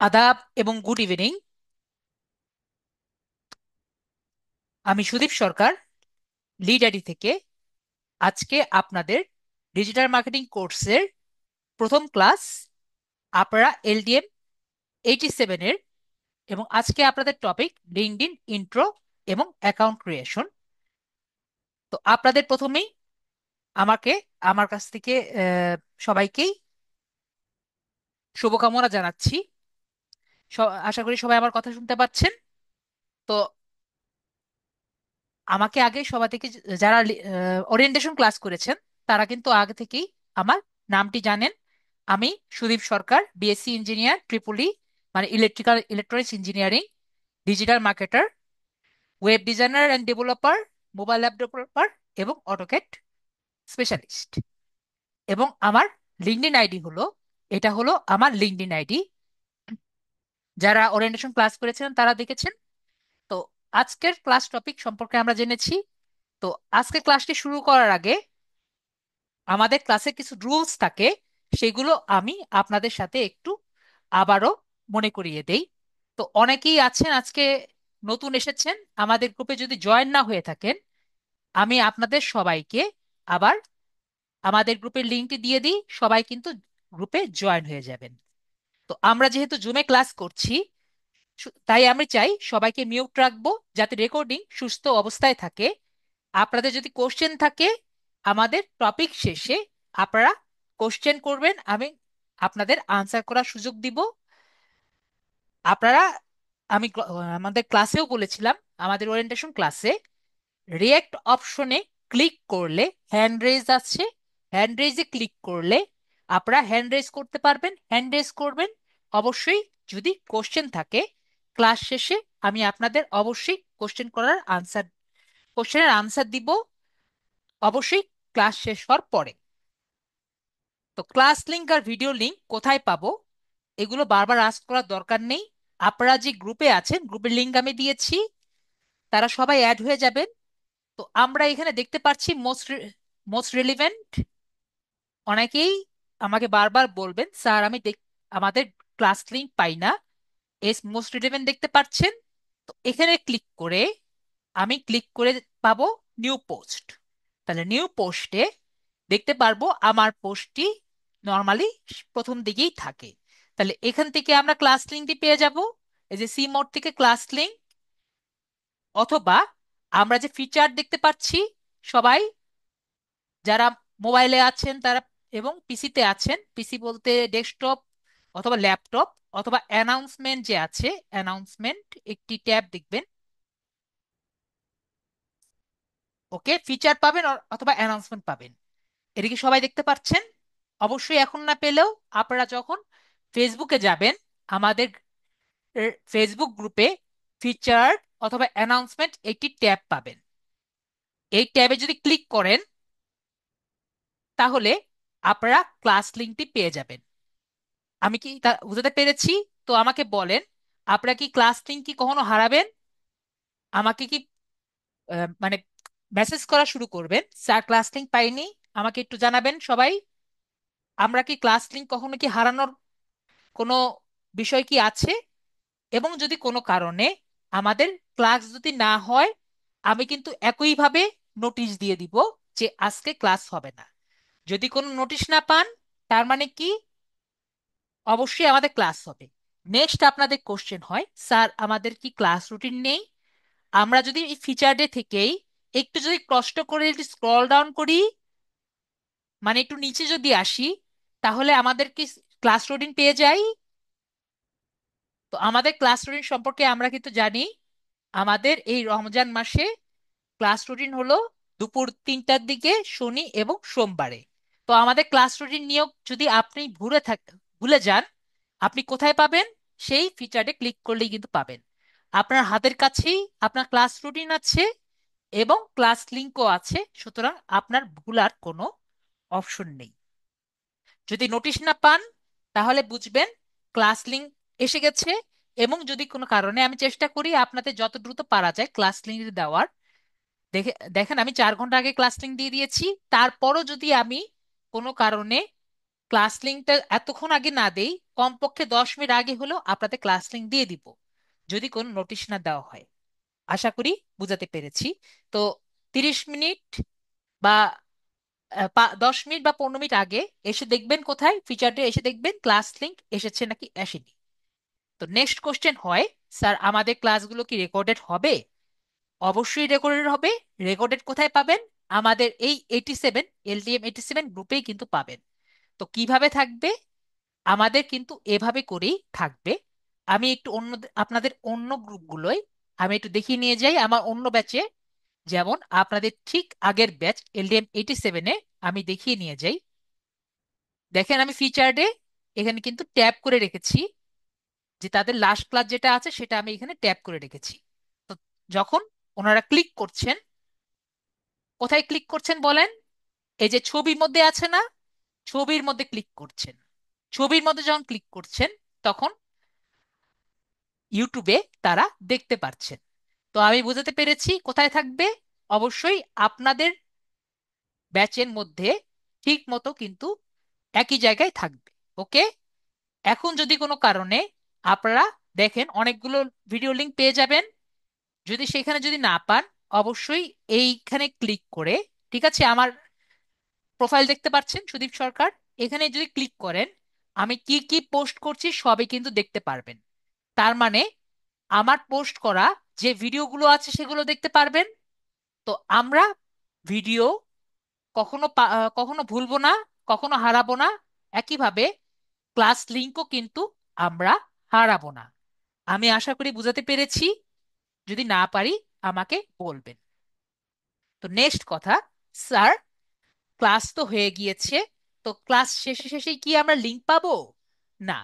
আদাব এবং good evening. আমি সুদীপ সরকার, লিড আইডি থেকে। আজকে আপনাদের ডিজিটাল মার্কেটিং কোর্সের প্রথম ক্লাস, আপনারা এলডিএম 87 এর। এবং আজকে আপনাদের টপিক লিঙ্কডইন ইন্ট্রো এবং অ্যাকাউন্ট ক্রিয়েশন। তো আপনাদের প্রথমেই আমাকে আমার কাছ থেকে সবাইকেই শুভকামনা জানাচ্ছি। আশা করি সবাই আমার কথা শুনতে পাচ্ছেন। তো আমাকে আগে সবার থেকে যারা ওরিয়েন্টেশন ক্লাস করেছেন তারা কিন্তু আগে থেকেই আমার নামটি জানেন। আমি সুদীপ সরকার, বিএসসি ইঞ্জিনিয়ার, ট্রিপলি, মানে electrical electronics engineering, digital marketer, web designer and developer, mobile app developer এবং অটোক্যাড স্পেশালিস্ট। এবং আমার লিঙ্কডইন আইডি হলো, এটা হলো আমার লিঙ্কডইন আইডি। যারা ওরিয়েন্টেশন ক্লাস করেছেন তারা দেখেছেন। তো আজকের ক্লাস টপিক সম্পর্কে আমরা জেনেছি। তো আজকে ক্লাসটি শুরু করার আগে আমাদের ক্লাসে কিছু রুলস থাকে, সেগুলো আমি আপনাদের সাথে একটু আবারও মনে করিয়ে দেই। তো অনেকেই আছেন আজকে নতুন এসেছেন আমাদের গ্রুপে, যদি জয়েন না হয়ে থাকেন আমি আপনাদের সবাইকে আবার আমাদের গ্রুপের লিঙ্কটি দিয়ে দিই, সবাই কিন্তু গ্রুপে জয়েন হয়ে যাবেন। তো আমরা যেহেতু জুমে ক্লাস করছি, তাই আমি চাই সবাইকে মিউট রাখবো যাতে রেকর্ডিং সুস্থ অবস্থায় থাকে। আপনাদের যদি কোশ্চেন থাকে আমাদের টপিক শেষে আপনারা কোশ্চেন করবেন, আমি আপনাদের আনসার করার সুযোগ দিব। আপনারা, আমি আমাদের ক্লাসেও বলেছিলাম, আমাদের ওরিয়েন্টেশন ক্লাসে রিয়েক্ট অপশনে ক্লিক করলে হ্যান্ড রেজ আছে, হ্যান্ড রেজে ক্লিক করলে আপনারা হ্যান্ড রেজ করতে পারবেন, হ্যান্ড রেজ করবেন। অবশ্যই যদি কোশ্চেন থাকে ক্লাস শেষে আমি আপনাদের অবশ্যই কোশ্চেনের আনসার দিব, অবশ্যই ক্লাস শেষ হওয়ার পরে। তো ক্লাস লিংক আর ভিডিও লিংক কোথায় পাবো এগুলো বারবার আস্ক করার দরকার নেই। আপনারা যে গ্রুপে আছেন গ্রুপের লিংক আমি দিয়েছি, তারা সবাই অ্যাড হয়ে যাবেন। তো আমরা এখানে দেখতে পাচ্ছি মোস্ট মোস্ট রিলিভেন্ট। অনেকেই আমাকে বারবার বলবেন, স্যার আমাদের ক্লাস লিংক পাই না। এস মোস্ট রিলেভেন্ট দেখতে পাচ্ছেন। তো এখানে আমি ক্লিক করে পাবো নিউ পোস্ট। তাহলে নিউ পোস্টে দেখতে পারবো আমার পোস্টটি নর্মালি প্রথম দিকেই থাকে। তাহলে এখান থেকে আমরা ক্লাস লিঙ্কটি পেয়ে যাব, এই যে সি মোড থেকে ক্লাস লিঙ্ক। অথবা আমরা যে ফিচার দেখতে পাচ্ছি, সবাই যারা মোবাইলে আছেন তারা এবং পিসিতে আছেন, পিসি বলতে ডেস্কটপ অথবা ল্যাপটপ, অথবা অ্যানাউন্সমেন্ট যে আছে, অ্যানাউন্সমেন্ট একটি ট্যাব দেখবেন। ওকে, ফিচার পাবেন অথবা অ্যানাউন্সমেন্ট পাবেন। এটা কি সবাই দেখতে পাচ্ছেন? অবশ্যই এখন না পেলেও আপনারা যখন ফেসবুকে যাবেন, আমাদের ফেসবুক গ্রুপে ফিচার অথবা অ্যানাউন্সমেন্ট একটি ট্যাব পাবেন। এই ট্যাবে যদি ক্লিক করেন তাহলে আপনারা ক্লাস লিঙ্কটি পেয়ে যাবেন। আমি কি তা বুঝাতে পেরেছি? তো আমাকে বলেন, আপনারা কি ক্লাস লিঙ্ক কি কখনো হারাবেন? আমাকে কি মানে মেসেজ করা শুরু করবেন, স্যার ক্লাস লিঙ্ক পাইনি, আমাকে একটু জানাবেন সবাই। আমরা কি ক্লাস লিঙ্ক কখনো কি হারানোর কোনো বিষয় কি আছে? এবং যদি কোনো কারণে আমাদের ক্লাস যদি না হয়, আমি কিন্তু একইভাবে নোটিশ দিয়ে দিব যে আজকে ক্লাস হবে না। যদি কোনো নোটিশ না পান, তার মানে কি অবশ্যই আমাদের ক্লাস হবে। নেক্সট আপনাদের কোশ্চেন হয়, স্যার আমাদের কি ক্লাস রুটিন নেই? আমরা যদি এই ফিচার ডে থেকেই একটু যদি কষ্ট করে যদি স্ক্রল ডাউন করি, মানে একটু নিচে যদি আসি, তাহলে আমাদের কি ক্লাস রুটিন পেয়ে যাই? তো আমাদের ক্লাস রুটিন সম্পর্কে আমরা কিন্তু জানি, আমাদের এই রমজান মাসে ক্লাস রুটিন হলো দুপুর 3টার দিকে শনি এবং সোমবারে। তো আমাদের ক্লাস রুটিন নিয়েও যদি আপনি ভুলে যান, আপনি কোথায় পাবেন? সেই ফিচারে ক্লিক করলেই কিন্তু পাবেন। আপনার হাতের কাছেই আপনার ক্লাস রুটিন আছে এবং ক্লাস লিঙ্কও আছে, সুতরাং আপনার ভুলার কোনো অপশন নেই। যদি নোটিশ না পান তাহলে বুঝবেন ক্লাস লিঙ্ক এসে গেছে। এবং যদি কোনো কারণে আমি চেষ্টা করি আপনাদের যত দ্রুত পারা যায় ক্লাস লিঙ্ক দেওয়ার, দেখেন আমি 4 ঘন্টা আগে ক্লাস লিঙ্ক দিয়ে দিয়েছি, তারপরও যদি আমি কোনো কারণে ক্লাস লিঙ্কটা এতক্ষণ আগে না দেই, কমপক্ষে 10 মিনিট আগে হলেও আপনাদের ক্লাস লিঙ্ক দিয়ে দিব, যদি কোনো নোটিশ না দেওয়া হয়। আশা করি বুঝাতে পেরেছি। তো 30 মিনিট বা 10 মিনিট বা 15 মিনিট আগে এসে দেখবেন, কোথায় ফিচারটা এসে দেখবেন ক্লাস লিংক এসেছে নাকি আসেনি। তো নেক্সট কোশ্চেন হয়, স্যার আমাদের ক্লাসগুলো কি রেকর্ডেড হবে? অবশ্যই রেকর্ডেড হবে। রেকর্ডেড কোথায় পাবেন? আমাদের এই 87 LTM 87 গ্রুপেই কিন্তু পাবেন। তো কিভাবে থাকবে? আমাদের কিন্তু এভাবে করেই থাকবে। আমি একটু অন্য, আপনাদের অন্য গ্রুপগুলোয় আমি একটু দেখিয়ে নিয়ে যাই। আমার অন্য ব্যাচে, যেমন আপনাদের ঠিক আগের ব্যাচ LTM 87-এ আমি দেখিয়ে নিয়ে যাই। দেখেন আমি ফিচার্ডে এখানে কিন্তু ট্যাব করে রেখেছি, যে তাদের লাস্ট ক্লাস যেটা আছে সেটা আমি এখানে ট্যাব করে রেখেছি। তো যখন ওনারা ক্লিক করছেন, কোথায় ক্লিক করছেন বলেন? এই যে ছবির মধ্যে আছে না, ছবির মধ্যে ক্লিক করছেন। ছবির মধ্যে যখন ক্লিক করছেন, তখন ইউটিউবে তারা দেখতে পাচ্ছেন। তো আমি বুঝাতে পেরেছি কোথায় থাকবে। অবশ্যই আপনাদের ব্যাচের মধ্যে ঠিক মতো কিন্তু একই জায়গায় থাকবে। ওকে। এখন যদি কোনো কারণে আপনারা দেখেন অনেকগুলো ভিডিও লিংক পেয়ে যাবেন, যদি সেখানে যদি না পান, অবশ্যই এইখানে ক্লিক করে, ঠিক আছে, আমার প্রোফাইল দেখতে পাচ্ছেন সুদীপ সরকার, এখানে যদি ক্লিক করেন আমি কি কি পোস্ট করছি সবই কিন্তু দেখতে পারবেন। তার মানে আমার পোস্ট করা যে ভিডিওগুলো আছে সেগুলো দেখতে পারবেন। তো আমরা ভিডিও কখনো ভুলবো না, কখনো হারাবো না। একইভাবে ক্লাস লিংকও কিন্তু আমরা হারাবো না। আমি আশা করি বুঝাতে পেরেছি। যদি না পারি আমাকে বলবেন। তো নেক্সট কথা, স্যার ক্লাস তো হয়ে গিয়েছে, তো ক্লাস শেষে শেষেই কি আমরা লিংক পাবো? না।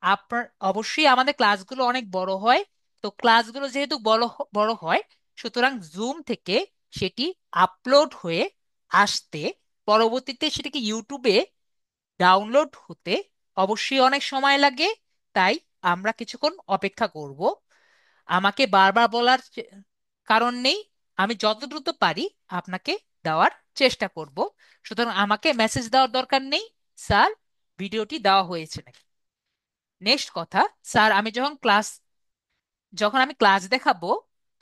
আপনার অবশ্যই আমাদের ক্লাসগুলো অনেক বড় হয়। তো ক্লাসগুলো যেহেতু বড় হয়, সুতরাং জুম থেকে সেটি আপলোড হয়ে আসতে, পরবর্তীতে সেটাকে ইউটিউবে ডাউনলোড হতে অবশ্যই অনেক সময় লাগে। তাই আমরা কিছুক্ষণ অপেক্ষা করব। আমাকে বারবার বলার কারণ নেই। আমি যত দ্রুত পারি আপনাকে দেওয়ার চেষ্টা করব। সুতরাং আমাকে মেসেজ দেওয়ার দরকার নেই, স্যার ভিডিওটি দেওয়া হয়েছে নাকি। নেক্সট কথা, স্যার যখন আমি ক্লাস দেখাবো,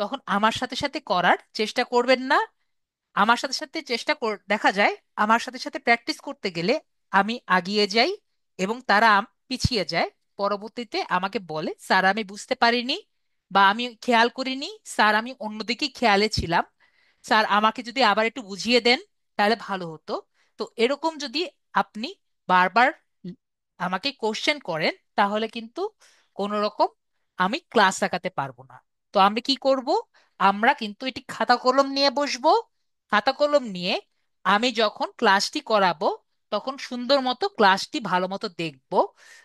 তখন আমার সাথে সাথে করার চেষ্টা করবেন না। আমার সাথে সাথে দেখা যায় আমার সাথে সাথে প্র্যাকটিস করতে গেলে আমি আগিয়ে যাই এবং তারা পিছিয়ে যায়। পরবর্তীতে আমাকে বলে, স্যার আমি বুঝতে পারিনি, বা আমি খেয়াল করিনি, স্যার আমি অন্যদিকে খেয়ালে ছিলাম, স্যার আমাকে যদি আবার একটু বুঝিয়ে দেন তাহলে ভালো হতো। তো এরকম যদি আপনি বারবার আমাকে কোশ্চেন করেন, তাহলে কিন্তু কোনো রকম আমি ক্লাস রাখাতে পারবো না। তো আমরা কি করব? আমরা কিন্তু এটি খাতা কলম নিয়ে বসবো। খাতা কলম নিয়ে আমি যখন ক্লাসটি করাবো, তখন সুন্দর মতো ক্লাসটি ভালো মতো দেখব।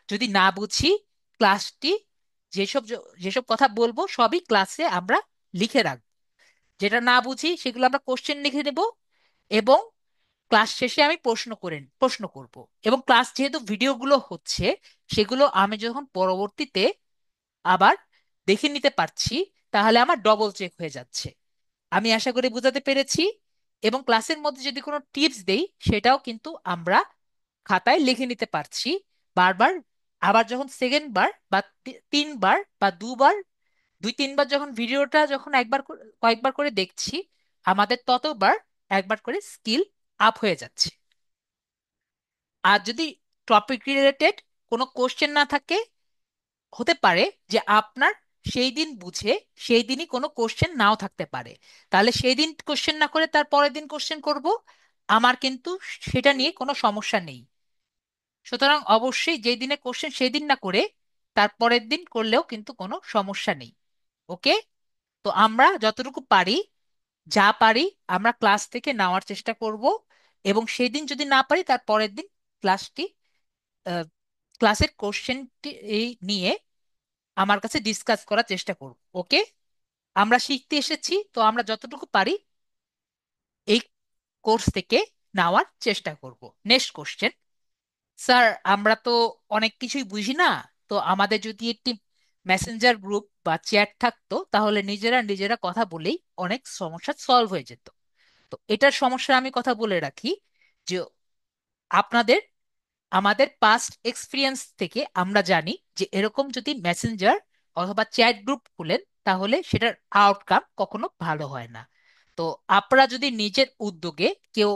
যদি না বুঝি, ক্লাসটি যেসব কথা বলবো সবই ক্লাসে আমরা লিখে রাখবো। যেটা না বুঝি সেগুলো আমরা কোশ্চেন লিখে নেব, এবং ক্লাস শেষে আমি প্রশ্ন করব। এবং ক্লাস যেহেতু ভিডিওগুলো হচ্ছে, সেগুলো আমি যখন পরবর্তীতে আবার দেখে নিতে পারছি, তাহলে আমার ডবল চেক হয়ে যাচ্ছে। আমি আশা করি বুঝাতে পেরেছি। এবং ক্লাসের মধ্যে যদি কোনো টিপস দেই, সেটাও কিন্তু আমরা খাতায় লিখে নিতে পারছি বারবার। আবার যখন সেকেন্ড বার বা 3বার বা দুবার, 2-3বার যখন ভিডিওটা যখন কয়েকবার করে দেখছি, আমাদের ততবার একবার করে স্কিল আপ হয়ে যাচ্ছে। আর যদি টপিক রিলেটেড কোনো কোশ্চেন না থাকে, হতে পারে যে আপনার সেই দিন বুঝে সেই দিনই কোনো কোশ্চেন নাও থাকতে পারে, তাহলে সেই দিন কোশ্চেন না করে তার পরের দিন কোশ্চেন করব। আমার কিন্তু সেটা নিয়ে কোনো সমস্যা নেই। সুতরাং অবশ্যই যেই দিনে কোশ্চেন সেই দিন না করে তার পরের দিন করলেও কিন্তু কোনো সমস্যা নেই। ওকে। তো আমরা যতটুকু পারি, যা পারি আমরা ক্লাস থেকে নেওয়ার চেষ্টা করব, এবং সেই দিন যদি না পারি তার পরের দিন ক্লাসটি আহ, ক্লাসের কোশ্চেনটি এই নিয়ে আমার কাছে ডিসকাস করার চেষ্টা করব। ওকে। আমরা শিখতে এসেছি, তো আমরা যতটুকু পারি এই কোর্স থেকে নেওয়ার চেষ্টা করব। নেক্সট কোশ্চেন, স্যার আমরা তো অনেক কিছুই বুঝি না, তো আমাদের যদি একটি মেসেঞ্জার গ্রুপ বা চ্যাট থাকতো, তাহলে নিজেরা নিজেরা কথা বলেই অনেক সমস্যা সলভ হয়ে যেত। তো এটার সমস্যা আমি কথা বলে রাখি, যে আপনাদের আমাদের পাস্ট এক্সপিরিয়েন্স থেকে আমরা জানি যে এরকম যদি মেসেঞ্জার অথবা চ্যাট গ্রুপ খুলেন তাহলে সেটার আউটকাম কখনো ভালো হয় না। তো আপনারা যদি নিজের উদ্যোগে কেউ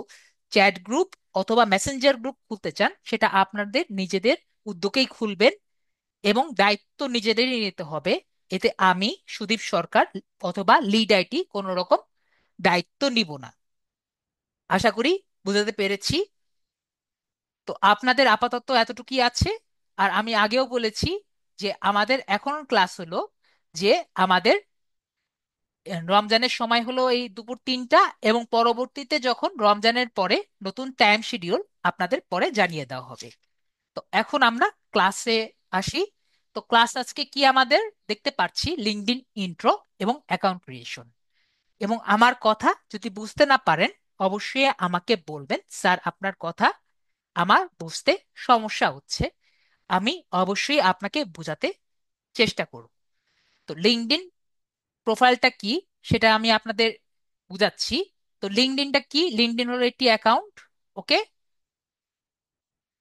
চ্যাট গ্রুপ অথবা মেসেঞ্জার গ্রুপ খুলতে চান, সেটা আপনাদের নিজেদের উদ্যোগেই খুলবেন এবং দায়িত্ব নিজেদেরই নিতে হবে। এতে আমি, সুদীপ সরকার অথবা লিড আইটি কোনো রকম দায়িত্ব নিব না। আশা করি বুঝাতে পেরেছি। তো আপনাদের আপাতত এতটুকুই আছে। আর আমি আগেও বলেছি যে আমাদের এখন ক্লাস হলো যে আমাদের রমজানের সময় হলো এই দুপুর 3টা, এবং পরবর্তীতে যখন রমজানের পরে নতুন টাইম শিডিউল আপনাদের পরে জানিয়ে দেওয়া হবে। তো এখন আমরা ক্লাসে আসি। তো ক্লাস আজকে কি আমাদের দেখতে পাচ্ছি লিঙ্কডইন ইন্ট্রো এবং অ্যাকাউন্ট ক্রিয়েশন। এবং আমার কথা যদি বুঝতে না পারেন অবশ্যই আমাকে বলবেন, স্যার আপনার কথা আমার বুঝতে সমস্যা হচ্ছে। আমি অবশ্যই আপনাকে বোঝাতে চেষ্টা করব। তো লিঙ্কডইন প্রোফাইলটা কি সেটা আমি আপনাদের বুঝাচ্ছি। তো লিঙ্কডইনটা কি? লিঙ্কডইন হলো একটি অ্যাকাউন্ট। ওকে,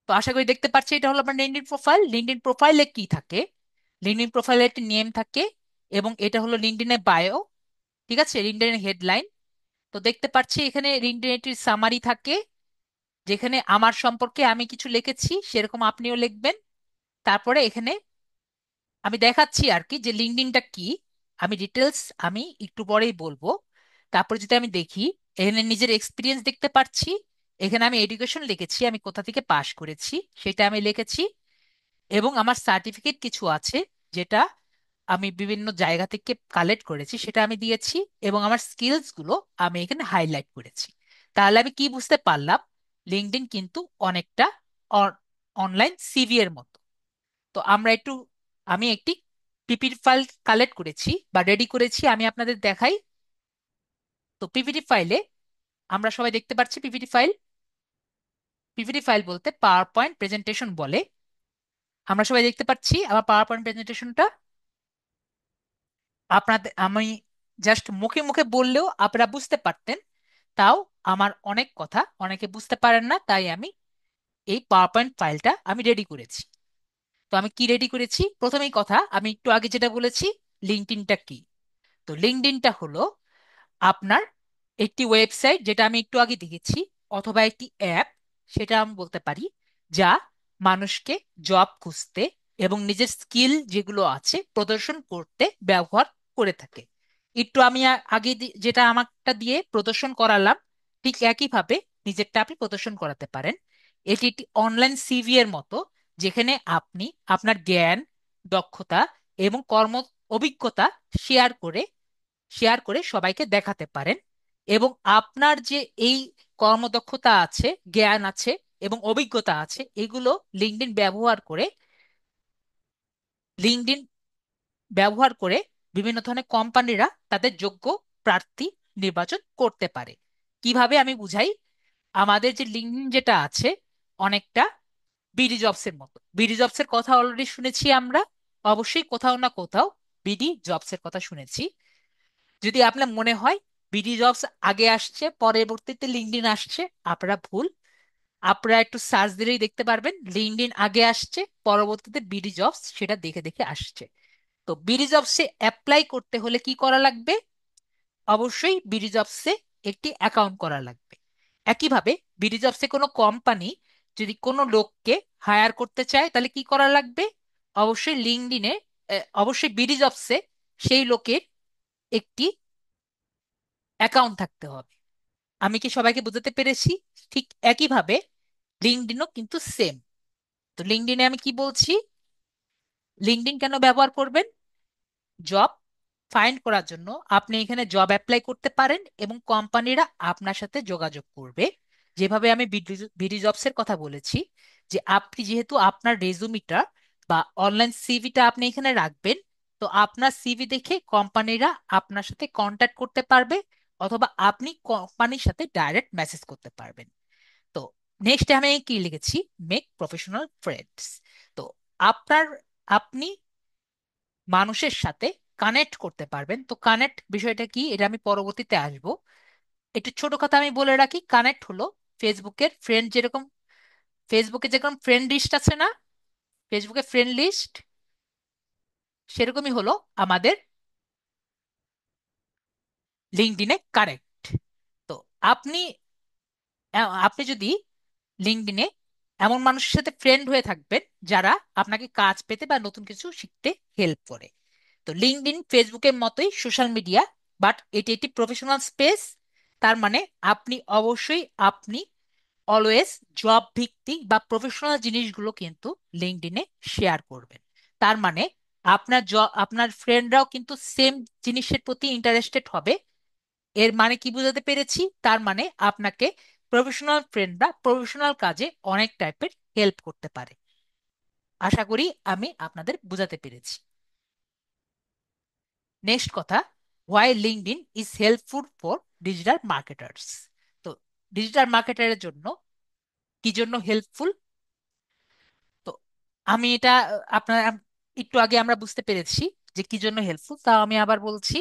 তো আশা করি দেখতে পাচ্ছি এটা হলো আপনার লিঙ্কডইন প্রোফাইল। লিঙ্কডইন প্রোফাইলে কি থাকে? লিঙ্কডইন প্রোফাইলে একটি নেম থাকে এবং এটা হলো লিঙ্কডইনের বায়ো। ঠিক আছে, লিঙ্কডইনের হেডলাইন। তো দেখতে পাচ্ছি এখানে লিঙ্কডইন একটি সামারি থাকে, যেখানে আমার সম্পর্কে আমি কিছু লিখেছি সেরকম আপনিও লিখবেন। তারপরে এখানে আমি দেখাচ্ছি আর কি যে লিঙ্কডইনটা কি। আমি ডিটেলস আমি একটু পরেই বলবো। তারপর যদি আমি দেখি, এখানে নিজের এক্সপিরিয়েন্স দেখতে পাচ্ছি। এখানে আমি এডুকেশন লিখেছি, আমি কোথা থেকে পাশ করেছি সেটা আমি লিখেছি। এবং আমার সার্টিফিকেট কিছু আছে যেটা আমি বিভিন্ন জায়গা থেকে কালেক্ট করেছি, সেটা আমি দিয়েছি। এবং আমার স্কিলস গুলো আমি এখানে হাইলাইট করেছি। তাহলে আমি কি বুঝতে পারলাম? লিঙ্কডইন কিন্তু অনেকটা অনলাইন সিভি এর মতো। তো আমরা একটু, আমি একটি পিপিটি ফাইল কালেক্ট করেছি বা রেডি করেছি, আমি আপনাদের দেখাই। তো পিপিটি ফাইলে আমরা সবাই দেখতে পাচ্ছি পিপিটি ফাইল। পিপিটি ফাইল বলতে পাওয়ার পয়েন্ট প্রেজেন্টেশন বলে। আমরা সবাই দেখতে পাচ্ছি আমার পাওয়ার পয়েন্ট প্রেজেন্টেশনটা। আপনাদের আমি জাস্ট মুখে মুখে বললেও আপনারা বুঝতে পারতেন। তাও আমার অনেক কথা অনেকে বুঝতে পারেন না, তাই আমি এই পাওয়ার পয়েন্ট ফাইলটা আমি রেডি করেছি। তো আমি কি রেডি করেছি? প্রথমেই কথা আমি একটু আগে যেটা বলেছি, লিঙ্কডইনটা কি। তো লিঙ্কডইনটা হলো আপনার একটি ওয়েবসাইট, যেটা আমি একটু আগে দেখেছি, অথবা একটি অ্যাপ, সেটা আমি বলতে পারি, যা মানুষকে জব খুঁজতে এবং নিজের স্কিল যেগুলো আছে প্রদর্শন করতে ব্যবহার করে থাকে। একটু আমি আগে যেটা আমারটা দিয়ে প্রদর্শন করালাম, ঠিক একইভাবে নিজেরটা আপনি প্রদর্শন করাতে পারেন। এটি একটি অনলাইন সিভি এর মতো, যেখানে আপনি আপনার জ্ঞান, দক্ষতা এবং কর্ম অভিজ্ঞতা শেয়ার করে সবাইকে দেখাতে পারেন। এবং আপনার যে এই কর্মদক্ষতা আছে, জ্ঞান আছে এবং অভিজ্ঞতা আছে, এগুলো লিঙ্কডইন লিঙ্কডইন ব্যবহার করে বিভিন্ন ধরনের কোম্পানিরা তাদের যোগ্য প্রার্থী নির্বাচন করতে পারে। কিভাবে আমি বুঝাই? আমাদের যে লিঙ্কডইন যেটা আছে অনেকটা বিডি জবস এর মতো। বিডি জবস এর কথা অলরেডি শুনেছি আমরা, অবশ্যই কোথাও না কোথাও বিডি জবস এর কথা শুনেছি। যদি আপনার মনে হয় বিডি জবস আগে আসছে পরবর্তীতে লিঙ্কডইন আসছে, আপনারা ভুল। আপনারা একটু সার্চ দিলেই দেখতে পারবেন লিঙ্কডইন আগে আসছে, পরবর্তীতে বিডি জবস সেটা দেখে দেখে আসছে। তো বিডি জবসে অ্যাপ্লাই করতে হলে কি করা লাগবে? অবশ্যই বিডি জবসে একটি অ্যাকাউন্ট করা লাগবে। একইভাবে বিডি জবসে কোনো কোম্পানি যদি কোনো লোককে হায়ার করতে চায় তাহলে কি করা লাগবে? অবশ্যই লিঙ্কডইনে, অবশ্যই বিডি জবসে সেই লোকের একটি অ্যাকাউন্ট থাকতে হবে। আমি কি সবাইকে বোঝাতে পেরেছি? ঠিক একইভাবে লিঙ্কডইনও কিন্তু সেম। তো লিঙ্কডইনে আমি কি বলছি? লিঙ্কডইন কেন ব্যবহার করবেন? জব ফাইন্ড করার জন্য আপনি এখানে জব অ্যাপ্লাই করতে পারেন এবং কোম্পানিরা আপনার সাথে যোগাযোগ করবে। যেভাবে আমি বিডি জবস এর কথা বলেছি, যে আপনি যেহেতু আপনার রেজুমিটা বা অনলাইন সিভিটা আপনি এখানে রাখবেন, তো আপনার সিভি দেখে কোম্পানিরা আপনার সাথে কন্ট্যাক্ট করতে পারবে, অথবা আপনি কোম্পানির সাথে ডাইরেক্ট মেসেজ করতে পারবেন। তো নেক্সট আমি কি লিখেছি? Make professional friends. তো আপনার আপনি মানুষের সাথে কানেক্ট করতে পারবেন। তো কানেক্ট বিষয়টা কি এটা আমি পরবর্তীতে আসবো। একটু ছোট কথা আমি বলে রাখি, কানেক্ট হলো ফেসবুকের ফ্রেন্ড যেরকম ফেসবুকে যেরকম ফ্রেন্ড লিস্ট আছে না, ফেসবুকে ফ্রেন্ড লিস্ট সেরকমই হলো আমাদের লিঙ্কডইনে কানেক্ট। তো আপনি আপনি যদি লিঙ্কডইনে এমন মানুষের সাথে ফ্রেন্ড হয়ে থাকবেন যারা আপনাকে কাজ পেতে বা নতুন কিছু শিখতে হেল্প করে। তো লিঙ্কডইন ফেসবুকের মতোই সোশ্যাল মিডিয়া, বাট এটি একটি প্রফেশনাল স্পেস। তার মানে আপনি অবশ্যই আপনি অলওয়েজ জব ভিত্তিক বা প্রফেশনাল জিনিসগুলো কিন্তু লিঙ্কডইনে শেয়ার করবেন। তার মানে আপনার ফ্রেন্ডরাও কিন্তু সেম জিনিসের প্রতি ইন্টারেস্টেড হবে। এর মানে কি বোঝাতে পেরেছি? তার মানে আপনাকে প্রফেশনাল ফ্রেন্ডরা প্রফেশনাল কাজে অনেক টাইপের হেল্প করতে পারে। আশা করি আমি আপনাদের বোঝাতে পেরেছি। নেক্সট কথা, why LinkedIn is helpful for digital marketers. তো ডিজিটাল মার্কেটারের জন্য কি জন্য হেল্পফুল? তো আমি এটা আপনার একটু আগে আমরা বুঝতে পেরেছি যে কি জন্য হেল্পফুল, তা আমি আবার বলছি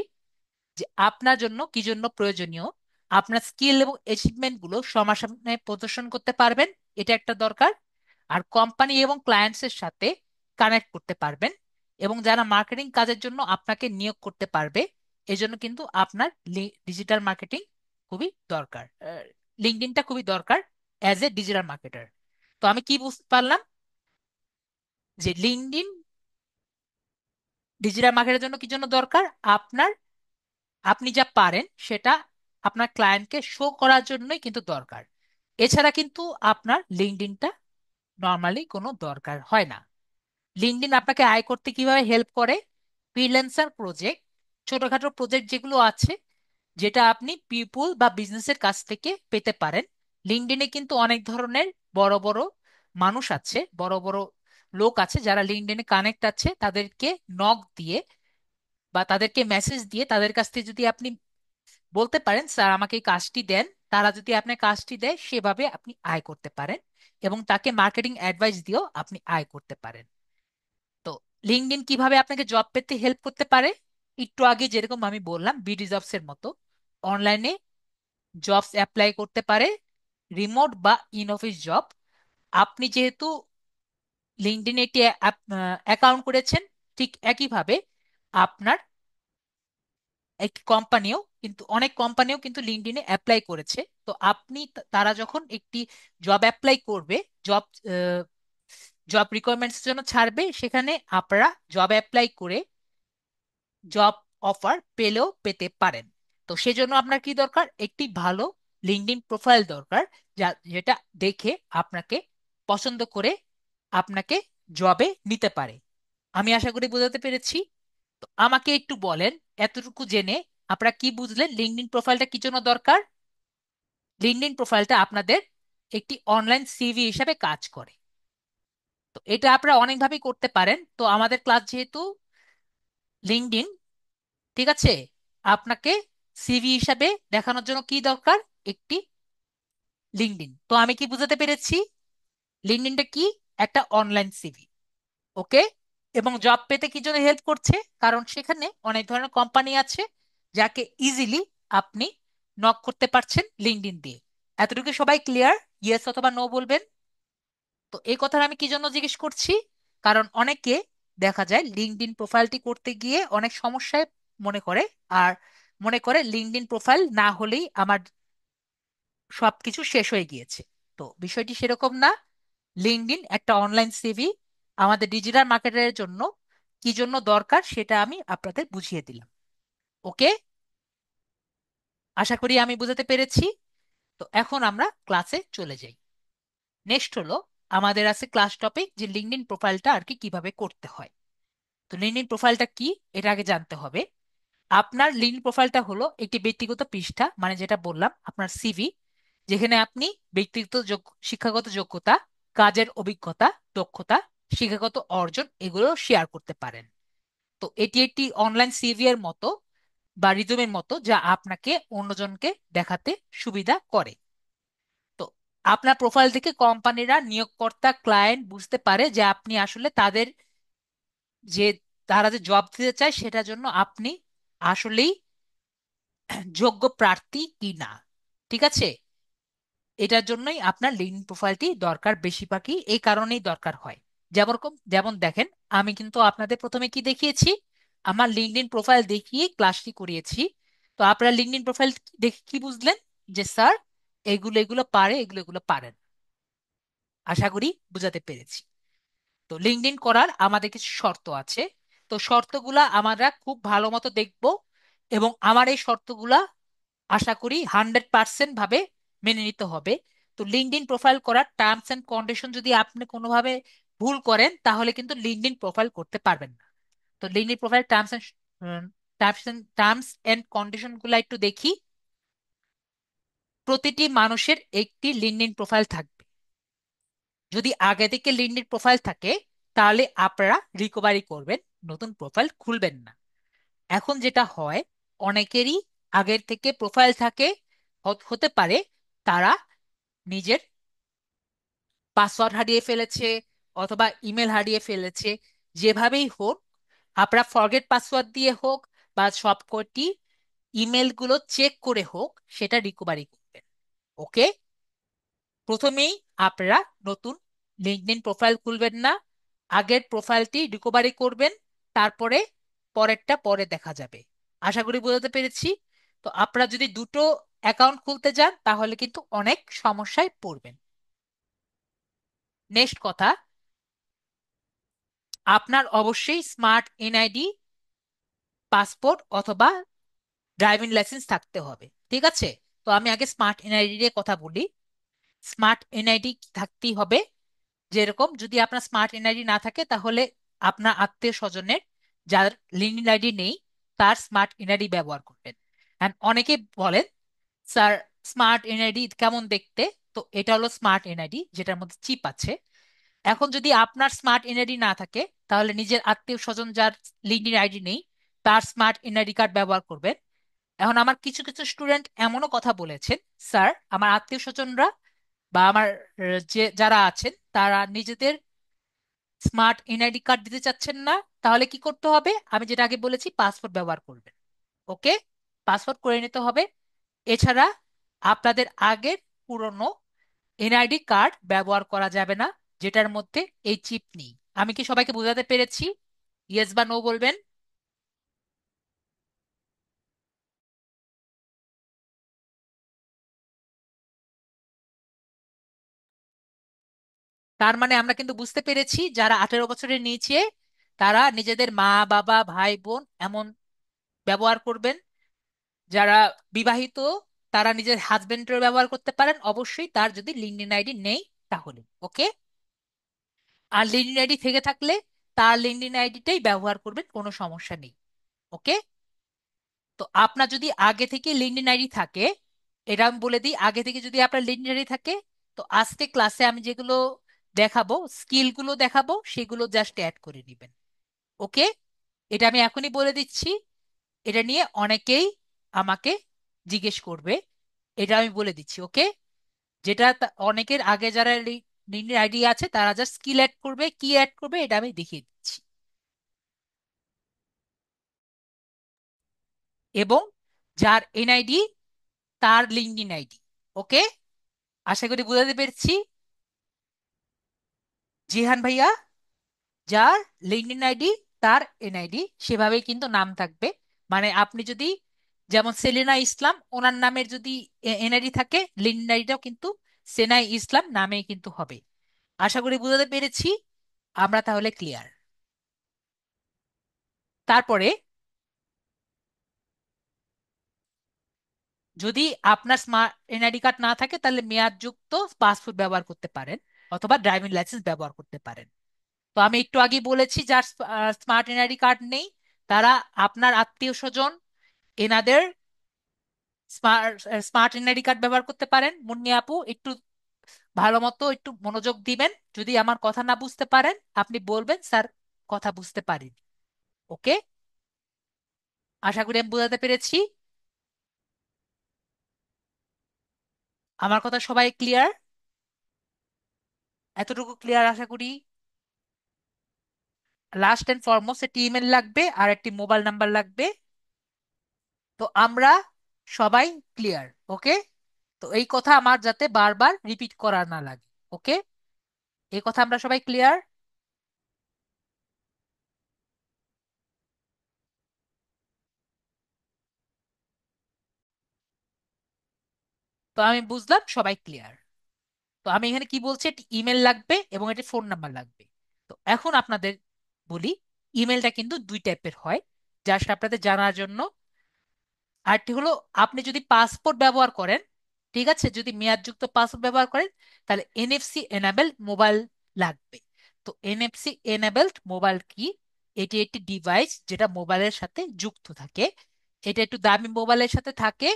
যে আপনার জন্য কি জন্য প্রয়োজনীয়। আপনার স্কিল এবং অ্যাচিভমেন্ট গুলো সবার সামনে প্রদর্শন করতে পারবেন, এটা একটা দরকার। আর কোম্পানি এবং ক্লায়েন্টস এর সাথে কানেক্ট করতে পারবেন, এবং যারা মার্কেটিং কাজের জন্য আপনাকে নিয়োগ করতে পারবে। এজন্য কিন্তু আপনার ডিজিটাল মার্কেটিং খুবই দরকার, লিঙ্কডইনটা খুবই দরকার অ্যাজ এ ডিজিটাল মার্কেটার। তো আমি কি বুঝতে পারলাম? যে লিঙ্কডইন ডিজিটাল মার্কেটের জন্য কি জন্য দরকার? আপনার আপনি যা পারেন সেটা আপনার ক্লায়েন্টকে শো করার জন্যই কিন্তু দরকার। এছাড়া কিন্তু আপনার লিঙ্কডইনটা নর্মালি কোনো দরকার হয় না। লিঙ্কডইন আপনাকে আয় করতে কিভাবে হেল্প করে? ফ্রিল্যান্সার প্রজেক্ট, ছোটখাটো প্রজেক্ট যেগুলো আছে, যেটা আপনি পিপল বা বিজনেসের কাছ থেকে পেতে পারেন। লিঙ্কডইনে কিন্তু অনেক ধরনের বড় বড় মানুষ আছে, বড় বড় লোক আছে যারা লিঙ্কডইনে কানেক্ট আছে। তাদেরকে নক দিয়ে বা তাদেরকে মেসেজ দিয়ে তাদের কাছ থেকে যদি আপনি বলতে পারেন স্যার আমাকে এই কাজটি দেন, তারা যদি আপনার কাজটি দেয় সেভাবে আপনি আয় করতে পারেন, এবং তাকে মার্কেটিং অ্যাডভাইস দিয়েও আপনি আয় করতে পারেন। তো লিঙ্কডইন কিভাবে আপনাকে জব পেতে হেল্প করতে পারে? একটু আগে যেরকম আমি বললাম বিডি জবস এর মতো অনলাইনে জবস অ্যাপ্লাই করতে পারে, রিমোট বা ইন অফিস জব। আপনি যেহেতু লিঙ্কডইনে একটি অ্যাকাউন্ট করেছেন, ঠিক একইভাবে আপনার একটি কোম্পানিও কিন্তু অনেক কোম্পানিও কিন্তু লিঙ্কডইনে অ্যাপ্লাই করেছে। তো আপনি তারা যখন একটি জব অ্যাপ্লাই করবে, জব জব রিকোয়ারমেন্টস জন্য ছাড়বে, সেখানে আপনারা জব অ্যাপ্লাই করে জব অফার পেলেও পেতে পারেন। তো সেজন্য আপনার কি দরকার? একটি ভালো লিঙ্কডইন প্রোফাইল দরকার, যেটা দেখে আপনাকে পছন্দ করে আপনাকে জবে নিতে পারে। আমি আশা করি বোঝাতে পেরেছি। তো আমাকে একটু বলেন, এতটুকু জেনে আপনারা কি বুঝলেন লিঙ্কডইন প্রোফাইলটা কি জন্য দরকার? লিঙ্কডইন প্রোফাইলটা আপনাদের একটি অনলাইন সিভি হিসাবে কাজ করে। তো এটা আপনারা অনেকভাবেই করতে পারেন। তো আমাদের ক্লাস যেহেতু লিঙ্কডইন, ঠিক আছে, আপনাকে সিভি হিসাবে দেখানোর জন্য কি দরকার? একটি লিঙ্কডইন। তো আমি কি বুঝাতে পেরেছি? লিঙ্কডইনটা কি? একটা অনলাইন সিভি। ওকে। এবং জব পেতে কি জন্য হেল্প করছে? কারণ সেখানে অনেক ধরনের কোম্পানি আছে যাকে ইজিলি আপনি নক করতে পারছেন লিঙ্কডইন দিয়ে। এতটুকু সবাই ক্লিয়ার? ইয়েস অথবা নো বলবেন। তো এই কথাটা আমি কি জন্য জিজ্ঞেস করছি? কারণ অনেকে দেখা যায় লিঙ্কডইন প্রোফাইলটি করতে গিয়ে অনেক সমস্যায় মনে করে, আর মনে করে লিঙ্কডইন প্রোফাইল না হলেই আমার সবকিছু শেষ হয়ে গিয়েছে। তো বিষয়টি সেরকম না। লিঙ্কডইন একটা অনলাইন সিভি আমাদের ডিজিটাল মার্কেটারের জন্য কি জন্য দরকার সেটা আমি আপনাদের বুঝিয়ে দিলাম। ওকে, আশা করি আমি বুঝাতে পেরেছি। তো এখন আমরা ক্লাসে চলে যাই। নেক্সট হলো আমাদের আছে ক্লাস টপিক, যে লিঙ্কডইন প্রোফাইলটা আর কি কিভাবে করতে হয়। তো লিঙ্কডইন প্রোফাইলটা কি এটা আগে জানতে হবে। আপনার লিঙ্কডইন প্রোফাইলটা হলো একটি ব্যক্তিগত পৃষ্ঠা, মানে যেটা বললাম আপনার সিভি, যেখানে আপনি ব্যক্তিগত শিক্ষাগত যোগ্যতা, কাজের অভিজ্ঞতা, দক্ষতা, শিক্ষাগত অর্জন এগুলো শেয়ার করতে পারেন। তো এটি একটি অনলাইন সিভি এর মতো বা রিজুমের মতো, যা আপনাকে অন্যজনকে দেখাতে সুবিধা করে। তো আপনার প্রোফাইল থেকে কোম্পানিরা, নিয়োগকর্তা, ক্লায়েন্ট বুঝতে পারে যে আপনি আসলে তাদের যে তারা যে জব দিতে চায় সেটার জন্য আপনি আসলেই যোগ্য প্রার্থী কি না। ঠিক আছে? এটার জন্যই আপনার লিঙ্কডইন প্রোফাইলটি দরকার, বেশিরভাগই এই কারণেই দরকার হয়। যেমন দেখেন, আমি কিন্তু আপনাদের প্রথমে কি দেখিয়েছি, আমার লিঙ্কডইন প্রোফাইল দেখিয়ে ক্লাসটি করিয়েছি। তো আপনারা লিঙ্কডইন প্রোফাইল দেখে কি বুঝলেন, যে স্যার এগুলো এগুলো পারে, এগুলো এগুলো পারেন। আশা করি বুঝাতে পেরেছি। তো লিঙ্কডইন করার আমাদের কিছু শর্ত আছে। তো শর্তগুলা আমরা খুব ভালো মতো দেখব, এবং আমার এই শর্তগুলা আশা করি 100% ভাবে মেনে নিতে হবে। তো লিঙ্কডইন প্রোফাইল করার টার্মস এন্ড কন্ডিশন যদি আপনি কোনোভাবে ভুল করেন, তাহলে কিন্তু লিঙ্কডইন প্রোফাইল করতে পারবেন না। তো LinkedIn profile terms and condition গুলা একটু দেখি। প্রতিটি মানুষের একটি লিঙ্কডইন প্রোফাইল থাকবে। যদি আগে থেকে লিঙ্কডইন প্রোফাইল থাকে, তাহলে আপনারা রিকভারি করবেন, নতুন প্রোফাইল খুলবেন না। এখন যেটা হয়, অনেকেরই আগের থেকে প্রোফাইল থাকে, হতে পারে তারা নিজের পাসওয়ার্ড হারিয়ে ফেলেছে অথবা ইমেল হারিয়ে ফেলেছে। যেভাবেই হোক, আপনারা ফরগেট পাসওয়ার্ড দিয়ে হোক বা সবকটি ইমেলগুলো চেক করে হোক, সেটা রিকভারি করবেন। ওকে, প্রথমেই আপনারা নতুন লিঙ্কডইন প্রোফাইল খুলবেন না, আগের প্রোফাইলটি রিকভারি করবেন, তারপরে পরেরটা পরে দেখা যাবে। আশা করি বোঝাতে পেরেছি। তো আপনারা যদি দুটো অ্যাকাউন্ট খুলতে যান, তাহলে কিন্তু অনেক সমস্যায় পড়বেন। নেক্সট কথা, আপনার অবশ্যই স্মার্ট এনআইডি, পাসপোর্ট অথবা ড্রাইভিং লাইসেন্স থাকতে হবে। ঠিক আছে? তো আমি আগে স্মার্ট এনআইডি এর কথা বলি। স্মার্ট এনআইডি থাকতেই হবে। যেরকম যদি আপনার স্মার্ট এনআইডি না থাকে, তাহলে আপনার আত্মীয় স্বজনের যার লিঙ্কডইন আইডি নেই, তার স্মার্ট এনআইডি ব্যবহার করবেন। এন্ড অনেকে বলেন, স্যার স্মার্ট এনআইডি কেমন দেখতে? তো এটা হলো স্মার্ট এনআইডি, যেটার মধ্যে চিপ আছে। এখন যদি আপনার স্মার্ট এনআইডি না থাকে, তাহলে নিজের আত্মীয় স্বজন যার লিঙ্কডইন আইডি নেই, তার স্মার্ট এনআইডি কার্ড ব্যবহার করবেন। এখন আমার কিছু কিছু স্টুডেন্ট এমনও কথা বলেছেন, স্যার আমার আত্মীয় স্বজনরা বা আমার যে যারা আছেন, তারা নিজেদের স্মার্ট এনআইডি কার্ড দিতে চাচ্ছেন না। তাহলে কি করতে হবে? আমি যেটা আগে বলেছি, পাসপোর্ট ব্যবহার করবেন। ওকে, পাসপোর্ট করে নিতে হবে। এছাড়া আপনাদের আগের পুরনো এনআইডি কার্ড ব্যবহার করা যাবে না, যেটার মধ্যে এই চিপ নেই। আমি কি সবাইকে বোঝাতে পেরেছি? ইয়েস বা নো বলবেন। তার মানে আমরা কিন্তু বুঝতে পেরেছি, যারা 18 বছরের নিচে, তারা নিজেদের মা বাবা ভাই বোন এমন ব্যবহার করবেন। যারা বিবাহিত, তারা নিজের হাজবেন্ডের ব্যবহার করতে পারেন, অবশ্যই তার যদি লিঙ্কডইন আইডি নেই তাহলে। ওকে, আর লিঙ্কডইন আইডি থেকে থাকলে তার লিঙ্কডইন আইডিটাই ব্যবহার করবেন, কোনো সমস্যা নেই। ওকে, তো আপনার যদি আগে থেকে লিঙ্কডইন আইডি থাকে, এটা আমি বলে দিই, আগে থেকে যদি আপনার লিঙ্কডইন আইডি থাকে, তো আজকে ক্লাসে আমি যেগুলো দেখাবো, স্কিলগুলো দেখাবো, সেগুলো জাস্ট অ্যাড করে নেবেন। ওকে, এটা আমি এখনই বলে দিচ্ছি। এটা নিয়ে অনেকেই আমাকে জিজ্ঞেস করবে, এটা আমি বলে দিচ্ছি। ওকে, যেটা অনেকের আগে যারা লিঙ্কডইন আইডি আছে, তারা জাস্ট স্কিল অ্যাড করবে, কি অ্যাড করবে এটা আমি দেখিয়ে দিচ্ছি। এবং যার এনআইডি, তার লিঙ্কডইন আইডি। ওকে, আশা করি বুঝাতে পেরেছি। জিহান ভাইয়া, যার লিঙ্কডইন আইডি, তার এনআইডি সেভাবেই কিন্তু নাম থাকবে। মানে আপনি যদি, যেমন সেলিনা ইসলাম, ওনার নামের যদি এনআইডি থাকে, লিঙ্কডইন আইডিটাও কিন্তু সেনাই ইসলাম নামেই কিন্তু হবে। আশা করি বুঝাতে পেরেছি। আমরা তাহলে ক্লিয়ার। তারপরে, যদি আপনার স্মার্ট এনআইডি কার্ড না থাকে, তাহলে মেয়াদযুক্ত পাসপোর্ট ব্যবহার করতে পারেন অথবা ড্রাইভিং লাইসেন্স ব্যবহার করতে পারেন। তো আমি একটু আগে বলেছি, যার স্মার্ট এনআইডি কার্ড নেই, তারা আপনার আত্মীয় স্বজন এনাদের স্মার্ট স্মার্ট এনআইডি কার্ড ব্যবহার করতে পারেন। মুন্নি আপু, একটু ভালো মতো একটু মনোযোগ দিবেন। যদি আমার কথা না বুঝতে পারেন, আপনি বলবেন স্যার কথা বুঝতে পারিনি। ওকে, আশা করি আমি বোঝাতে পেরেছি। আমার কথা সবাই ক্লিয়ার? এতটুকু ক্লিয়ার আশা করি। লাস্ট এন্ড ফরমোস্ট একটি ইমেল লাগবে আর একটি মোবাইল নাম্বার লাগবে। তো আমরা সবাই ক্লিয়ার। ওকে, তো এই কথা আমার যাতে বারবার রিপিট করা না লাগে। ওকে, এই কথা আমরা সবাই ক্লিয়ার? তো আমি বুঝলাম সবাই ক্লিয়ার। তো আমি এখানে কি বলছি, একটি ইমেল লাগবে এবং একটি ফোন নাম্বার লাগবে। তো এখন আপনাদের বলি, ইমেলটা কিন্তু দুই টাইপের হয়, জাস্ট আপনাদের জানার জন্য। আরেকটি হলো, আপনি যদি পাসপোর্ট ব্যবহার করেন, ঠিক আছে, যদি মেয়াদযুক্ত পাসপোর্ট ব্যবহার করেন, তাহলে এনএফসি এনাবেলড মোবাইল লাগবে। তো এনএফসি এনাবেলড মোবাইল কি? এটি একটি ডিভাইস যেটা মোবাইলের সাথে যুক্ত থাকে। এটা একটু দামি মোবাইলের সাথে থাকে।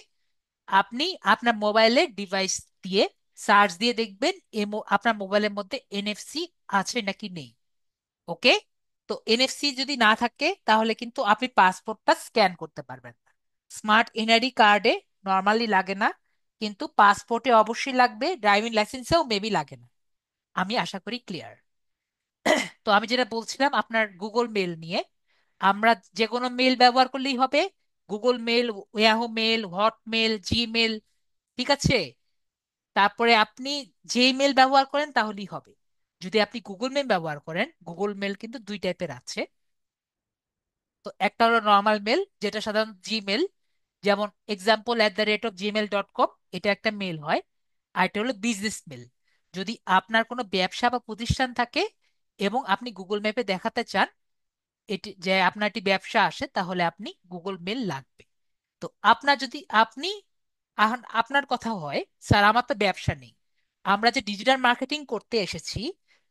আপনি আপনার মোবাইলের ডিভাইস দিয়ে সার্চ দিয়ে দেখবেন আপনার মোবাইলের মধ্যে এনএফসি আছে নাকি নেই। ওকে। তো এনএফসি যদি না থাকে তাহলে কিন্তু আপনি পাসপোর্টটা স্ক্যান করতে পারবেন না। স্মার্ট এনআইডি কার্ডে নর্মালি লাগে না, কিন্তু পাসপোর্টে অবশ্যই লাগবে, ড্রাইভিং লাইসেন্সেও মেবি লাগে না। আমি আশা করি ক্লিয়ার। তো আমি যেটা বলছিলাম আপনার গুগল মেল নিয়ে, আমরা যে কোনো মেল ব্যবহার করলেই হবে। Google mail, Yahoo mail, Hotmail, Gmail, ঠিক আছে। তারপরে আপনি যে মেল ব্যবহার করেন তাহলেই হবে। যদি আপনি গুগল মেল ব্যবহার করেন, গুগল মেল কিন্তু দুই টাইপের আছে। তো একটা হলো নর্মাল মেল, যেটা সাধারণত জিমেল, যেমন example@gmail.com, এটা একটা মেল হয়। আর এটা হলো বিজনেস মেল। যদি আপনার কোনো ব্যবসা বা প্রতিষ্ঠান থাকে এবং আপনি গুগল ম্যাপে দেখাতে চান এটি যে আপনার একটি ব্যবসা আসে, তাহলে আপনি গুগল মেল লাগবে। তো আপনার যদি আপনি এখন আপনার কথা হয়, স্যার আমার তো ব্যবসা নেই, আমরা যে ডিজিটাল মার্কেটিং করতে এসেছি,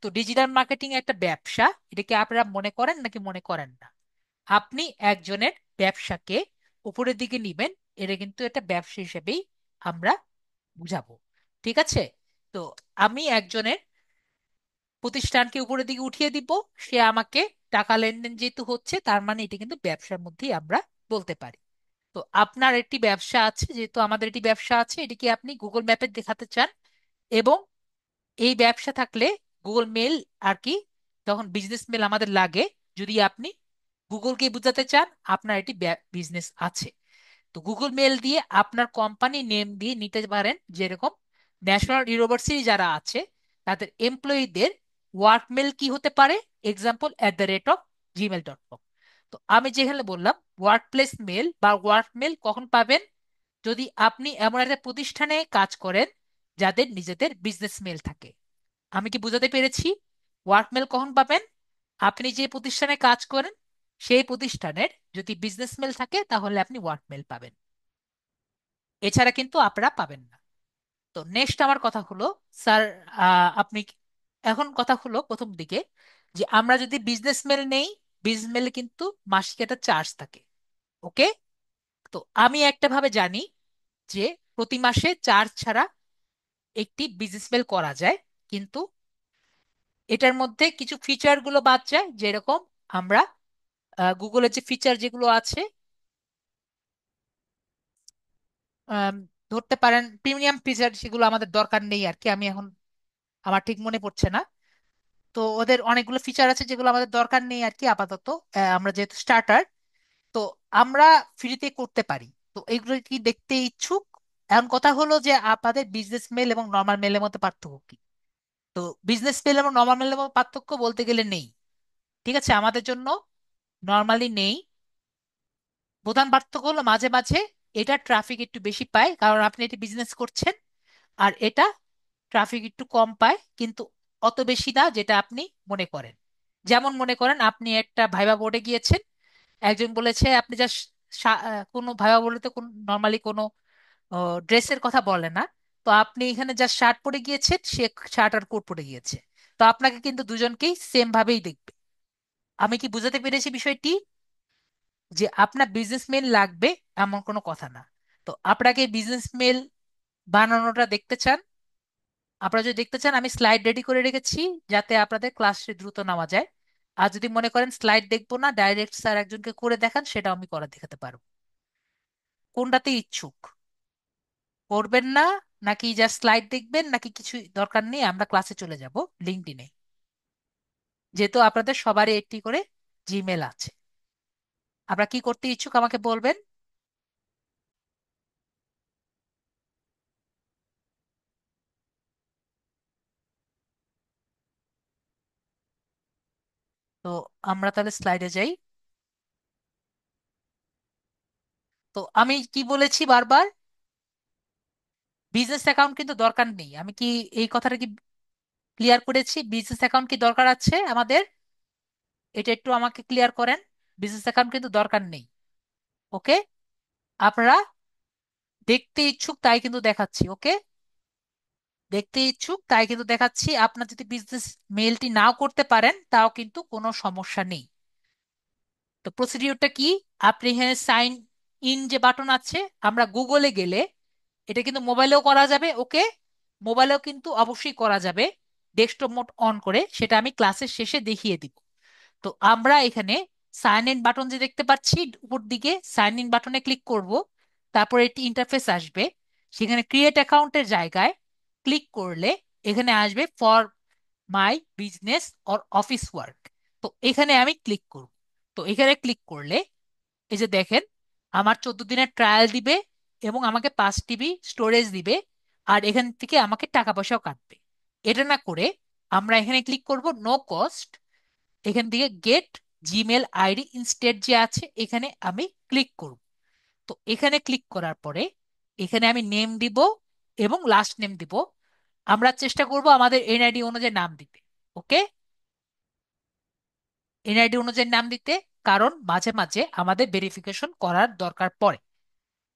তো ডিজিটাল মার্কেটিং একটা ব্যবসা, এটাকে আপনারা মনে করেন নাকি মনে করেন না? আপনি একজনের ব্যবসাকে উপরের দিকে নিবেন, এটা কিন্তু একটা ব্যবসা হিসেবেই আমরা বুঝাবো। ঠিক আছে। তো আমি একজনের প্রতিষ্ঠানকে উপরের দিকে উঠিয়ে দিব, সে আমাকে টাকা লেনদেন যেহেতু হচ্ছে, তার মানে এটা কিন্তু ব্যবসার মধ্যেই আমরা বলতে পারি। তো আপনার একটি ব্যবসা আছে, যেহেতু আমাদের একটি ব্যবসা আছে, এটিকে আপনি গুগল ম্যাপে দেখাতে চান, এবং এই ব্যবসা থাকলে গুগল মেল আর কি, তখন বিজনেস মেল আমাদের লাগে। যদি আপনি গুগলকে বোঝাতে চান আপনার এটি বিজনেস আছে, তো গুগল মেল দিয়ে আপনার কোম্পানি নেম দিয়ে নিতে পারেন। যেরকম ন্যাশনাল ইউনিভার্সিটি যারা আছে, তাদের এমপ্লয়ীদের ওয়ার্ক মেল কি হতে পারে, example@gmail.com। তো আমি যেখানে বললাম ওয়ার্ক প্লেস মেল বা ওয়ার্ক মেল কখন পাবেন, যদি আপনি এমন একটা প্রতিষ্ঠানে কাজ করেন যাদের নিজেদের বিজনেস মেল থাকে। আমি কি বুঝাতে পেরেছি? ওয়ার্কমেল কখন পাবেন? আপনি যে প্রতিষ্ঠানে কাজ করেন সেই প্রতিষ্ঠানের যদি বিজনেস মেল থাকে তাহলে আপনি ওয়ার্কমেল পাবেন, এছাড়া কিন্তু আপনারা পাবেন না। তো নেক্সট আমার কথা হলো, স্যার আপনি এখন কথা হলো প্রথম দিকে, যে আমরা যদি বিজনেস মেল নেই, বিজনেস মেলে কিন্তু মাসিক একটা চার্জ থাকে। ওকে। তো আমি একটা ভাবে জানি যে প্রতি মাসে চার্জ ছাড়া একটি বিজনেস মেল করা যায়, কিন্তু এটার মধ্যে কিছু ফিচার গুলো বাদ যায়। যেরকম আমরা গুগলের যে ফিচার যেগুলো আছে, আম, ধরতে পারেন প্রিমিয়াম ফিচার, সেগুলো আমাদের দরকার নেই আর কি। আমি এখন আমার ঠিক মনে পড়ছে না। তো ওদের অনেকগুলো ফিচার আছে যেগুলো আমাদের দরকার নেই আর কি আপাতত। আমরা যেহেতু স্টার্টার, তো আমরা ফ্রিতে করতে পারি। তো এগুলো কি দেখতে ইচ্ছুক? এখন কথা হলো যে আপনাদের বিজনেস মেল এবং নর্মাল মেলের মধ্যে পার্থক্য কি? তো বিজনেস মেল এবং নর্মাল মেলের মধ্যে পার্থক্য বলতে গেলে নেই। ঠিক আছে, আমাদের জন্য নর্মালি নেই। প্রধান পার্থক্য হলো মাঝে মাঝে এটা ট্রাফিক একটু বেশি পায়, কারণ আপনি এটি বিজনেস করছেন। আর এটা ট্রাফিক একটু কম পায়, কিন্তু অত বেশি না যেটা আপনি মনে করেন। যেমন মনে করেন আপনি একটা ভাইবা বোর্ডে গিয়েছেন, একজন বলেছে আপনি জাস্ট কোনো ভাইবা বোর্ডে তো কোন নর্মালি কোনো ড্রেসের কথা বলে না। তো আপনি এখানে জাস্ট শার্ট পরে গিয়েছেন, সে শার্ট আর কোট পরে গিয়েছে। তো আপনাকে কিন্তু দুজনকেই সেম ভাবেই দেখবে। আমি কি বুঝাতে পেরেছি বিষয়টি? যে আপনার বিজনেস মেল লাগবে এমন কোনো কথা না। তো আপনাকে বিজনেস মেল বানানোটা দেখতে চান? আপনারা যদি দেখতে চান, আমি স্লাইড রেডি করে রেখেছি যাতে আপনাদের ক্লাসে দ্রুত নেওয়া যায়। আর যদি মনে করেন স্লাইড দেখবো না, ডাইরেক্ট স্যার একজনকে করে দেখান, সেটাও আমি করে দেখাতে পারবো। কোনটাতে ইচ্ছুক? করবেন না নাকি জাস্ট স্লাইড দেখবেন, নাকি কিছু দরকার নেই, আমরা ক্লাসে চলে যাব লিঙ্কডইনে, যেহেতু আপনাদের সবারই একটি করে জিমেল আছে? আপনারা কি করতে ইচ্ছুক আমাকে বলবেন। তো আমরা তাহলে স্লাইডে যাই। তো আমি কি বলেছি বারবার, বিজনেস অ্যাকাউন্ট কিন্তু দরকার নেই। আমি কি এই কথাটা কি ক্লিয়ার করেছি? বিজনেস অ্যাকাউন্ট কি দরকার আছে আমাদের? এটা একটু আমাকে ক্লিয়ার করেন। বিজনেস অ্যাকাউন্ট কিন্তু দরকার নেই। ওকে, আপনারা দেখতে ইচ্ছুক তাই কিন্তু দেখাচ্ছি। ওকে, দেখতে ইচ্ছুক তাই কিন্তু দেখাচ্ছি। আপনার যদি বিজনেস মেইলটি নাও করতে পারেন তাও কিন্তু কোনো সমস্যা নেই। তো প্রসিডিওরটা কি? আপনি এখানে সাইন ইন যে বাটন আছে, আমরা গুগলে গেলে এটা কিন্তু মোবাইলেও করা যাবে। ওকে, মোবাইলেও কিন্তু অবশ্যই করা যাবে ডেস্কটপ মোড অন করে, সেটা আমি ক্লাসের শেষে দেখিয়ে দিব। তো আমরা এখানে সাইন ইন বাটন যে দেখতে পাচ্ছি উপর দিকে, সাইন ইন বাটনে ক্লিক করব। তারপর একটি ইন্টারফেস আসবে, সেখানে ক্রিয়েট অ্যাকাউন্টের জায়গায় ক্লিক করলে এখানে আসবে for my business or office work. তো এখানে আমি ক্লিক করব। তো এখানে ক্লিক করলে এই যে দেখেন, আমার 14 দিনের ট্রায়াল দিবে এবং আমাকে 5 টিবি স্টোরেজ দিবে, আর এখান থেকে আমাকে টাকা পয়সাও কাটবে। এটা না করে আমরা এখানে ক্লিক করব নো কস্ট। এখান থেকে গেট জিমেল আইডি ইনস্টেড যে আছে এখানে আমি ক্লিক করব। তো এখানে ক্লিক করার পরে এখানে আমি নেম দিব এবং লাস্ট নেম দিব। আমরা চেষ্টা করব আমাদের এনআইডি অনুযায়ী নাম দিতে। ওকে, এনআইডি অনুযায়ী নাম দিতে, কারণ মাঝে মাঝে আমাদের ভেরিফিকেশন করার দরকার পড়ে।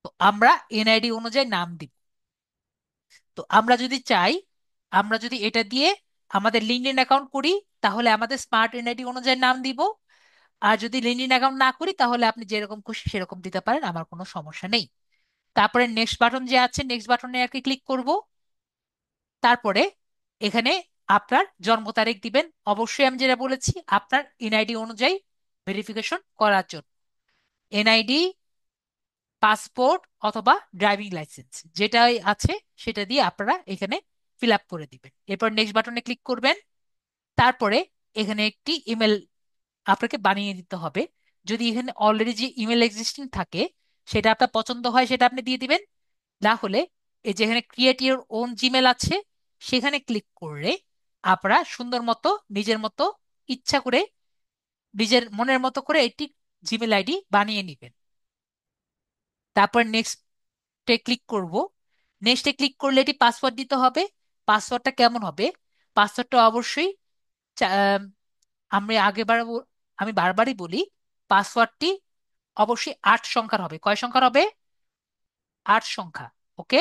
তো আমরা এনআইডি অনুযায়ী নাম দিব। তো আমরা যদি চাই, আমরা যদি এটা দিয়ে আমাদের লিঙ্কডইন অ্যাকাউন্ট করি তাহলে আমাদের স্মার্ট এনআইডি অনুযায়ী নাম দিব। আর যদি লিঙ্কডইন অ্যাকাউন্ট না করি তাহলে আপনি যেরকম খুশি সেরকম দিতে পারেন, আমার কোনো সমস্যা নেই। তারপরে নেক্সট বাটন যে আছে, নেক্সট বাটনে আর কি ক্লিক করব। তারপরে এখানে আপনার জন্ম তারিখ দিবেন। অবশ্যই আমি যেটা বলেছি আপনার এনআইডি অনুযায়ী ভেরিফিকেশন করার জন্য। এনআইডি, পাসপোর্ট অথবা ড্রাইভিং লাইসেন্স যেটাই আছে সেটা দিয়ে আপনারা এখানে ফিল আপ করে দিবেন। এরপর নেক্সট বাটনে ক্লিক করবেন। তারপরে এখানে একটি ইমেল আপনাকে বানিয়ে দিতে হবে। যদি এখানে অলরেডি যে ইমেল এক্সিস্টিং থাকে সেটা আপনার পছন্দ হয় সেটা আপনি দিয়ে দিবেন। না হলে এই যে এখানে ক্রিয়েট ইউর ওন জিমেল আছে সেখানে ক্লিক করলে আপনারা সুন্দর মতো নিজের মতো ইচ্ছা করে নিজের মনের মতো করে একটি জিমেল আইডি বানিয়ে নেবেন। তারপর নেক্সটে ক্লিক করব। নেক্সটে ক্লিক করলে এটি পাসওয়ার্ড দিতে হবে। পাসওয়ার্ডটা কেমন হবে? পাসওয়ার্ডটা অবশ্যই চা- আম, আমি আগেবার আমি বারবারই বলি, পাসওয়ার্ডটি অবশ্যই 8 সংখ্যার হবে। কয় সংখ্যার হবে? 8 সংখ্যা। ওকে,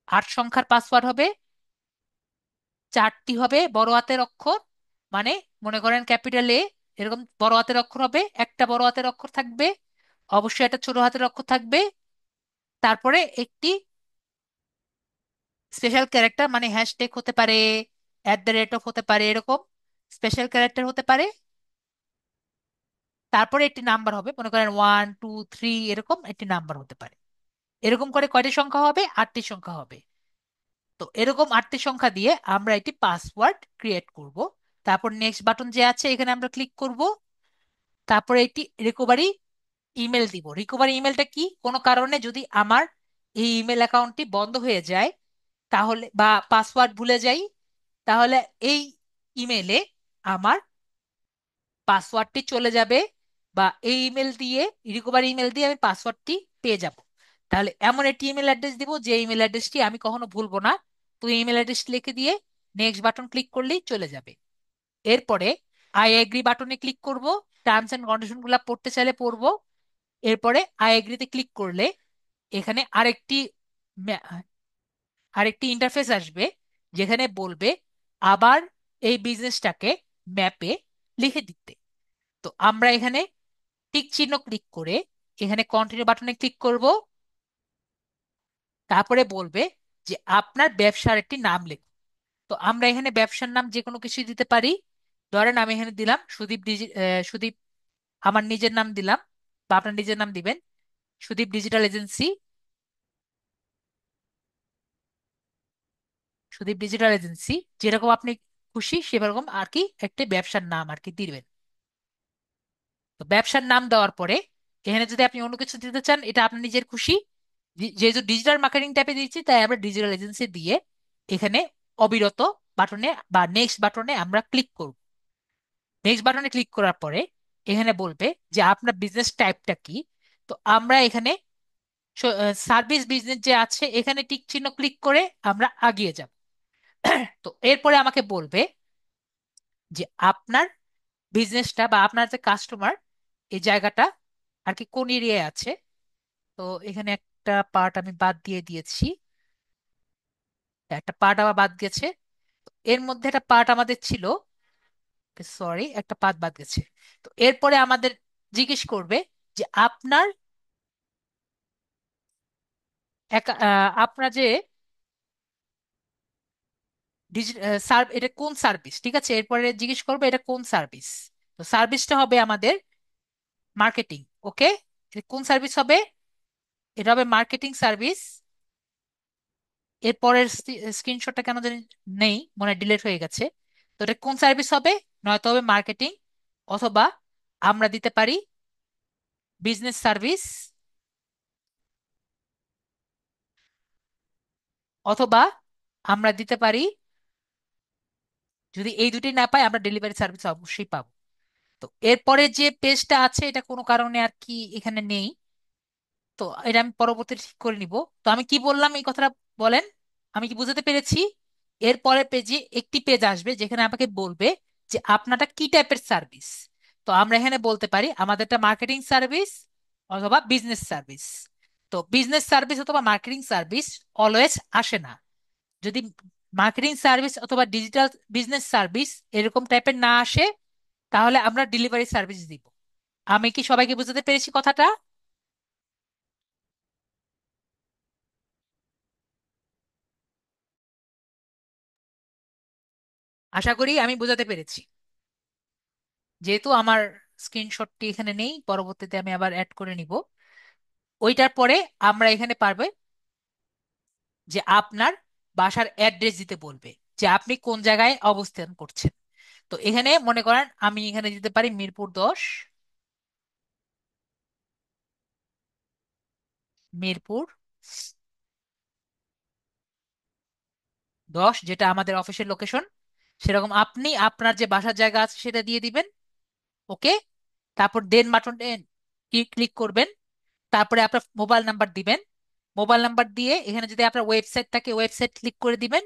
8 সংখ্যার পাসওয়ার্ড হবে। 4টি হবে বড় হাতের অক্ষর, মানে মনে করেন ক্যাপিটাল এ, এরকম বড় হাতের অক্ষর হবে। একটা বড় হাতের অক্ষর থাকবে, অবশ্যই একটা ছোট হাতের অক্ষর থাকবে। তারপরে একটি স্পেশাল ক্যারেক্টার, মানে হ্যাশট্যাগ হতে পারে, @অফ হতে পারে, এরকম স্পেশাল ক্যারেক্টার হতে পারে। তারপরে একটি নাম্বার হবে, মনে করেন 1 2 3, এরকম একটি নাম্বার হতে পারে। এরকম করে কয়টি সংখ্যা হবে? 8টি সংখ্যা হবে। তো এরকম 8টি সংখ্যা দিয়ে আমরা একটি পাসওয়ার্ড ক্রিয়েট করব। তারপর নেক্সট বাটন যে আছে এখানে আমরা ক্লিক করব। তারপরে একটি রিকভারি ইমেল দিব। রিকভারি ইমেলটা কি? কোনো কারণে যদি আমার এই ইমেল অ্যাকাউন্টটি বন্ধ হয়ে যায় তাহলে, বা পাসওয়ার্ড ভুলে যাই, তাহলে এই ইমেলে আমার পাসওয়ার্ডটি চলে যাবে, বা এই ইমেল দিয়ে, রিকভারি ইমেল দিয়ে আমি পাসওয়ার্ডটি পেয়ে যাব। তাহলে এমন একটি ইমেল অ্যাড্রেস দিব যে ইমেল অ্যাড্রেসটি আমি কখনো ভুলবো না। তো ইমেল অ্যাড্রেস লিখে দিয়ে নেক্সট বাটন ক্লিক করলেই চলে যাবে। এরপরে আই এগ্রি বাটনে ক্লিক করব। টার্মস এন্ড কন্ডিশন গুলা পড়তে চাইলে পড়বো। এরপরে আই এগ্রিতে ক্লিক করলে এখানে ম্যা- আরেকটি ইন্টারফেস আসবে যেখানে বলবে আবার এই বিজনেসটাকে ম্যাপে লিখে দিতে। তো আমরা এখানে টিক চিহ্ন ক্লিক করে এখানে কন্টিনিউ বাটনে ক্লিক করব। তারপরে বলবে যে আপনার ব্যবসার একটি নাম লিখুন। তো আমরা এখানে ব্যবসার নাম যে কোনো কিছু দিতে পারি। ধরেন আমি এখানে দিলাম সুদীপ, আমার নিজের নাম দিলাম, বা আপনার নিজের নাম দিবেন, Sudip digital agency. Sudip digital agency যেরকম আপনি খুশি সেরকম আর কি একটি ব্যবসার নাম আর কি দিবেন। তো ব্যবসার নাম দেওয়ার পরে এখানে যদি আপনি অন্য কিছু দিতে চান এটা আপনার নিজের খুশি। যেহেতু ডিজিটাল মার্কেটিং ট্যাবে দিচ্ছি তাই আমরা ডিজিটাল এজেন্সি দিয়ে এখানে অবিরত বাটনে বা নেক্সট বাটনে আমরা ক্লিক করব। নেক্সট বাটনে ক্লিক করার পরে এখানে বলবে যে আপনার বিজনেস টাইপটা কি। তো আমরা এখানে সার্ভিস বিজনেস যে আছে এখানে টিক চিহ্ন ক্লিক করে আমরা আগিয়ে যাব। তো এরপরে আমাকে বলবে যে আপনার বিজনেসটা বা আপনার যে কাস্টমার এই জায়গাটা আর কি কোন এরিয়ায় আছে। তো এখানে একটা পার্ট আমি বাদ দিয়ে দিয়েছি, একটা পার্ট আবার বাদ গেছে। এর মধ্যে একটা পার্ট আমাদের ছিল, সরি একটা পার্ট বাদ গেছে। তো এরপরে আমাদের জিজ্ঞেস করবে যে আপনার আপনার যে এটা কোন সার্ভিস, ঠিক আছে, এরপরে জিজ্ঞেস করবে এটা কোন সার্ভিস। তো সার্ভিসটা হবে আমাদের মার্কেটিং। ওকে, কোন সার্ভিস হবে? এটা হবে মার্কেটিং সার্ভিস। এরপরের স্ক্রিনশটটা কেন জানি নেই, মনে ডিলিট হয়ে গেছে। তো এটা কোন সার্ভিস হবে? নয়তো হবে মার্কেটিং, অথবা আমরা দিতে পারি বিজনেস সার্ভিস, অথবা আমরা দিতে পারি, যদি এই দুটি না পাই আমরা ডেলিভারি সার্ভিস অবশ্যই পাবো। তো এরপরে যে পেজটা আছে এটা কোনো কারণে আর কি এখানে নেই, তো এটা আমি পরবর্তী ঠিক করে নিব। তো আমি কি বললাম এই কথাটা বলেন, আমি কি বুঝাতে পেরেছি? এর পরের পেজে একটি পেজ আসবে যেখানে আমাকে বলবে যে আপনারটা কি টাইপের সার্ভিস। তো আমরা এখানে বলতে পারি আমাদেরটা মার্কেটিং সার্ভিস অথবা বিজনেস সার্ভিস। তো বিজনেস সার্ভিস অথবা মার্কেটিং সার্ভিস অলওয়েজ আসে না। যদি মার্কেটিং সার্ভিস অথবা ডিজিটাল বিজনেস সার্ভিস এরকম টাইপের না আসে তাহলে আমরা ডেলিভারি সার্ভিস দিব। আমি কি সবাইকে বুঝাতে পেরেছি কথাটা? আশা করি আমি বোঝাতে পেরেছি। যেহেতু আমার স্ক্রিনশটটি এখানে নেই, পরবর্তীতে আমি আবার অ্যাড করে নিব। ওইটার পরে আমরা এখানে পারবে যে আপনার বাসার অ্যাড্রেস দিতে বলবে যে আপনি কোন জায়গায় অবস্থান করছেন। তো এখানে মনে করেন আমি এখানে দিতে পারি মিরপুর 10, যেটা আমাদের অফিসের লোকেশন। সেরকম আপনি আপনার যে বাসার জায়গা আছে সেটা দিয়ে দিবেন। ওকে, তারপর দেন বাটনে ক্লিক করবেন। তারপরে আপনার মোবাইল নাম্বার দিবেন। মোবাইল নাম্বার দিয়ে এখানে যদি আপনার ওয়েবসাইট থাকে ওয়েবসাইট ক্লিক করে দিবেন।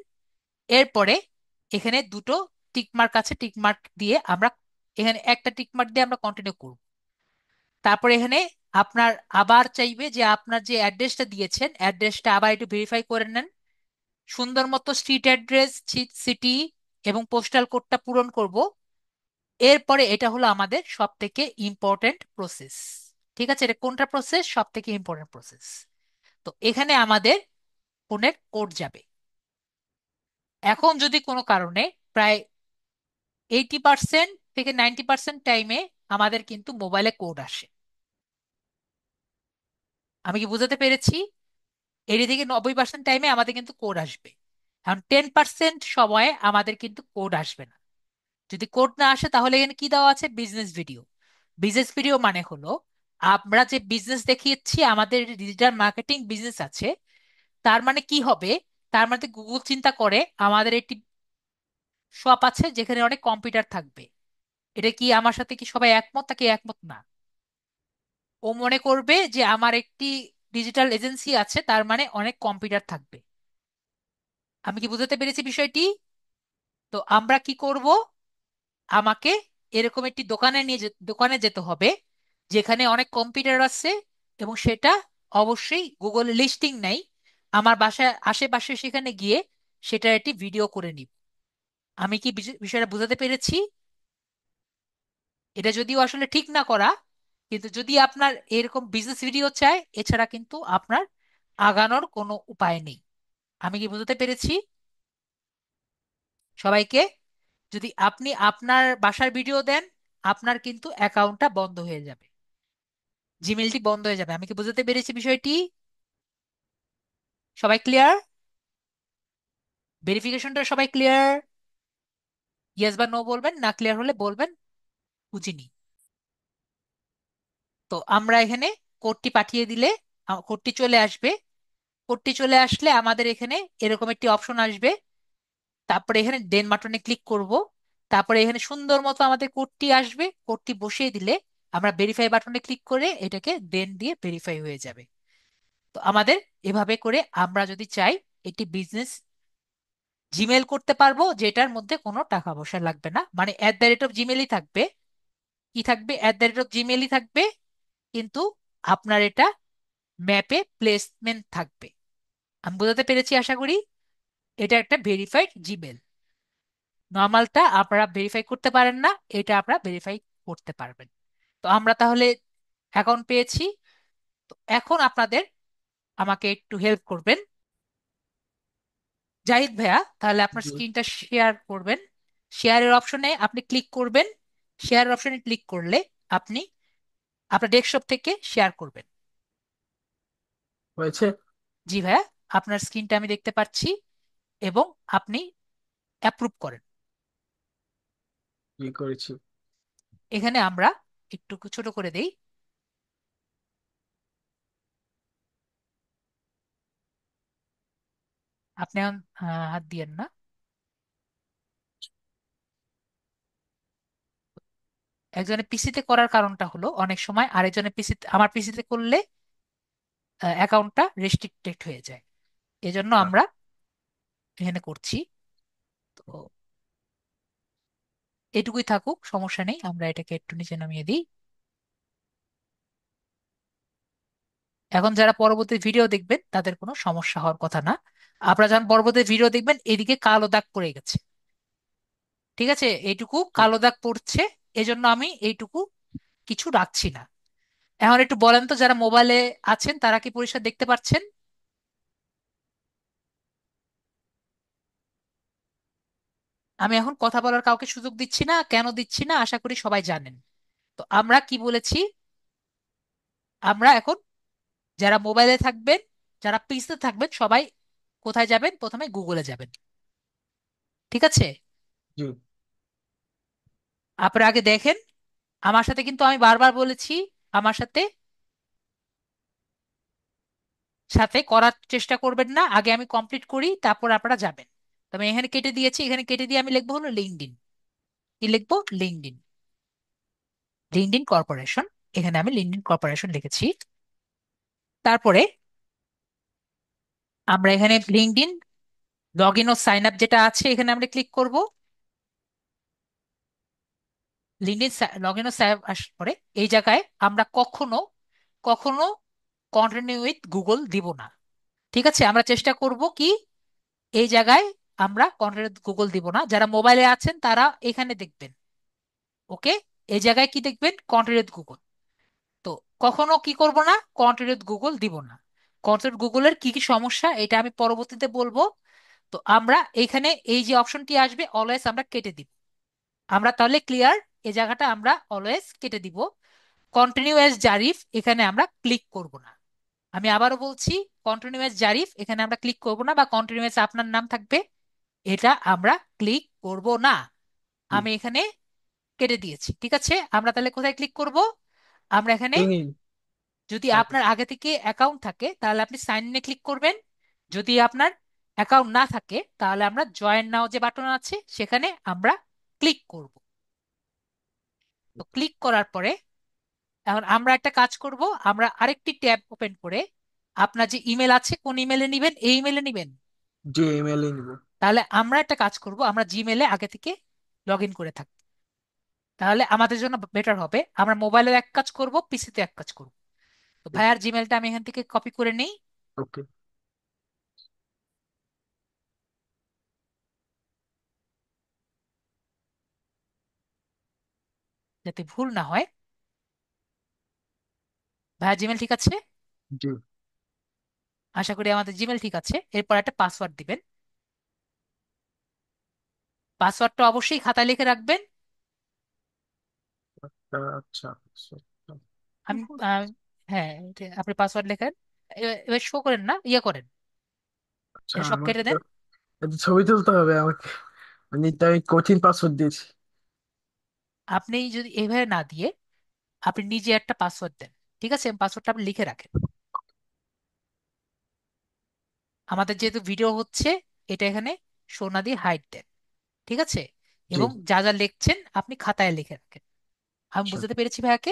এরপরে এখানে দুটো টিকমার্ক আছে, টিকমার্ক দিয়ে আমরা এখানে একটা টিকমার্ক দিয়ে আমরা কন্টিনিউ করব। তারপরে এখানে আপনার আবার চাইবে যে আপনার যে অ্যাড্রেসটা দিয়েছেন অ্যাড্রেসটা আবার একটু ভেরিফাই করে নেন। সুন্দর মতো স্ট্রিট অ্যাড্রেস, সিটি এবং পোস্টাল কোডটা পূরণ করব। এরপরে এটা হলো আমাদের সব থেকে ইম্পর্টেন্ট প্রসেস। ঠিক আছে, এটা কোনটা প্রসেস? সব থেকে ইম্পর্টেন্ট প্রসেস। তো এখানে আমাদের ফোনের কোড যাবে। এখন যদি কোনো কারণে প্রায় 80% থেকে 90% টাইমে আমাদের কিন্তু মোবাইলে কোড আসে। আমি কি বুঝাতে পেরেছি? 80 থেকে 90% টাইমে আমাদের কিন্তু কোড আসবে। এখন 10% সময়ে আমাদের কিন্তু কোড আসবে না। যদি কোড না আসে তাহলে এখানে কি দেওয়া আছে? Business video. বিজনেস ভিডিও মানে হলো আমরা যে বিজনেস দেখিয়েছি, আমাদের ডিজিটাল মার্কেটিং বিজনেস আছে, তার মানে কি হবে? তার মানে গুগল চিন্তা করে আমাদের একটি শপ আছে যেখানে অনেক কম্পিউটার থাকবে। এটা কি আমার সাথে কি সবাই একমত? তাকে একমত না। ও মনে করবে যে আমার একটি ডিজিটাল এজেন্সি আছে তার মানে অনেক কম্পিউটার থাকবে। আমি কি বুঝাতে পেরেছি বিষয়টি? তো আমরা কি করব? আমাকে এরকম একটি দোকানে যেতে হবে যেখানে অনেক কম্পিউটার আছে, এবং সেটা অবশ্যই গুগল লিস্টিং নাই। আমার বাসায় আশেপাশে সেখানে গিয়ে সেটা একটি ভিডিও করে নিব। আমি কি বিষয়টা বুঝাতে পেরেছি? এটা যদিও আসলে ঠিক না করা, কিন্তু যদি আপনার এরকম বিজনেস ভিডিও চায় এছাড়া কিন্তু আপনার আগানোর কোনো উপায় নেই। আমি কি বুঝতে পেরেছি সবাইকে? যদি আপনি আপনার বাসার ভিডিও দেন আপনার কিন্তু অ্যাকাউন্টটা বন্ধ হয়ে যাবে, জিমেলটি বন্ধ হয়ে যাবে। আমি কি বুঝতে পেরেছি বিষয়টি? সবাই ক্লিয়ার? ভেরিফিকেশনটা সবাই ক্লিয়ার? ইয়েস বা নো বলবেন, না ক্লিয়ার হলে বলবেন বুঝিনি। তো আমরা এখানে কোডটি পাঠিয়ে দিলে কোডটি চলে আসবে। কোডটি চলে আসলে আমাদের এখানে এরকম একটি অপশন আসবে। তারপরে এখানে দেন বাটনে ক্লিক করব। তারপরে এখানে সুন্দর মতো আমাদের কোডটি আসবে, কোডটি বসিয়ে দিলে আমরা ভেরিফাই বাটনে ক্লিক করে এটাকে দেন দিয়ে ভেরিফাই হয়ে যাবে। তো আমাদের এভাবে করে আমরা যদি চাই একটি বিজনেস জিমেল করতে পারবো, যেটার মধ্যে কোনো টাকা পয়সা লাগবে না, মানে @জিমেলই থাকবে। কি থাকবে? @জিমেলই থাকবে, কিন্তু আপনার এটা ম্যাপে প্লেসমেন্ট থাকবে। আমি বোঝাতে পেরেছি আশা করি। এটা একটা ভেরিফাইড জিমেল। নর্মালটা আপনারা ভেরিফাই করতে পারেন না, এটা আপনারা ভেরিফাই করতে পারবেন। তো আমরা তাহলে অ্যাকাউন্ট পেয়েছি। তো এখন আপনাদের আমাকে একটু হেল্প করবেন জাহিদ ভাইয়া, তাহলে আপনার জি স্ক্রিনটা শেয়ার করবেন। শেয়ারের অপশনে আপনি ক্লিক করবেন। শেয়ারের অপশনে ক্লিক করলে আপনি আপনার ডেস্কটপ থেকে শেয়ার করবেন। হয়েছে। জি ভাইয়া, আপনার স্ক্রিনটা আমি দেখতে পাচ্ছি, এবং আপনি অ্যাপ্রুভ করেন। কি করেছি? এখানে আমরা একটু ছোট করে দেই। আপনি এখন হাত দিয়েন না। একজনের পিসিতে করার কারণটা হলো অনেক সময় আরেকজনের পিসিতে, আমার পিসিতে করলে অ্যাকাউন্টটা রেস্ট্রিক্টেড হয়ে যায়, এজন্য আচ্ছা, আমরা এখানে করছি। তো এটুকুই থাকুক, সমস্যা নেই, আমরা এটাকে একটু নিচে নামিয়ে দিই। এখন যারা পরবর্তী ভিডিও দেখবেন তাদের কোনো সমস্যা হওয়ার কথা না। আপনারা যখন পরবর্তী ভিডিও দেখবেন এদিকে কালো দাগ পড়ে গেছে, ঠিক আছে, এইটুকু জি। কালো দাগ পড়ছে, এজন্য আমি এইটুকু কিছু রাখছি না। এখন একটু বলেন তো, যারা মোবাইলে আছেন তারা কি পরিষ্কার দেখতে পাচ্ছেন? আমি এখন কথা বলার কাউকে সুযোগ দিচ্ছি না, কেন দিচ্ছি না আশা করি সবাই জানেন। তো আমরা কি বলেছি, আমরা এখন যারা মোবাইলে থাকবেন, যারা পিসিতে থাকবেন, সবাই কোথায় যাবেন? প্রথমে গুগলে যাবেন, ঠিক আছে? জি আপনারা আগে দেখেন, আমার সাথে কিন্তু আমি বারবার বলেছি, আমার সাথে সাথে করার চেষ্টা করবেন না, আগে আমি কমপ্লিট করি তারপর আপনারা যাবেন। তবে এখানে কেটে দিয়েছি, এখানে কেটে দিয়ে আমি লিখবো হলো লিঙ্কডইন। কি লিখবো? লিঙ্কডইন। LinkedIn corporation. এখানে আমি লিঙ্কডইন কর্পোরেশন লিখেছি। তারপরে আমরা এখানে লিঙ্কডইন লগ ইন ও সাইন আপ যেটা আছে এখানে আমরা ক্লিক করব। লিঙ্কডইন লগ ইন ও সাইন আপ আসার পরে এই জায়গায় আমরা কখনো কখনো কন্টিনিউ উইথ গুগল দিব না, ঠিক আছে? আমরা চেষ্টা করব কি, এই জায়গায় আমরা কন্টিনিউ গুগল দিব না। যারা মোবাইলে আছেন তারা এখানে দেখবেন, ওকে? এই জায়গায় কি দেখবেন? Continue Google. তো কখনো কি করব না, কন্টিনিউ গুগল দিব না। কন্টিনিউ গুগলের কি কি সমস্যা এটা আমি পরবর্তীতে বলবো। তো আমরা এখানে এই যে অপশনটি আসবে অলওয়েজ আমরা কেটে দিব। আমরা তাহলে ক্লিয়ার, এই জায়গাটা আমরা অলওয়েজ কেটে দিব। কন্টিনিউ অ্যাজ জারিফ এখানে আমরা ক্লিক করব না। আমি আবারও বলছি, কন্টিনিউ অ্যাজ জারিফ এখানে আমরা ক্লিক করব না, বা কন্টিনিউ অ্যাজ আপনার নাম থাকবে, এটা আমরা ক্লিক করব না। জি। আমি এখানে কেটে দিয়েছি, ঠিক আছে? আমরা তাহলে কোথায় ক্লিক করব? আমরা এখানে, লিঙ্কডইন। যদি আপনার আগে থেকে অ্যাকাউন্ট থাকে তাহলে আপনি সাইন ইনে ক্লিক করবেন। যদি আপনার অ্যাকাউন্ট না থাকে তাহলে আমরা জয়েন নাও যে বাটন আছে সেখানে আমরা ক্লিক করব। তো ক্লিক করার পরে এখন আমরা একটা কাজ করব, আমরা আরেকটি ট্যাব ওপেন করে, আপনার যে ইমেল আছে কোন ইমেলে নিবেন? এই ইমেলে নিবেন? জি ইমেলই নিব। তাহলে আমরা একটা কাজ করব, আমরা জিমেলে আগে থেকে লগ ইন করে থাকবো, তাহলে আমাদের জন্য বেটার হবে। আমরা মোবাইলের এক কাজ করব, পিসিতে এক কাজ করব। তো ভাইয়ার জিমেলটা আমি এখান থেকে কপি করে নেই, ওকে। যাতে ভুল না হয়। ভাইয়ার জিমেল ঠিক আছে? জি। আশা করি আমাদের জিমেল ঠিক আছে। এরপর একটা পাসওয়ার্ড দিবেন। পাসওয়ার্ডটা অবশ্যই খাতায় লিখে রাখবেন। আচ্ছা আচ্ছা। আমি হ্যাঁ, আপনি পাসওয়ার্ড লেখেন। এবার শো করেন না, ইয়ে করেন, আচ্ছা সব আমার কেটে তো দেন। একটা ছবি তুলতে হবে আমাকে। মানে তো আমি কঠিন পাসওয়ার্ড দিয়েছি। আপনি যদি এভাবে না দিয়ে আপনি নিজে একটা পাসওয়ার্ড দেন, ঠিক আছে? পাসওয়ার্ডটা আপনি লিখে রাখেন। আমাদের যেহেতু ভিডিও হচ্ছে, এটা এখানে শো না দিয়ে হাইড দেন, ঠিক আছে? জি। এবং যা যা লিখছেন আপনি খাতায় লিখে রাখেন। আমি আচ্ছা। বুঝতে পেরেছি ভাইয়াকে?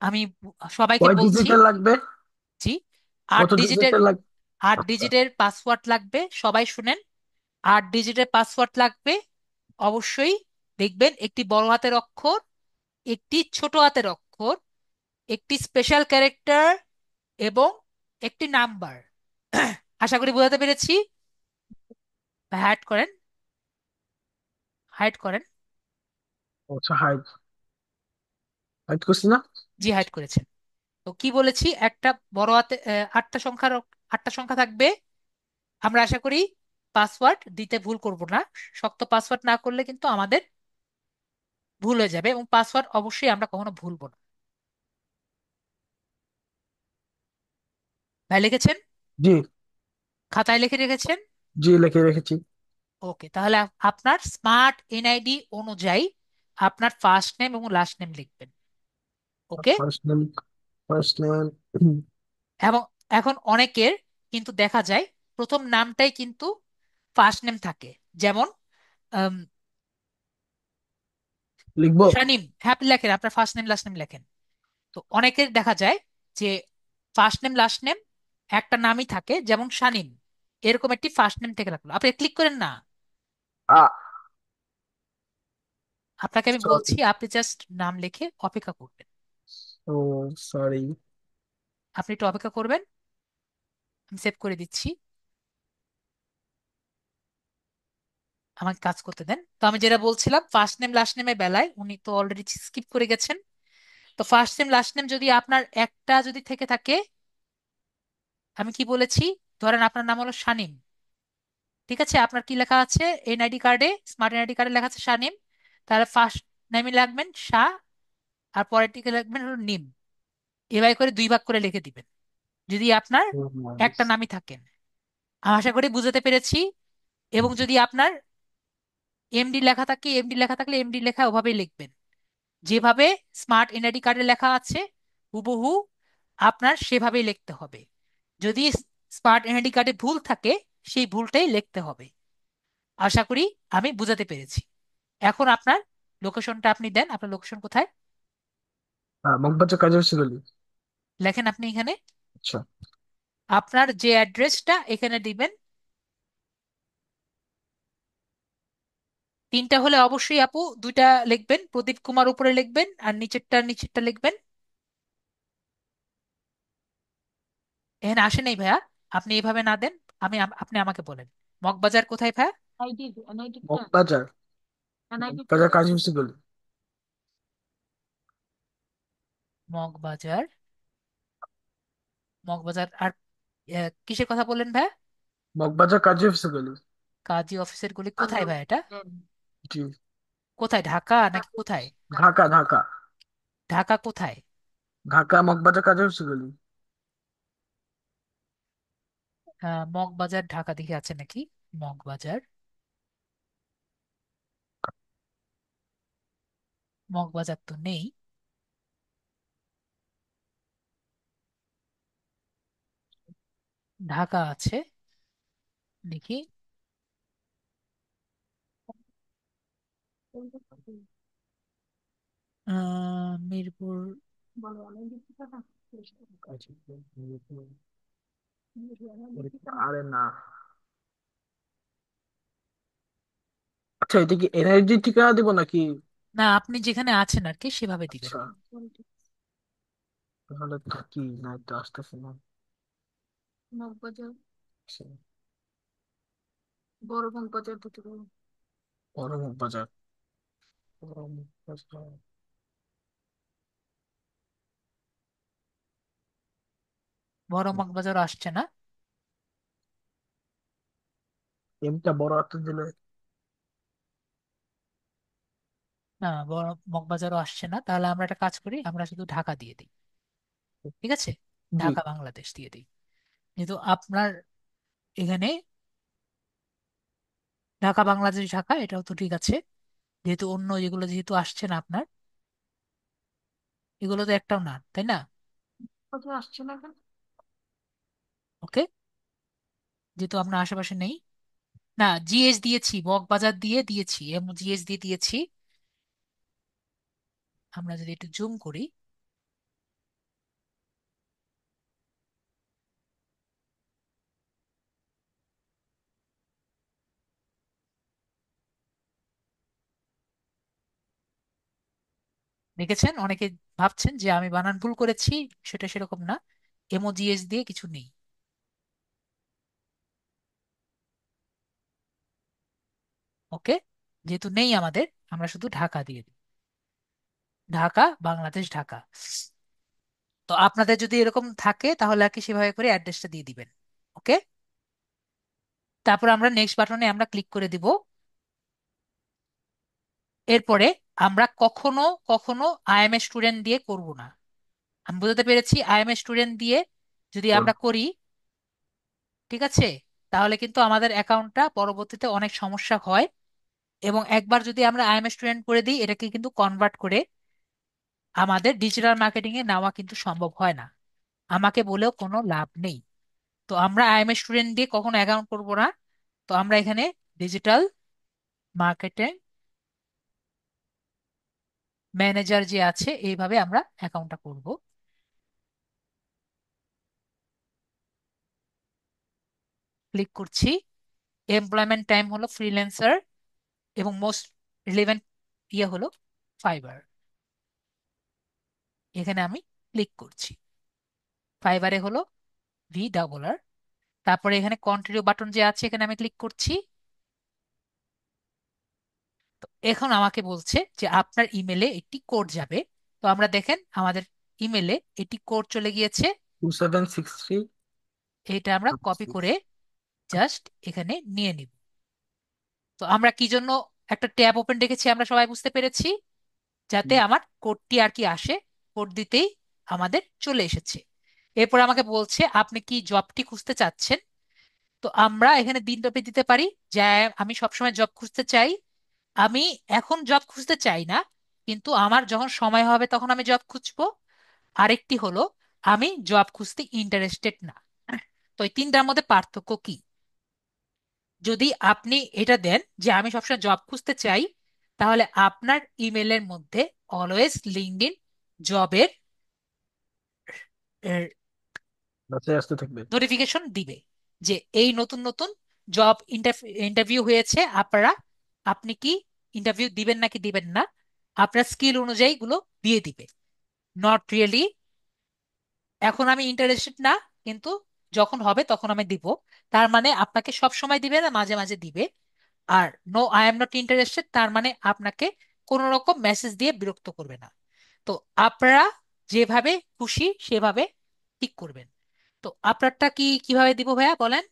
আমি সবাইকে কয় বলছি। ডিজিটের লাগবে? জি, আট কত ডিজিটের ডিজিটের লাগবে? আট আচ্ছা। ডিজিটের পাসওয়ার্ড লাগবে, সবাই শুনেন। 8 ডিজিটের পাসওয়ার্ড লাগবে। অবশ্যই দেখবেন একটি বড় হাতের অক্ষর, একটি ছোট হাতের অক্ষর, একটি স্পেশাল ক্যারেক্টার এবং একটি নাম্বার। আশা করি বোঝাতে পেরেছি। হাইড করেন, হাইড করেন। আচ্ছা, হাইট হাইট করছি না? জি, হাইড করেছেন। তো কি বলেছি, একটা বড় হাতে 8টা সংখ্যা থাকবে। আমরা আশা করি পাসওয়ার্ড দিতে ভুল করব না। শক্ত পাসওয়ার্ড না করলে কিন্তু আমাদের ভুল হয়ে যাবে, এবং পাসওয়ার্ড অবশ্যই আমরা কখনো ভুলবো না। ভাই লিখেছেন? জি। খাতায় লিখে রেখেছেন? জি, লিখে রেখেছি। ওকে, তাহলে আপনার স্মার্ট এনআইডি অনুযায়ী আপনার ফার্স্ট নেম এবং লাস্ট নেম লিখবেন। ওকে। ফার্স্ট নেম, ফার্স্ট নেম এবং এখন অনেকের কিন্তু দেখা যায় প্রথম নামটাই কিন্তু ফার্স্ট নেম থাকে। যেমন আম, লিখবো। শানিম। হ্যাঁ, আপনি লেখেন, আপনার ফার্স্ট নেম লাস্ট নেম লেখেন। তো অনেকের দেখা যায় যে ফার্স্ট নেম লাস্ট নেম একটা নামই থাকে, যেমন শানিম, এরকম একটি ফার্স্ট নেম থেকে রাখলো। আপনি ক্লিক করেন না। আ আপনাকে আমি সরি। বলছি, আপনি জাস্ট নাম লিখে অপেক্ষা করবেন। ও, সরি। আপনি একটু অপেক্ষা করবেন। আমি সেভ করে দিচ্ছি। আমাকে কাজ করতে দেন। তো আমি যেটা বলছিলাম, ফার্স্ট নেম লাস্ট নেমের বেলায় উনি তো অলরেডি স্কিপ করে গেছেন। তো ফার্স্ট নেম লাস্ট নেম যদি আপনার একটা যদি থেকে থাকে, আমি কি বলেছি, ধরেন আপনার নাম হলো শানিম, ঠিক আছে? আপনার কি লেখা আছে এনআইডি কার্ডে, স্মার্ট এনআইডি কার্ডে লেখা আছে শানিম। তাহলে ফার্স্ট নেমে লিখবেন শাহ, আর পরের দিকে লিখবেন হলো নিম। এভাবে করে 2 ভাগ করে লিখে দিবেন যদি আপনার একটা নামই থাকেন। আমি আশা করি বুঝাতে পেরেছি। এবং যদি আপনার এমডি লেখা থাকে, এমডি লেখা থাকলে এমডি লেখা ওভাবেই লিখবেন, যেভাবে স্মার্ট এনআইডি কার্ডে লেখা আছে হুবহু আপনার সেভাবেই লিখতে হবে। যদি স্মার্ট এনআইডি কার্ডে ভুল থাকে, সেই ভুলটাই লিখতে হবে। আশা করি আমি বুঝাতে পেরেছি। এখন আপনার লোকেশনটা আপনি দেন, আপনার লোকেশন কোথায়? মগবাজার কাজে এসে গেলি। লেখেন আপনি এখানে। আচ্ছা। আপনার যে অ্যাড্রেসটা এখানে দিবেন, 3টা হলে অবশ্যই আপু 2টা লিখবেন, প্রদীপ কুমার উপরে লিখবেন আর নিচেরটা নিচেরটা লিখবেন। এখানে আসে নাই ভাইয়া, আপনি এভাবে না দেন। আপনি আমাকে বলেন মগবাজার কোথায় ভাইয়া? মগবাজার, মগবাজার কাজে এসে গেলি। মগবাজার, মগবাজার আর কিসের কথা বললেন ভাইয়া? মগবাজার কাজে এসে গেলি। কাজী অফিসের গলি কোথায় ভাই এটা? জি। কোথায়, ঢাকা নাকি কোথায়? ঢাকা, ঢাকা। ঢাকা কোথায়? ঢাকা মগবাজার কাজে এসে গেলি। মগবাজার ঢাকা দিকে আছে নাকি? মগবাজার, মগবাজার তো নেই। ঢাকা আছে, দেখি। মিরপুর। আরে না। আচ্ছা, এটা কি এনআইডি ঠিকানা দিব নাকি? না, আপনি যেখানে আছেন আর কি সেভাবে দিবেন। আচ্ছা, তাহলে তো কি না, এটা আসতেছে না। আচ্ছা, বড় মগবাজার, বড় মগবাজার। বড় মগবাজার আসছে না? এমটা বড় হাতে দিলে। না, বড় মগবাজারও আসছে না। তাহলে আমরা একটা কাজ করি, আমরা শুধু ঢাকা দিয়ে দিই, ঠিক আছে? জি। ঢাকা বাংলাদেশ দিয়ে দিই। যেহেতু আপনার এখানে ঢাকা বাংলাদেশ, ঢাকা এটাও তো ঠিক আছে। যেহেতু অন্য যেগুলো যেহেতু আসছে না আপনার, এগুলো তো একটাও না, তাই না? ওকে, যেহেতু আমরা আশেপাশে নেই। না, জিএস দিয়েছি, মগবাজার দিয়ে দিয়েছি এবং জিএস দিয়ে দিয়েছি। আমরা যদি একটু জুম করি, দেখেছেন অনেকে ভাবছেন যে আমি বানান ভুল করেছি, সেটা সেরকম না। এমওজিএস দিয়ে কিছু নেই। ওকে, যেহেতু নেই আমাদের, আমরা শুধু ঢাকা দিয়ে দিই। ঢাকা, বাংলাদেশ, ঢাকা। তো আপনাদের যদি এরকম থাকে তাহলে আর কি সেভাবে করে অ্যাড্রেসটা দিয়ে দিবেন। ওকে, তারপর আমরা নেক্সট বাটনে আমরা ক্লিক করে দিব। এরপরে আমরা কখনো কখনো আইএমএ স্টুডেন্ট দিয়ে করব না। আমি বুঝতে পেরেছি, আইএমএ স্টুডেন্ট দিয়ে যদি ওর আমরা করি, ঠিক আছে, তাহলে কিন্তু আমাদের অ্যাকাউন্টটা পরবর্তীতে অনেক সমস্যা হয়। এবং একবার যদি আমরা আইএমএ স্টুডেন্ট করে দিই, এটাকে কিন্তু কনভার্ট করে আমাদের ডিজিটাল মার্কেটিং এ নেওয়া কিন্তু সম্ভব হয় না। আমাকে বলেও কোনো লাভ নেই। তো আমরা আইএমএ স্টুডেন্ট দিয়ে কখনো অ্যাকাউন্ট করব না। তো আমরা এখানে ডিজিটাল মার্কেটিং ম্যানেজার যে আছে, এইভাবে আমরা অ্যাকাউন্টটা করব। ক্লিক করছি। এমপ্লয়মেন্ট টাইম হলো ফ্রিল্যান্সার, এবং মোস্ট রিলেভেন্ট ইয়ে হলো ফাইবার। এখানে আমি ক্লিক করছি। ফাইবারে হলো VRR। তারপরে এখানে কন্টিনিউ বাটন যে আছে, এখানে আমি ক্লিক করছি। তো এখন আমাকে বলছে যে আপনার ইমেলে একটি কোড যাবে। তো আমরা দেখেন আমাদের ইমেলে একটি কোড চলে গিয়েছে। 2763। এটা আমরা কপি করে জাস্ট এখানে নিয়ে নিব। তো আমরা কি জন্য একটা ট্যাব ওপেন রেখেছি আমরা সবাই বুঝতে পেরেছি, যাতে আমার কোডটি আর কি আসে। কোড দিতেই আমাদের চলে এসেছে। এরপর আমাকে বলছে আপনি কি জবটি খুঁজতে চাচ্ছেন। তো আমরা এখানে দিনব্যাপী দিতে পারি, যে আমি সবসময় জব খুঁজতে চাই। আমি এখন জব খুঁজতে চাই না, কিন্তু আমার যখন সময় হবে তখন আমি জব খুঁজবো। আরেকটি হলো আমি জব খুঁজতে ইন্টারেস্টেড না। তো এই তিনটার মধ্যে পার্থক্য কি? যদি আপনি এটা দেন যে আমি সবসময় জব খুঁজতে চাই, তাহলে আপনার ইমেলের মধ্যে অলওয়েজ লিঙ্কডইন জবের বাসায় আসতে থাকবে। নোটিফিকেশন দিবে যে এই নতুন নতুন জব ইন্টারভিউ হয়েছে, আপনারা, আপনি কি ইন্টারভিউ দিবেন নাকি দিবেন না, আপনার স্কিল অনুযায়ী গুলো দিয়ে দিবে। নট রিয়েলি এখন আমি ইন্টারেস্টেড না, কিন্তু যখন হবে তখন আমি দিব। তার মানে আপনাকে সব সময় দিবে না, মাঝে মাঝে দিবে। আর no I am not interested তার মানে আপনাকে কোনো রকম মেসেজ দিয়ে বিরক্ত করবে না। তো আপনারা যেভাবে খুশি সেভাবে ঠিক করবেন। তো আপনারটা কি কিভাবে দিব ভাইয়া বলেন?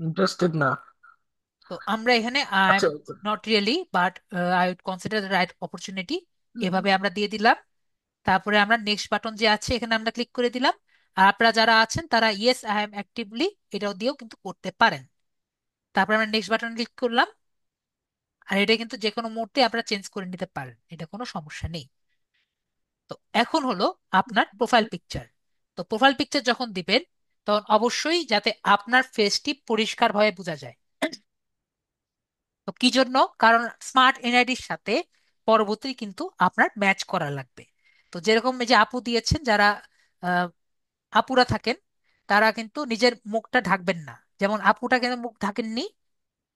ইন্টারেস্টেড না। তো আমরা এখানে আই এম আচ্ছা। Not really but I would consider the right opportunity, এভাবে আমরা দিয়ে দিলাম। তারপরে আমরা নেক্সট বাটন যে আছে এখানে আমরা ক্লিক করে দিলাম। আর আপনারা যারা আছেন তারা ইয়েস আই এম অ্যাক্টিভলি এটাও দিয়েও কিন্তু করতে পারেন। তারপরে আমরা নেক্সট বাটন ক্লিক করলাম। আর এটা কিন্তু যে কোনো মুহূর্তে আপনারা চেঞ্জ করে নিতে পারেন, এটা কোনো সমস্যা নেই। তো এখন হলো আপনার প্রোফাইল পিকচার। তো প্রোফাইল পিকচার যখন দিবেন, তখন অবশ্যই যাতে আপনার ফেসটি পরিষ্কারভাবে বোঝা যায়। তো কি জন্য? কারণ স্মার্ট এনআইডির সাথে পরবর্তী কিন্তু আপনার ম্যাচ করা লাগবে। তো যেরকম এই যে আপু দিয়েছেন, যারা আহ, আপুরা থাকেন, তারা কিন্তু নিজের মুখটা ঢাকবেন না। যেমন আপুটা কিন্তু মুখ ঢাকেননি,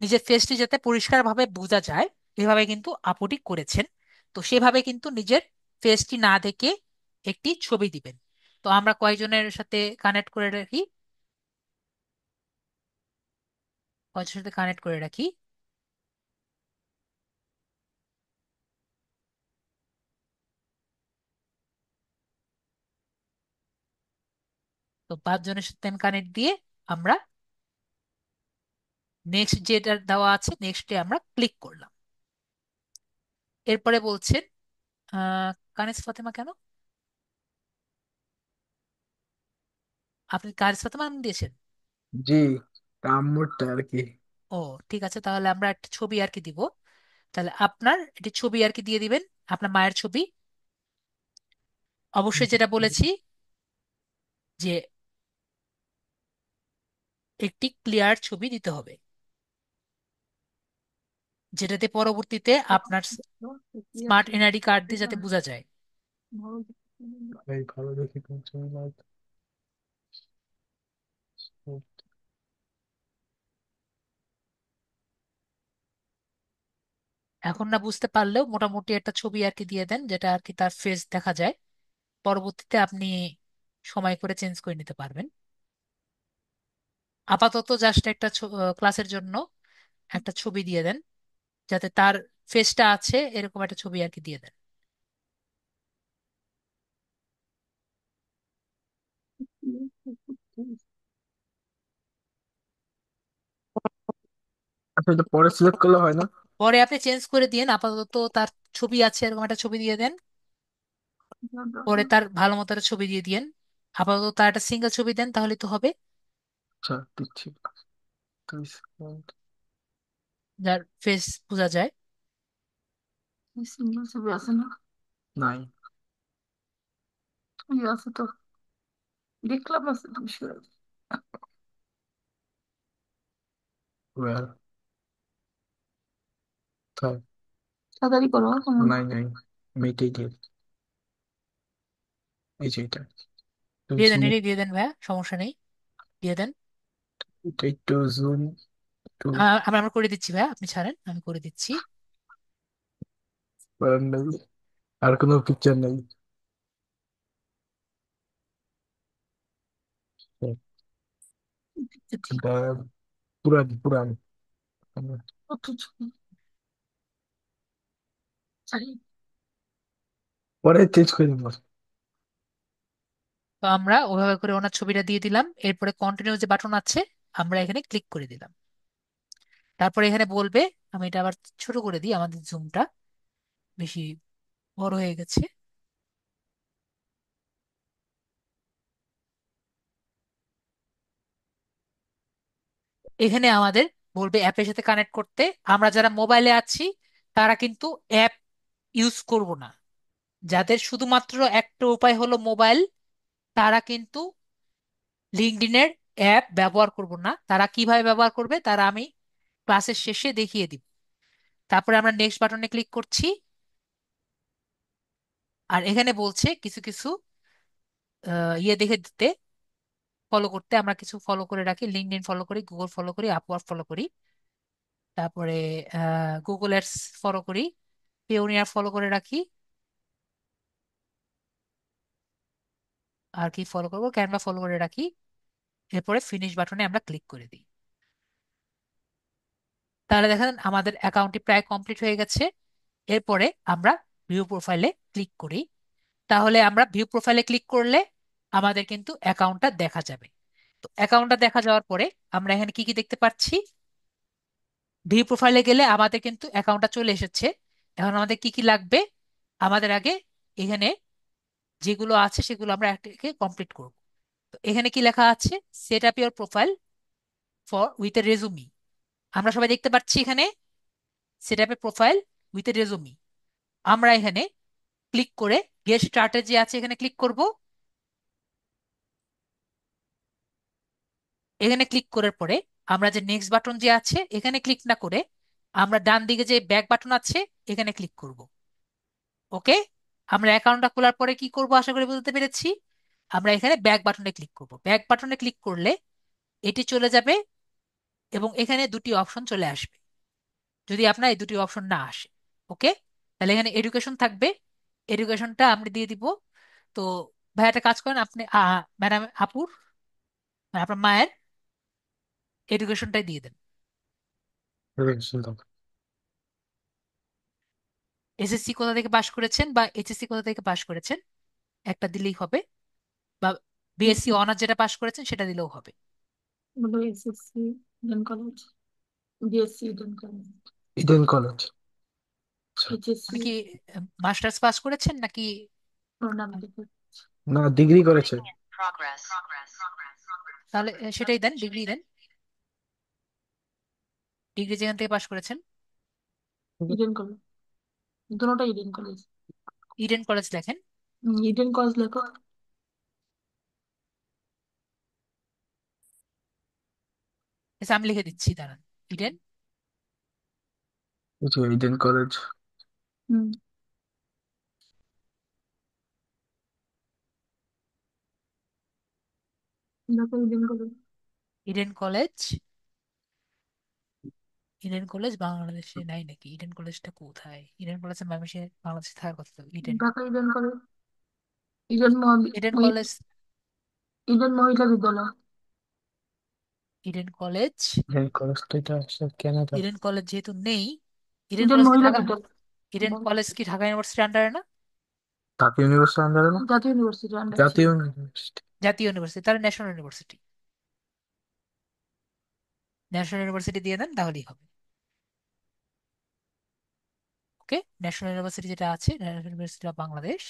নিজের ফেসটি যাতে পরিষ্কারভাবে বোঝা যায় এভাবে কিন্তু আপুটি করেছেন। তো সেভাবে কিন্তু নিজের ফেসটি না দেখে একটি ছবি দিবেন। তো আমরা কয়জনের সাথে কানেক্ট করে রাখি, কয়জনের সাথে কানেক্ট করে রাখি। তো 5 জনের সাথে আমি কানেক্ট দিয়ে আমরা নেক্সট যেটা দেওয়া আছে নেক্সটে আমরা ক্লিক করলাম। এরপরে বলছেন কানিজ ফাতেমা কেন, আপনি কানিজ ফাতেমা নাম দিয়েছেন? জি, আম্মুরটা আর কি। ও, ঠিক আছে, তাহলে আমরা একটা ছবি আর কি দিব। তাহলে আপনার একটি ছবি আর কি দিয়ে দিবেন, আপনার মায়ের ছবি, অবশ্যই যেটা বলেছি। যে একটি ক্লিয়ার ছবি দিতে হবে, যেটাতে পরবর্তীতে আপনার স্মার্ট এনআইডি কার্ড দিয়ে যাতে বোঝা যায়। এই ভালো দেখে কোন ছবি নাই তো। এখন না বুঝতে পারলেও মোটামুটি একটা ছবি আর কি দিয়ে দেন, যেটা আর কি তার ফেস দেখা যায়। পরবর্তীতে আপনি সময় করে চেঞ্জ করে নিতে পারবেন। আপাতত জাস্ট একটা ক্লাসের জন্য একটা ছবি দিয়ে দেন, যাতে তার ফেসটা আছে এরকম একটা ছবি আর কি দিয়ে দেন। আচ্ছা, এটা পরে সিলেক্ট করলে হয় না? পরে আপনি চেঞ্জ করে দিন, আপাতত তার ছবি আছে এরকম একটা ছবি দিয়ে দেন। পরে তার ভালো মতো একটা ছবি দিয়ে দিয়েন। আপাতত তার একটা সিঙ্গেল ছবি দেন, তাহলে তো হবে। আচ্ছা, দিচ্ছি। 2 সেকেন্ড। যার ফেস বোঝা যায়। সিঙ্গেল ছবি আছে না? নাই। এই আছে তো, দেখলাম আছে তো বিষয়। ওয়েল, তাই। তাড়াতাড়ি করো নাই নাই, আমি এটাই দিই। এই যে এটা। দিয়ে দেন, জুম। এটাই দিয়ে দেন ভাইয়া, সমস্যা নেই, দিয়ে দেন। এটা একটু জুম। একটু আমরা আমরা করে দিচ্ছি ভাইয়া, আপনি ছাড়েন, আমি করে দিচ্ছি। করার নেই। আর কোনো পিকচার নেই। এটা পুরান পুরান। পরে চেঞ্জ করে দেবো। তো আমরা ওভাবে করে ওনার ছবিটা দিয়ে দিলাম, এরপরে কন্টিনিউ যে বাটন আছে আমরা এখানে ক্লিক করে দিলাম। তারপরে এখানে বলবে, আমি এটা আবার ছোট করে দিই, আমাদের জুমটা বেশি বড় হয়ে গেছে। এখানে আমাদের বলবে অ্যাপের সাথে কানেক্ট করতে। আমরা যারা মোবাইলে আছি তারা কিন্তু অ্যাপ ইউজ করব না। যাদের শুধুমাত্র একটা উপায় হলো মোবাইল, তারা কিন্তু লিঙ্কডইনের অ্যাপ ব্যবহার করব না। তারা কিভাবে ব্যবহার করবে তারা আমি ক্লাসের শেষে দেখিয়ে দিব। তারপরে আমরা নেক্সট বাটনে ক্লিক করছি। আর এখানে বলছে কিছু কিছু ইয়ে দেখে দিতে, ফলো করতে। আমরা কিছু ফলো করে রাখি, লিঙ্কডইন ফলো করি, গুগল ফলো করি, আপওয়ার্ক ফলো করি, তারপরে গুগল অ্যাডস ফলো করি, পেওনিয়ার ফলো করে রাখি। আর কি ফলো করবো, ক্যানভা ফলো করে রাখি। এরপরে ফিনিশ বাটনে আমরা ক্লিক করে দিই। তাহলে দেখেন আমাদের অ্যাকাউন্টটি প্রায় কমপ্লিট হয়ে গেছে। এরপরে আমরা ভিউ প্রোফাইলে ক্লিক করি। তাহলে আমরা ভিউ প্রোফাইলে ক্লিক করলে আমাদের কিন্তু অ্যাকাউন্টটা দেখা যাবে। তো অ্যাকাউন্টটা দেখা যাওয়ার পরে আমরা এখানে কি কি দেখতে পাচ্ছি। ভিউ প্রোফাইলে গেলে আমাদের কিন্তু অ্যাকাউন্টটা চলে এসেছে। এখন আমাদের কি কি লাগবে, আমাদের আগে এখানে যেগুলো আছে সেগুলো আমরা একটাকে কমপ্লিট করব। তো এখানে কি লেখা আছে, set up your profile for with a resume. আমরা সবাই দেখতে পাচ্ছি এখানে set up A profile with a resume. আমরা এখানে ক্লিক করে গেট স্টার্টে যে আছে এখানে ক্লিক করব। এখানে ক্লিক করার পরে আমরা যে নেক্সট বাটন যে আছে এখানে ক্লিক না করে আমরা ডান দিকে যে ব্যাক বাটন আছে এখানে ক্লিক করব। ওকে, আমরা অ্যাকাউন্টটা খোলার পরে কি করব আশা করি বুঝতে পেরেছি। আমরা এখানে ব্যাক বাটনে ক্লিক করব। ব্যাক বাটনে ক্লিক করলে এটি চলে যাবে এবং এখানে দুটি অপশন চলে আসবে, যদি আপনার এই দুটি অপশন না আসে। ওকে, তাহলে এখানে এডুকেশন থাকবে, এডুকেশনটা আমরা দিয়ে দিব। তো ভাই একটা কাজ করেন, আপনি ম্যাডাম আপুর মানে আপনার মায়ের এডুকেশনটাই দিয়ে দেন। সুন্দর। এসএসসি কোথা থেকে পাশ করেছেন বা এইচএসসি কোথা থেকে পাশ করেছেন একটা দিলেই হবে, বা বিএসসি অনার্স যেটা পাশ করেছেন সেটা দিলেও হবে। হলো SSC, Eden college. BSc Eden college. Eden college. আচ্ছা। আপনি এইচএসসি কি মাস্টার্স পাশ করেছেন নাকি? প্রণাম দিকে। না, ডিগ্রি করেছে। তাহলে সেটাই দেন, ডিগ্রি দেন, ডিগ্রি যেখান থেকে পাশ করেছেন। ইডেন কলেজ, দুটোটা ইডেন কলেজ। ইডেন কলেজ লেখেন। ইডেন কলেজ লেখো। আচ্ছা, আমি লিখে দিচ্ছি, দাঁড়ান। ইডেন। এই যে ইডেন কলেজ। হুম। Dhaka Eden college. Eden college. Eden college বাংলাদেশে নাই নাকি? ইডেন কলেজটা কোথায়? ইডেন কলেজ বাংলাদেশে থাকার কথা তো। Eden. Dhaka Eden college. Eden Eden college. Eden মহিলা বিদ্যালয়। Eden college. ইডেন কলেজ তো এটা আসলে কানাডা। ইডেন কলেজ যেহেতু নেই, ইডেন ইডেন কলেজ কি মহিলা ঢাকা? বিদ্যালয়। ইডেন কলেজ কি ঢাকা ইউনিভার্সিটি আন্ডারে না? ঢাকা ইউনিভার্সিটি আন্ডারে না? জাতীয় ইউনিভার্সিটি আন্ডার ছিল। জাতীয় ইউনিভার্সিটি। জাতীয় ইউনিভার্সিটি, তাহলে ন্যাশনাল ইউনিভার্সিটি। ন্যাশনাল ইউনিভার্সিটি দিয়ে দেন, তাহলেই হবে। ওকে, ন্যাশনাল ইউনিভার্সিটি যেটা আছে, ন্যাশনাল ইউনিভার্সিটি অফ বাংলাদেশ।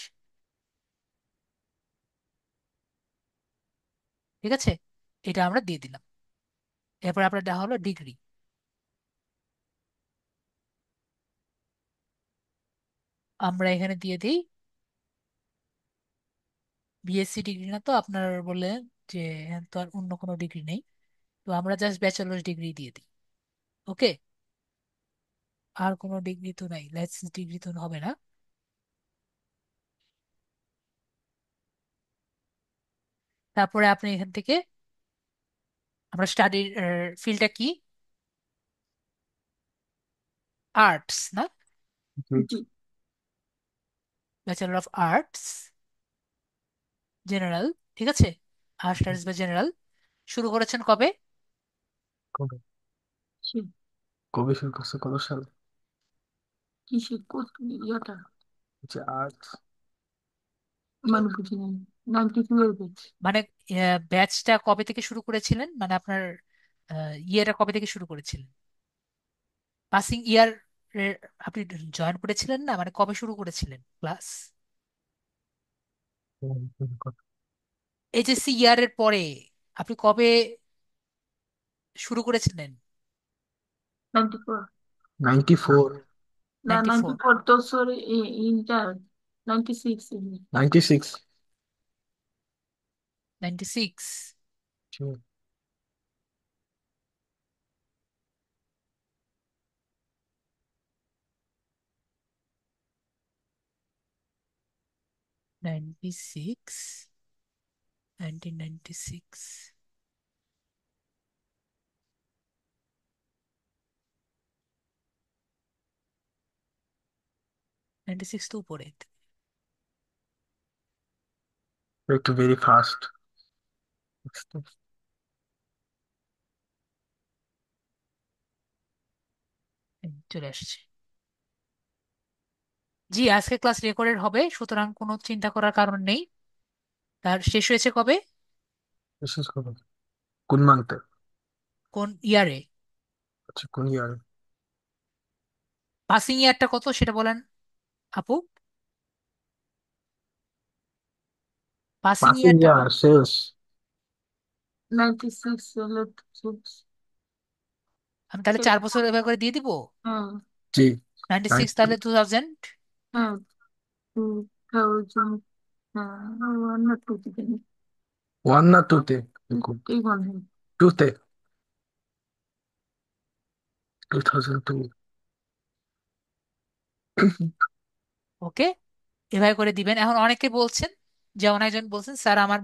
ঠিক আছে, এটা আমরা দিয়ে দিলাম। এরপর আপনার দেওয়া হলো ডিগ্রি। আমরা এখানে দিয়ে দিই বিএসসি ডিগ্রি, না তো আপনার বললেন যে হ্যাঁ, তো আর অন্য কোনো ডিগ্রি নেই, তো আমরা জাস্ট ব্যাচেলার্স ডিগ্রি দিয়ে দিই। ওকে, আর কোনো ডিগ্রি তো নাই, লাইসেন্স ডিগ্রি তো হবে না। তারপরে আপনি এখান থেকে, আমরা স্টাডির ফিল্ডটা কি? আর্টস না? জি। Bachelor of arts, general. ঠিক আছে, আর্টস স্টাডিজ বা জেনারেল। শুরু করেছেন কবে? কবে? সে কবে শুরু করছে, কত সাল? কিসে ইয়াটা যে আর্টস। মানে বুঝি নাই। 92 ব্যাচ। মানে ব্যাচটা কবে থেকে শুরু করেছিলেন, মানে আপনার ইয়েটা কবে থেকে শুরু করেছিলেন? পাসিং ইয়ার আপনি জয়েন করেছিলেন না, মানে কবে শুরু করেছিলেন ক্লাস? এইচএসসি ইয়ারের পরে আপনি কবে শুরু করেছিলেন? 94। 94। না, 94? 94 তো সরি, ইন্টার। 96। 96। 96? 96, 1996। 96 তো উপরে। একটু ভেরি ফাস্ট। চলে আসছে। জি, আজকে ক্লাস রেকর্ডেড হবে, সুতরাং কোনো চিন্তা করার কারণ নেই। তার শেষ হয়েছে কবে? বিশেষ করে কোন মান্থে? কোন ইয়ারে? আচ্ছা, কোন ইয়ার? পাসিং ইয়ারটা কত সেটা বলেন আপু। পাসিং পাসিং ইয়ারটা ইয়ার কত? শেষ। 96 হলো 6। আমি তাহলে 4 বছর এবার করে দিয়ে দিব। হ্যাঁ। জি। 96 তাহলে 2000। হ্যাঁ, 2000। হ্যাঁ, 1 না 2 তে জানি। ওয়ান না টুতে? এই মনে হয়। টুতে। 2002। ওকে, এভাবে করে দিবেন। এখন অনেকে বলছেন, যেমন একজন বলছেন, স্যার আমার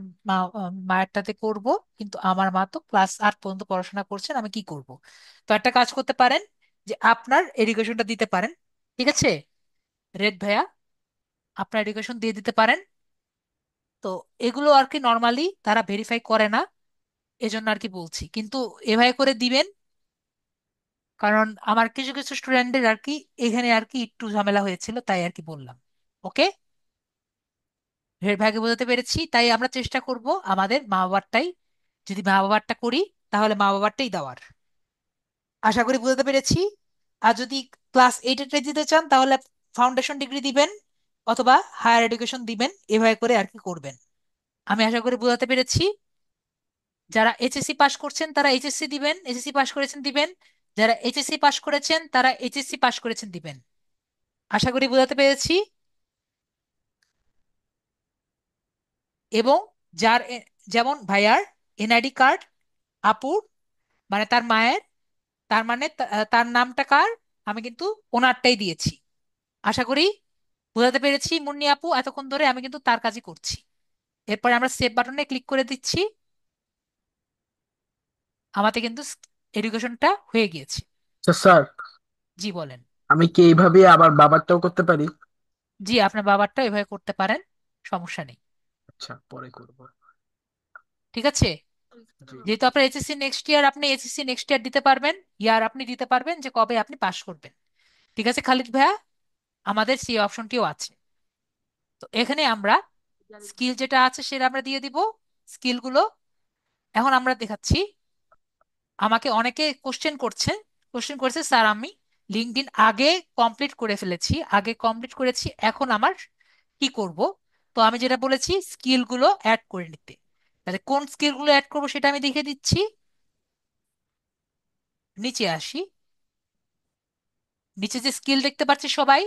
মায়েরটাতে করব, কিন্তু আমার মা তো ক্লাস 8 পর্যন্ত পড়াশোনা করছেন, আমি কি করব? তো একটা কাজ করতে পারেন, যে আপনার এডুকেশনটা দিতে পারেন। ঠিক আছে রেড ভাইয়া, আপনার এডুকেশন দিয়ে দিতে পারেন। তো এগুলো আর কি নর্মালি তারা ভেরিফাই করে না, এজন্য আর কি বলছি, কিন্তু এভাবে করে দিবেন। কারণ আমার কিছু কিছু স্টুডেন্টদের আর কি এখানে আর কি একটু ঝামেলা হয়েছিল, তাই আর কি বললাম। ওকে, ভাগে বোঝাতে পেরেছি, তাই আমরা চেষ্টা করব আমাদের মা বাবারটাই, যদি মা বাবারটা করি তাহলে মা বাবারটাই দেওয়ার। আশা করি বোঝাতে পেরেছি। আর যদি ক্লাস 8 দিতে চান তাহলে ফাউন্ডেশন ডিগ্রি দিবেন, অথবা হায়ার এডুকেশন দিবেন, এভাবে করে আর কি করবেন। আমি আশা করি বোঝাতে পেরেছি। যারা এইচএসসি পাশ করছেন তারা এইচএসসি দিবেন, এইচএসসি পাশ করেছেন দিবেন। যারা এইচএসসি পাশ করেছেন তারা এইচএসসি পাশ করেছেন দিবেন। আশা করি বোঝাতে পেরেছি। এবং যার যেমন ভাইয়ার এনআইডি কার্ড, আপুর মানে তার মায়ের, তার মানে তার নামটা কার, আমি কিন্তু ওনারটাই দিয়েছি। আশা করি বোঝাতে পেরেছি মুন্নি আপু, এতক্ষণ ধরে আমি কিন্তু তার কাজই করছি। এরপরে আমরা সেভ বাটনে ক্লিক করে দিচ্ছি। আমাদের কিন্তু এডুকেশনটা হয়ে গিয়েছে। আচ্ছা স্যার, জি বলেন। আমি কি এইভাবে আবার বাবারটাও করতে পারি? জি, আপনার বাবারটা এভাবে করতে পারেন, সমস্যা নেই। আচ্ছা, পরে করবো। ঠিক আছে। জি। যেহেতু আপনার এইচএসসি নেক্সট ইয়ার, আপনি এইচএসসি নেক্সট ইয়ার দিতে পারবেন, ইয়ার আপনি দিতে পারবেন যে কবে আপনি পাস করবেন। ঠিক আছে খালিদ ভাইয়া, আমাদের সেই অপশনটিও আছে। তো এখানে আমরা স্কিল যেটা আছে সেটা আমরা দিয়ে দিব, স্কিলগুলো। এখন আমরা দেখাচ্ছি, আমাকে অনেকে কোশ্চেন করছে, কোশ্চেন করেছে স্যার আমি লিঙ্কডইন আগে কমপ্লিট করে ফেলেছি, আগে কমপ্লিট করেছি, এখন আমার কি করব। তো আমি যেটা বলেছি স্কিলগুলো অ্যাড করে নিতে। তাহলে কোন স্কিলগুলো অ্যাড করবো সেটা আমি দেখে দিচ্ছি। নিচে আসি, নিচে যে স্কিল দেখতে পাচ্ছি সবাই,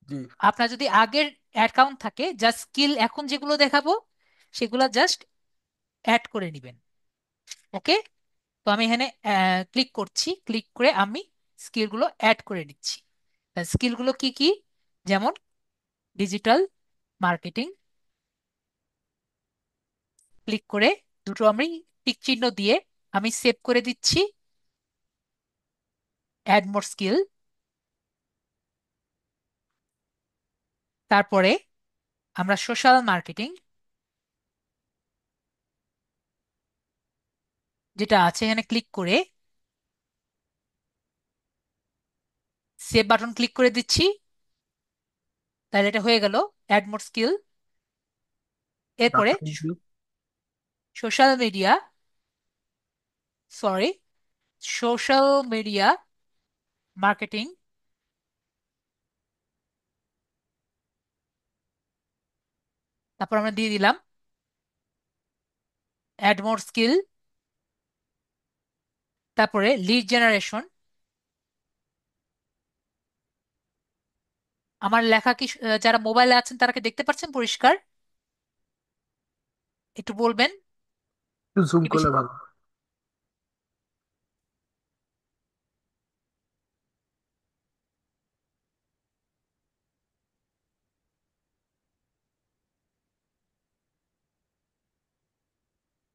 জি। আপনার যদি আগের অ্যাকাউন্ট থাকে, জাস্ট স্কিল এখন যেগুলো দেখাবো সেগুলো জাস্ট অ্যাড করে নেবেন। ওকে। তো আমি এখানে ক্লিক করছি, ক্লিক করে আমি স্কিলগুলো অ্যাড করে নিচ্ছি। স্কিলগুলো কি কি? যেমন ডিজিটাল মার্কেটিং, ক্লিক করে দুটো আমি টিক চিহ্ন দিয়ে আমি সেভ করে দিচ্ছি। Add more skill. তারপরে আমরা সোশ্যাল মার্কেটিং যেটা আছে এখানে ক্লিক করে সেভ বাটন ক্লিক করে দিচ্ছি। তাহলে এটা হয়ে গেল অ্যাড মোর স্কিল। এরপরে তারপরে কি? Social media, sorry, social media marketing. তারপর আমরা দিয়ে দিলাম অ্যাড মোর স্কিল। তারপরে লিড জেনারেশন। আমার লেখা কি যারা মোবাইলে আছেন তারা কি দেখতে পাচ্ছেন পরিষ্কার? একটু বলবেন। একটু জুম কি বেশি? করলে ভালো।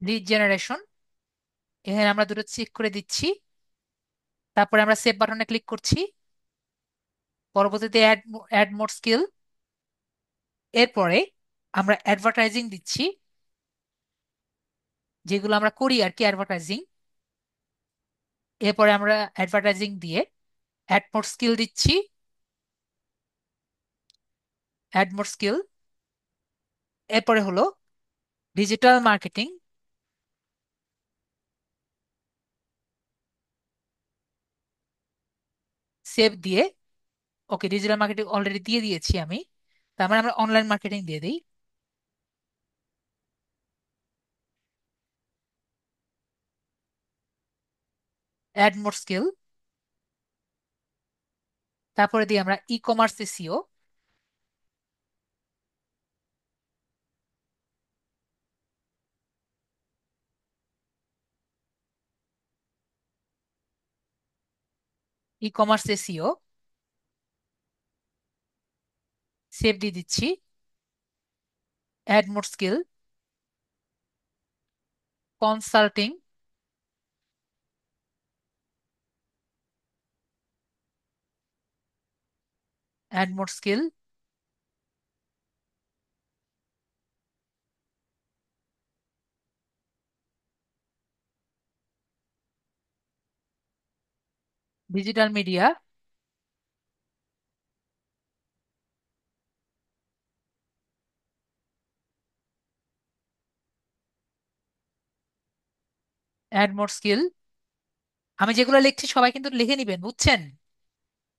লিড জেনারেশন, এখানে আমরা দুটো চেক করে দিচ্ছি। তারপরে আমরা সেভ বাটনে ক্লিক করছি। পরবর্তীতে অ্যাড মোর স্কিল। এরপরে আমরা অ্যাডভার্টাইজিং দিচ্ছি, যেগুলো আমরা করি আর কি অ্যাডভার্টাইজিং। এরপরে আমরা অ্যাডভার্টাইজিং দিয়ে অ্যাড মোর স্কিল দিচ্ছি। Add more skill. এরপরে হলো ডিজিটাল মার্কেটিং। সেভ দিয়ে, ওকে ডিজিটাল মার্কেটিং অলরেডি দিয়ে দিয়েছি আমি। তার মানে আমরা অনলাইন মার্কেটিং দিয়ে দিই। Add more skill. তারপরে দিই আমরা e commerce SEO. E commerce SEO save দিয়ে দিচ্ছি। Add more skill consulting. Add more skill digital media. Add more skill. আমি যেগুলো লিখছি সবাই কিন্তু লিখে নিবেন, বুঝছেন?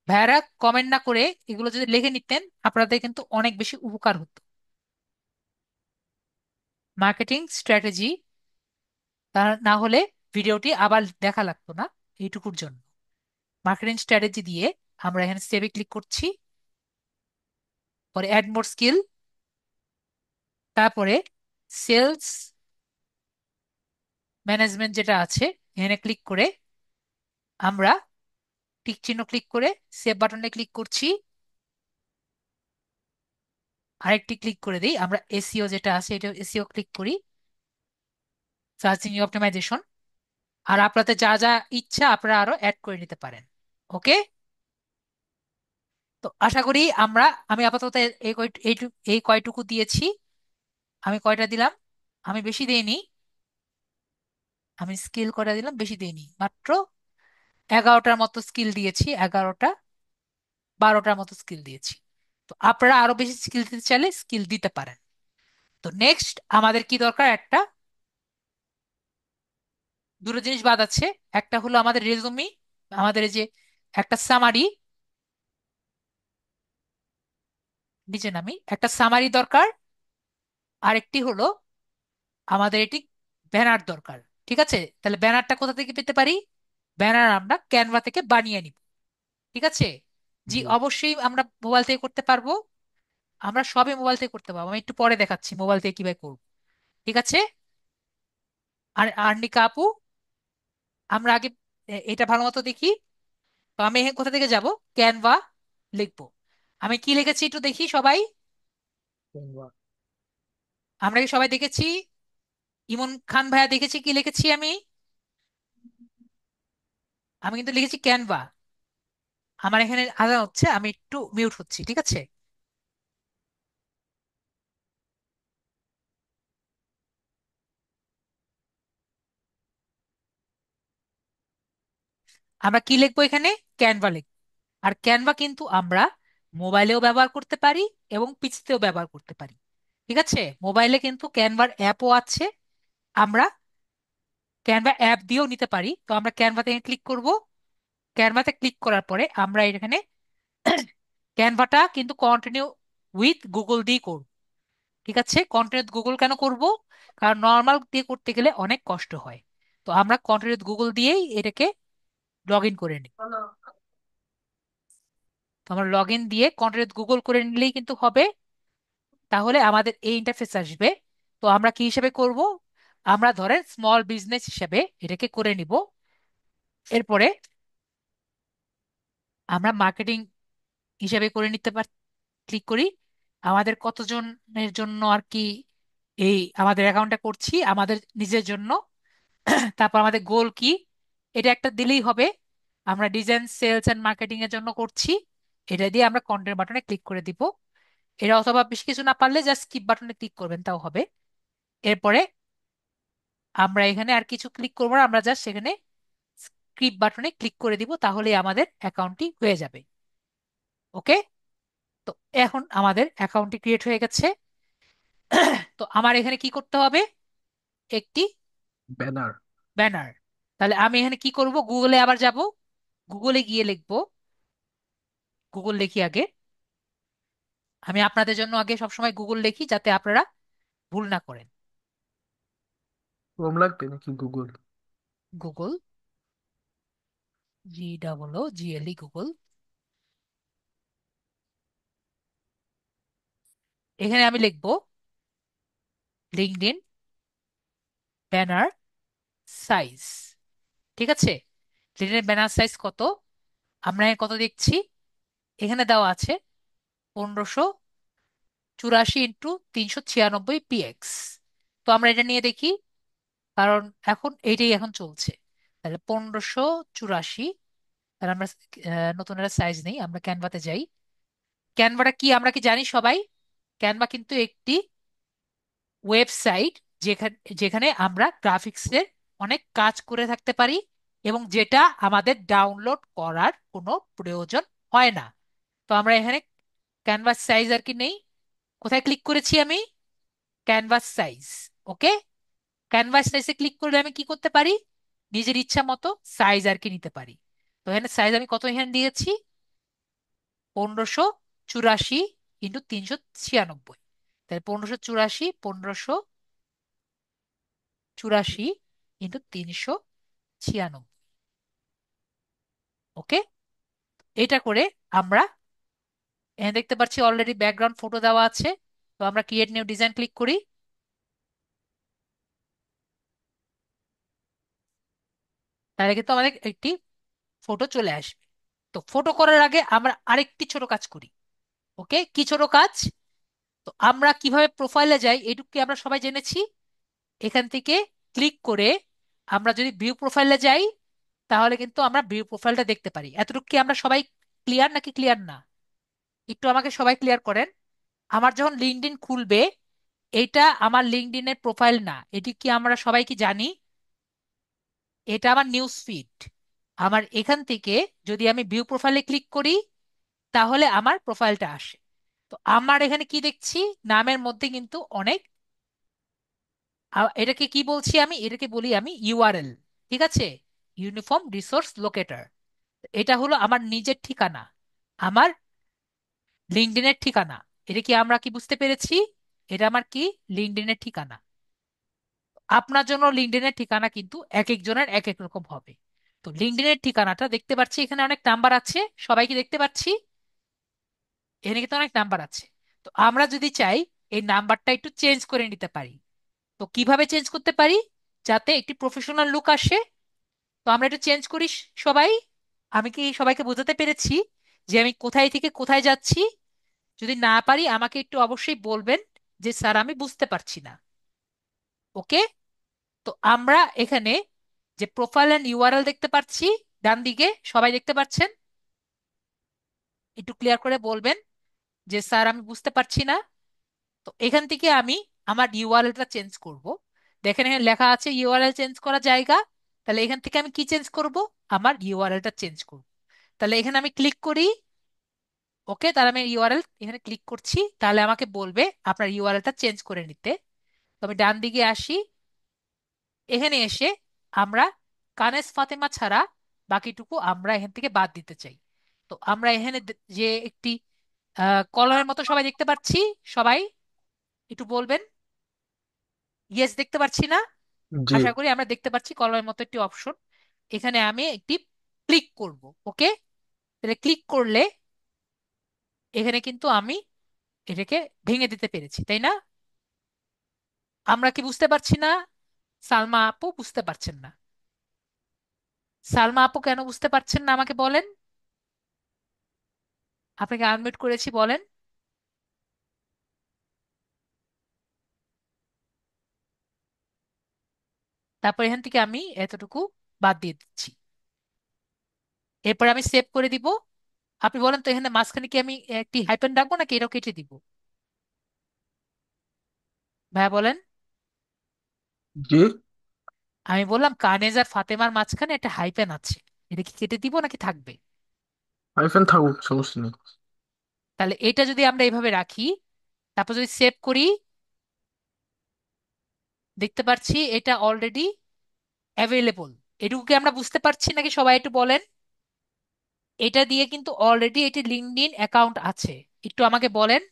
ভাইয়ারা কমেন্ট না করে এগুলো যদি লিখে নিতেন আপনাদের কিন্তু অনেক বেশি উপকার হতো। মার্কেটিং স্ট্র্যাটেজি, তা না হলে ভিডিওটি আবার দেখা লাগতো না এইটুকুর জন্য। মার্কেটিং স্ট্র্যাটেজি দিয়ে আমরা এখানে সেভে ক্লিক করছি। পরে অ্যাড মোর স্কিল। তারপরে সেলস ম্যানেজমেন্ট যেটা আছে, এখানে ক্লিক করে আমরা টিক চিহ্ন ক্লিক করে সেভ বাটনে ক্লিক করছি। আরেকটি ক্লিক করে দিই, আমরা এসইও যেটা আছে এটা এসইও ক্লিক করি, সার্চ ইঞ্জিন অপটিমাইজেশন। আর আপনাদের যা যা ইচ্ছা আপনারা আরো অ্যাড করে নিতে পারেন। ওকে, তো আশা করি আমি আপাতত এই কয়টুকু দিয়েছি। আমি কয়টা দিলাম? আমি বেশি দেইনি, আমি স্কিল কয়টা দিলাম বেশি দেইনি, মাত্র 11টার মতো স্কিল দিয়েছি, 11টা 12টার মতো স্কিল দিয়েছি। তো আপনারা আরো বেশি স্কিল দিতে চাইলে স্কিল দিতে পারেন। তো নেক্সট আমাদের কি দরকার, দুটো জিনিস বাদ আছে। একটা হলো আমাদের রেজুমি, আমাদের এই যে একটা সামারি, নিচে নামি একটা সামারি দরকার। আরেকটি হলো আমাদের এটি ব্যানার দরকার। ঠিক আছে, তাহলে ব্যানারটা কোথা থেকে পেতে পারি? ব্যানার আমরা ক্যানভা থেকে বানিয়ে নিব। ঠিক আছে, জি জি। অবশ্যই আমরা মোবাইল থেকে করতে পারবো। আমরা সবই মোবাইল থেকে করতে পারবো, আমি একটু পরে দেখাচ্ছি মোবাইল থেকে কিভাবে করবো। ঠিক আছে, আর আর্নিকা আপু, আমরা আগে এটা ভালো মতো দেখি। তো আমি এখানে কোথা থেকে যাব? ক্যানভা লিখবো। আমি কি লিখেছি একটু দেখি সবাই। ধন্যবাদ। আমরা কি সবাই দেখেছি? ইমন খান ভাইয়া দেখেছি কি লিখেছি আমি? আমি কিন্তু লিখেছি ক্যানভা। আমার এখানে আজান হচ্ছে, আমি একটু মিউট হচ্ছি, ঠিক আছে? আমরা কি লিখবো এখানে? ক্যানভা লিখবো। আর ক্যানভা কিন্তু আমরা মোবাইলেও ব্যবহার করতে পারি এবং পিসিতেও ব্যবহার করতে পারি। ঠিক আছে, মোবাইলে কিন্তু ক্যানভার অ্যাপও আছে, আমরা ক্যানভা অ্যাপ দিয়েও নিতে পারি। তো আমরা ক্যানভাতে ক্লিক করব। ক্যানভাতে ক্লিক করার পরে আমরা এখানে ক্যানভাটা কিন্তু কন্টিনিউ উইথ গুগল দিয়ে করব। ঠিক আছে, কন্টিনিউ গুগল কেন করব? কারণ নর্মাল দিয়ে করতে গেলে অনেক কষ্ট হয়। তো আমরা কন্টিনিউ গুগল দিয়েই এটাকে লগ ইন করে নিই। তো আমরা লগ ইন দিয়ে কন্টিনিউ গুগল করে নিলেই কিন্তু হবে। তাহলে আমাদের এই ইন্টারফেস আসবে। তো আমরা কি হিসেবে করব? আমরা ধরেন স্মল বিজনেস হিসেবে এটাকে করে নিব। এরপরে আমরা মার্কেটিং হিসেবে করে নিতে পার, ক্লিক করি। আমাদের কতজনের জন্য আর কি এই আমাদের অ্যাকাউন্টটা করছি, আমাদের নিজের জন্য। তারপর আমাদের গোল কি, এটা একটা দিলেই হবে। আমরা ডিজাইন সেলস এন্ড মার্কেটিং এর জন্য করছি, এটা দিয়ে আমরা কন্টেন্ট বাটনে ক্লিক করে দিব। এটা অথবা বেশি কিছু না পারলে জাস্ট স্কিপ বাটনে ক্লিক করবেন, তাও হবে। এরপরে আমরা এখানে আর কিছু ক্লিক করবো না, আমরা জাস্ট সেখানে স্ক্রিপ্ট বাটনে ক্লিক করে দিব, তাহলে আমাদের অ্যাকাউন্টটি হয়ে যাবে। ওকে, তো এখন আমাদের অ্যাকাউন্টটি ক্রিয়েট হয়ে গেছে। তো আমার এখানে কি করতে হবে? একটি ব্যানার। ব্যানার। তাহলে আমি এখানে কি করব? গুগলে আবার যাব, গুগলে গিয়ে লিখবো, গুগল লিখি আগে। আমি আপনাদের জন্য আগে সবসময় গুগল লিখি যাতে আপনারা ভুল না করেন। ক্রোম লাগবে নাকি গুগল? Google, GOOGLE, Google. এখানে আমি লিখবো লিঙ্কডইন ব্যানার সাইজ। ঠিক আছে, লিঙ্কডইন ব্যানার সাইজ কত? আমরা এখানে কত দেখছি, এখানে দেওয়া আছে 1584 × 396 px। তো আমরা এটা নিয়ে দেখি, কারণ এইটাই এখন চলছে। তাহলে 1584, তাহলে আমরা নতুন একটা সাইজ নেই, আমরা ক্যানভাতে যাই। ক্যানভাটা কি আমরা কি জানি সবাই? ক্যানভা কিন্তু একটি ওয়েবসাইট, যেখানে যেখানে আমরা গ্রাফিক্সের অনেক কাজ করে থাকতে পারি এবং যেটা আমাদের ডাউনলোড করার কোনো প্রয়োজন হয় না। তো আমরা এখানে ক্যানভাস সাইজ আর কি নেই, কোথায় ক্লিক করেছি আমি? Canvas size. ওকে, ক্যানভাস সাইজে ক্লিক করলে আমি কি করতে পারি? নিজের ইচ্ছা মতো সাইজ আর কি নিতে পারি। তো এখানে সাইজ আমি কত এখানে দিয়েছি? 1584 × 396। তাহলে 1584 × 396। ওকে, এটা করে আমরা এখানে দেখতে পাচ্ছি অলরেডি ব্যাকগ্রাউন্ড ফটো দেওয়া আছে। তো আমরা ক্রিয়েট নিউ ডিজাইন ক্লিক করি। তাহলে কিন্তু আমাদের একটি ফটো চলে আসবে। তো ফটো করার আগে আমরা আরেকটি ছোট কাজ করি। ওকে, কি ছোট কাজ? তো আমরা কিভাবে প্রোফাইলে যাই এটুকু কি আমরা সবাই জেনেছি? এখান থেকে ক্লিক করে আমরা যদি ভিউ প্রোফাইলে যাই, তাহলে কিন্তু আমরা ভিউ প্রোফাইলটা দেখতে পারি। এতটুকু কি আমরা সবাই ক্লিয়ার নাকি ক্লিয়ার না? একটু আমাকে সবাই ক্লিয়ার করেন। আমার যখন লিঙ্কডইন খুলবে, এটা আমার লিঙ্কডইনের প্রোফাইল না, এটি কি আমরা সবাই কি জানি? এটা আমার নিউজ ফিড। আমার এখান থেকে যদি আমি ভিউ প্রোফাইলে ক্লিক করি, তাহলে আমার প্রোফাইলটা আসে। তো আমার এখানে কি দেখছি? নামের মধ্যে কিন্তু অনেক এটাকে কি বলছি আমি? এটাকে বলি আমি ইউআরএল। ঠিক আছে, ইউনিফর্ম রিসোর্স লোকেটর। এটা হলো আমার নিজের ঠিকানা, আমার লিঙ্কডইনের ঠিকানা। এটা কি আমরা কি বুঝতে পেরেছি? এটা আমার কি লিঙ্কডইনের ঠিকানা। আপনার জন্য লিঙ্কডইনের ঠিকানা কিন্তু এক একজনের এক এক রকম হবে। তো লিঙ্কডইনের ঠিকানাটা দেখতে পাচ্ছি, এখানে অনেক নাম্বার আছে, সবাই কি দেখতে পাচ্ছি? এখানে কিন্তু অনেক নাম্বার আছে। তো আমরা যদি চাই এই নাম্বারটা একটু চেঞ্জ করে নিতে পারি। তো কিভাবে চেঞ্জ করতে পারি যাতে একটি প্রফেশনাল লুক আসে? তো আমরা একটু চেঞ্জ করি সবাই। আমি কি সবাইকে বোঝাতে পেরেছি যে আমি কোথায় থেকে কোথায় যাচ্ছি? যদি না পারি আমাকে একটু অবশ্যই বলবেন যে স্যার আমি বুঝতে পারছি না। ওকে, তো আমরা এখানে যে প্রোফাইল এন্ড ইউআরএল দেখতে পাচ্ছি ডান দিকে, সবাই দেখতে পাচ্ছেন? একটু ক্লিয়ার করে বলবেন যে স্যার আমি বুঝতে পারছি না। তো এখান থেকে আমি আমার ইউআরএলটা চেঞ্জ করব। দেখেন এখানে লেখা আছে ইউআরএল চেঞ্জ করা জায়গা। তাহলে এখান থেকে আমি কি চেঞ্জ করব? আমার ইউআরএলটা চেঞ্জ করব। তাহলে এখানে আমি ক্লিক করি। ওকে, তাহলে আমি ইউআরএল এখানে ক্লিক করছি, তাহলে আমাকে বলবে আপনার ইউআরএলটা চেঞ্জ করে নিতে। তো আমি ডান দিকে আসি। এখানে এসে আমরা কানেস ফাতেমা ছাড়া বাকিটুকু আমরা এখান থেকে বাদ দিতে চাই। তো আমরা এখানে যে একটি কলমের মতো সবাই দেখতে পাচ্ছি, সবাই একটু বলবেন। ইয়েস, দেখতে পাচ্ছি না? জি। আশা করি আমরা দেখতে পাচ্ছি কলমের মতো একটি অপশন। এখানে আমি একটি ক্লিক করব। ওকে, তাহলে ক্লিক করলে এখানে কিন্তু আমি এটাকে ভেঙে দিতে পেরেছি, তাই না? আমরা কি বুঝতে পারছি না? সালমা আপু বুঝতে পারছেন না? সালমা আপু কেন বুঝতে পারছেন না আমাকে বলেন। আপনাকে আনমিউট করেছি, বলেন। তারপর এখান থেকে আমি এতটুকু বাদ দিয়ে দিচ্ছি। এরপর আমি সেভ করে দিব। আপনি বলেন তো এখানে মাঝখানে কি আমি একটি হাইপেন রাখবো নাকি এটাও কেটে দিব? ভাইয়া বলেন। জি। আমি বললাম কানেজ আর ফাতেমার মাঝখানে একটা হাইপেন আছে, এটা কি কেটে দিব নাকি থাকবে? আইফোন থাকুক, সমস্যা নেই। তাহলে এটা যদি আমরা এভাবে রাখি, তারপর যদি সেভ করি, দেখতে পাচ্ছি এটা অলরেডি অ্যাভেলেবল। এটুকু কি আমরা বুঝতে পারছি নাকি সবাই একটু বলেন? এটা দিয়ে কিন্তু অলরেডি এটি লিঙ্কডইন অ্যাকাউন্ট আছে। একটু আমাকে বলেন,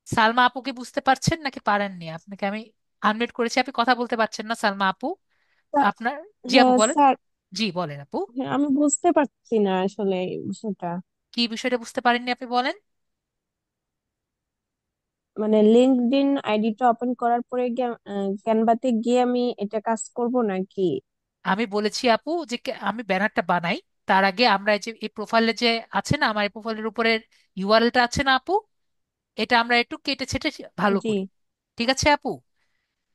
সালমা আপু কি বুঝতে পারছেন নাকি পারেননি? আপনাকে আমি আনমিউট করেছি, আপনি কথা বলতে পারছেন না সালমা আপু। আপনার, জি আপু হ্যাঁ বলেন। স্যার। জি বলেন আপু। হ্যাঁ, আমি বুঝতে পারছি না আসলে এই বিষয়টা। কি বিষয়টা বুঝতে পারেননি আপনি বলেন। মানে লিঙ্কডইন আইডিটা ওপেন করার পরে গিয়ে ক্যানভাতে গিয়ে আমি এটা কাজ করব নাকি? আমি বলেছি আপু যে আমি ব্যানারটা বানাই, তার আগে আমরা এই যে এই প্রোফাইলে যে আছে না, আমার এই প্রোফাইলের উপরের ইউআরএলটা আছে না আপু, এটা আমরা একটু কেটে ছেটে ভালো জি। করি। ঠিক আছে আপু?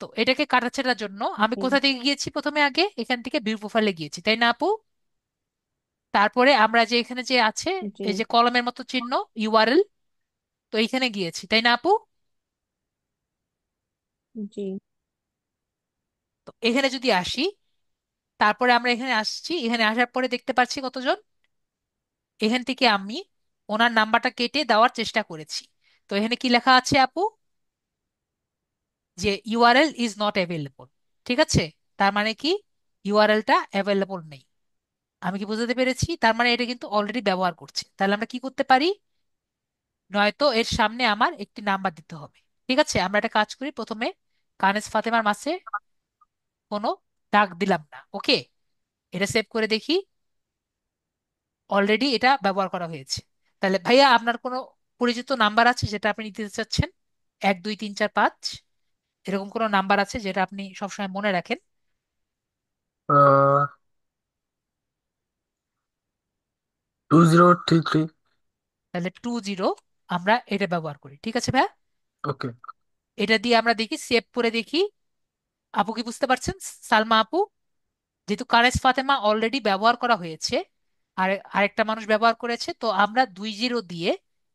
তো এটাকে কাটাছেটার জন্য আমি জি। কোথা থেকে গিয়েছি? প্রথমে আগে এখান থেকে ভিউ প্রোফাইলে গিয়েছি, তাই না আপু? তারপরে আমরা যে এখানে যে আছে জি। এই যে কলমের মতো চিহ্ন, ইউআরএল, তো এইখানে গিয়েছি, তাই না আপু? জি। তো এখানে যদি আসি, তারপরে আমরা এখানে আসছি, এখানে আসার পরে দেখতে পাচ্ছি কতজন। এখান থেকে আমি ওনার নাম্বারটা কেটে দেওয়ার চেষ্টা করেছি। তো এখানে কি লেখা আছে আপু? যে ইউআরএল ইজ নট অ্যাভেলেবল। ঠিক আছে, তার মানে কি ইউআরএলটা অ্যাভেলেবল নেই। আমি কি বুঝতে পেরেছি? তার মানে এটা কিন্তু অলরেডি ব্যবহার করছে। তাহলে আমরা কি করতে পারি? নয়তো এর সামনে আমার একটি নাম্বার দিতে হবে। ঠিক আছে, আমরা একটা কাজ করি, প্রথমে কানেস ফাতেমার মাসে কোনো দাগ দিলাম না। ওকে, এটা সেভ করে দেখি। অলরেডি এটা ব্যবহার করা হয়েছে। তাহলে ভাইয়া আপনার কোনো পরিচিত নাম্বার আছে যেটা আপনি নিতে চাচ্ছেন? 1 2 3 4 5 এরকম কোনো নাম্বার আছে যেটা আপনি সবসময় মনে রাখেন? 2033। তাহলে 20 আমরা এটা ব্যবহার করি, ঠিক আছে ভাইয়া? ওকে। এটা দিয়ে আমরা দেখি, সেভ করে দেখি। আপু কি বুঝতে পারছেন? সালমা আপু, যেহেতু কারেজ ফাতেমা অলরেডি ব্যবহার করা হয়েছে, আর আরেকটা মানুষ ব্যবহার করেছে, তো আমরা 20 দিয়ে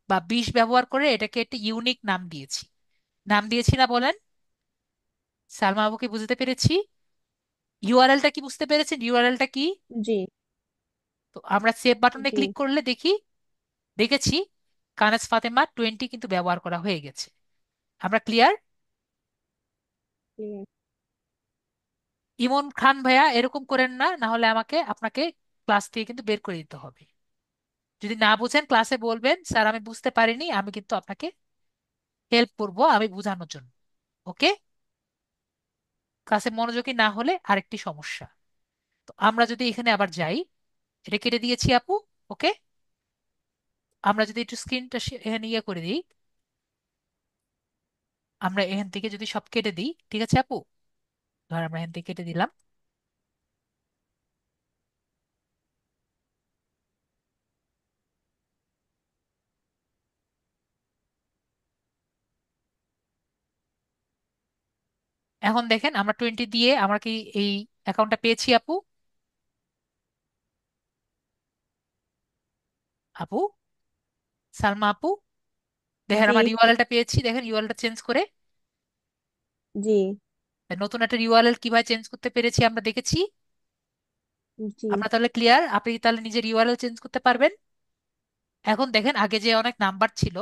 বা 20 ব্যবহার করে এটাকে একটা ইউনিক নাম দিয়েছি। নাম দিয়েছি না বলেন? সালমা আপুকে বুঝতে পেরেছি? ইউআরএলটা কি বুঝতে পেরেছেন? ইউআরএলটা কি? জি। তো আমরা সেভ বাটনে জি। ক্লিক করলে দেখি, দেখেছি কানেস ফাতেমা 20 কিন্তু ব্যবহার করা হয়ে গেছে। আমরা ক্লিয়ার? clear। ইমন খান ভাইয়া এরকম করেন না, না হলে আমাকে আপনাকে ক্লাস থেকে কিন্তু বের করে দিতে হবে। যদি না বুঝেন ক্লাসে বলবেন, স্যার আমি বুঝতে পারিনি, আমি কিন্তু আপনাকে হেল্প করব আমি বোঝানোর জন্য। ওকে? ক্লাসে মনোযোগী না হলে আরেকটি সমস্যা। তো আমরা যদি এখানে আবার যাই, এটা কেটে দিয়েছি আপু। ওকে, আমরা যদি একটু স্ক্রিনটা এখানে ইয়ে করে দিই, আমরা এখান থেকে যদি সব কেটে দিই, ঠিক আছে আপু? ধর আমরা এখান থেকে কেটে দিলাম। এখন দেখেন আমরা 20 দিয়ে আমরা কি এই অ্যাকাউন্টটা পেয়েছি আপু? আপু, সালমা আপু, দেখেন জি। আমার ইউআরএলটা পেয়েছি, দেখেন ইউআরএলটা চেঞ্জ করে। জি। নতুন একটা ইউআরএল কিভাবে চেঞ্জ করতে পেরেছি আমরা দেখেছি। জি। আমরা তাহলে ক্লিয়ার? আপনি কি তাহলে নিজের ইউআরএল চেঞ্জ করতে পারবেন? এখন দেখেন আগে যে অনেক নাম্বার ছিল,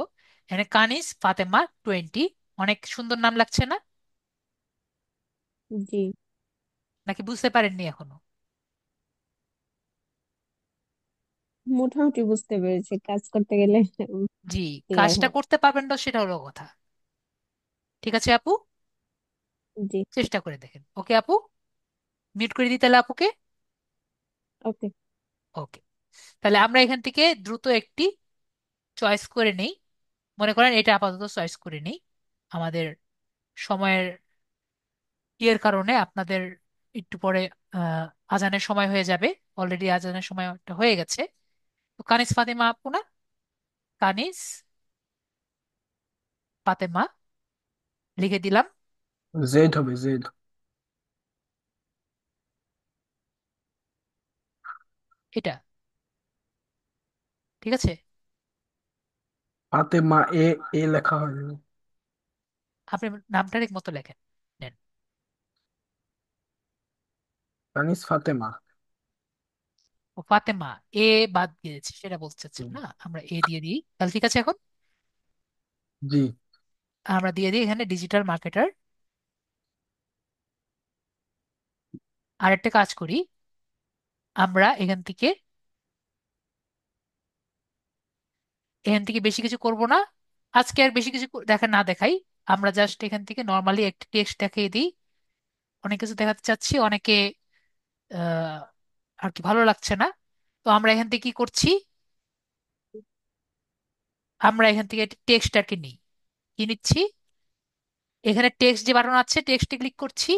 এখানে কানিস ফাতেমা 20, অনেক সুন্দর নাম লাগছে না? জি। নাকি বুঝতে পারেননি এখনো? মোটামুটি বুঝতে পেরেছি, কাজ করতে গেলে জি, ক্লিয়ার কাজটা হয়। করতে পারবেন না সেটা হলো কথা। ঠিক আছে আপু, জি। চেষ্টা করে দেখেন। ওকে আপু, মিউট করে দিই তাহলে আপুকে। ওকে। ওকে, তাহলে আমরা এখান থেকে দ্রুত একটি চয়েস করে নেই। মনে করেন এটা আপাতত চয়েস করে নেই, আমাদের সময়ের ইয়ের কারণে আপনাদের একটু পরে আহ আজানের সময় হয়ে যাবে। অলরেডি আজানের সময় একটা হয়ে গেছে। তো কানিস ফাতেমা আপু না? কানিস ফাতেমা লিখে দিলাম। জেড হবে, জেড। এটা ঠিক আছে? ফাতেমা এ, এ লেখা হয়নি। আপনি নামটা ঠিক মতো লেখেন। নেন। তানিস ফাতেমা। ও ফাতেমা, এ বাদ দিয়েছে সেটা বলতে চাচ্ছেন হুম। না? আমরা এ দিয়ে দিই তাহলে, ঠিক আছে? এখন জি। আমরা দিয়ে দিই এখানে ডিজিটাল মার্কেটার। আরেকটা কাজ করি, আমরা এখান থেকে বেশি কিছু করব না। আজকে আর বেশি কিছু দেখা না দেখাই, আমরা জাস্ট এখান থেকে নর্মালি একটা টেক্সট দেখিয়ে দিই। অনেক কিছু দেখাতে চাচ্ছি, অনেকে আহ আর কি ভালো লাগছে না। তো আমরা এখান থেকে কি করছি, আমরা এখান থেকে টেক্সটটাকে নিই। কি নিচ্ছি? এখানে টেক্সট যে বাটন আছে, টেক্সটে ক্লিক করছি।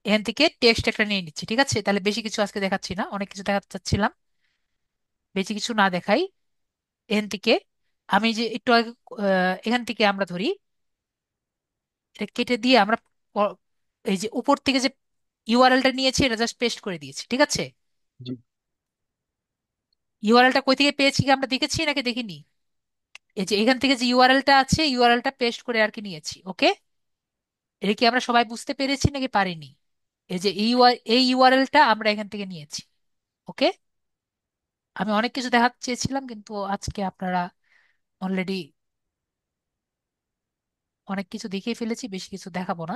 এখান থেকে টেক্সট একটা নিয়ে নিচ্ছি, ঠিক আছে? তাহলে বেশি কিছু আজকে দেখাচ্ছি না, অনেক কিছু দেখাতে চাচ্ছিলাম, বেশি কিছু না দেখাই। এখান থেকে আমি যে একটু আগে এখান থেকে আমরা ধরি, এটা কেটে দিয়ে আমরা প- এই যে উপর থেকে যে ইউআরএলটা নিয়েছি এটা জাস্ট পেস্ট করে দিয়েছি, ঠিক আছে? জি। ইউআরএলটা কই থেকে পেয়েছি কি আমরা দেখেছি নাকি দেখিনি? এই যে এখান থেকে যে ইউআরএলটা আছে, ইউআরএলটা পেস্ট করে আর কি নিয়েছি। ওকে, এটা কি আমরা সবাই বুঝতে পেরেছি নাকি পারিনি? এই যে এই ইউআরএলটা আমরা এখান থেকে নিয়েছি। ওকে, আমি অনেক কিছু দেখাতে চেয়েছিলাম কিন্তু আজকে আপনারা অলরেডি অনেক কিছু দেখিয়ে ফেলেছি, বেশি কিছু দেখাবো না।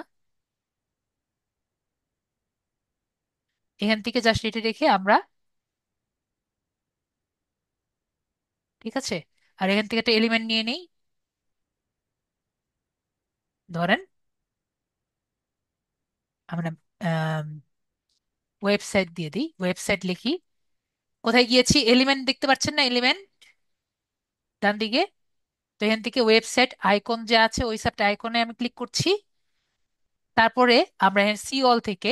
এখান থেকে জাস্ট এটা রেখে আমরা, ঠিক আছে? আর এখান থেকে একটা এলিমেন্ট নিয়ে নেই। ধরেন আমরা ওয়েবসাইট দিয়ে দিই, ওয়েবসাইট লিখি। কোথায় গিয়েছি? এলিমেন্ট দেখতে পাচ্ছেন না? এলিমেন্ট ডান দিকে। তো এখান থেকে ওয়েবসাইট আইকন যে আছে, ওয়েবসাইট আইকনে আমি ক্লিক করছি। তারপরে আমরা সি অল থেকে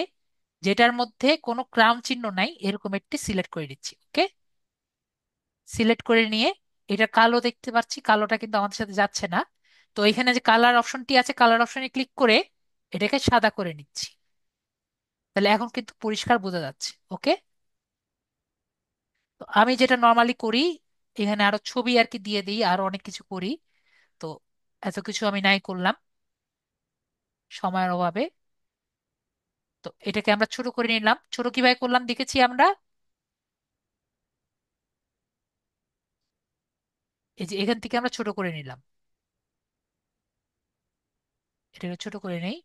যেটার মধ্যে কোনো ক্রাউন চিহ্ন নাই এরকম একটি সিলেক্ট করে দিচ্ছি। ওকে, সিলেক্ট করে নিয়ে, এটা কালো দেখতে পাচ্ছি, কালোটা কিন্তু আমাদের সাথে যাচ্ছে না। তো এখানে যে কালার অপশনটি আছে, কালার অপশনে ক্লিক করে এটাকে সাদা করে নিচ্ছি। তাহলে এখন কিন্তু পরিষ্কার বোঝা যাচ্ছে। ওকে। তো আমি যেটা নর্মালি করি, এখানে আরো ছবি আর কি দিয়ে দিই, আরো অনেক কিছু করি। তো এত কিছু আমি নাই করলাম সময়ের অভাবে। তো এটাকে আমরা ছোট করে নিলাম। ছোট কিভাবে করলাম দেখেছি আমরা, এই যে এখান থেকে আমরা ছোট করে নিলাম। এটাকে ছোট করে নেই।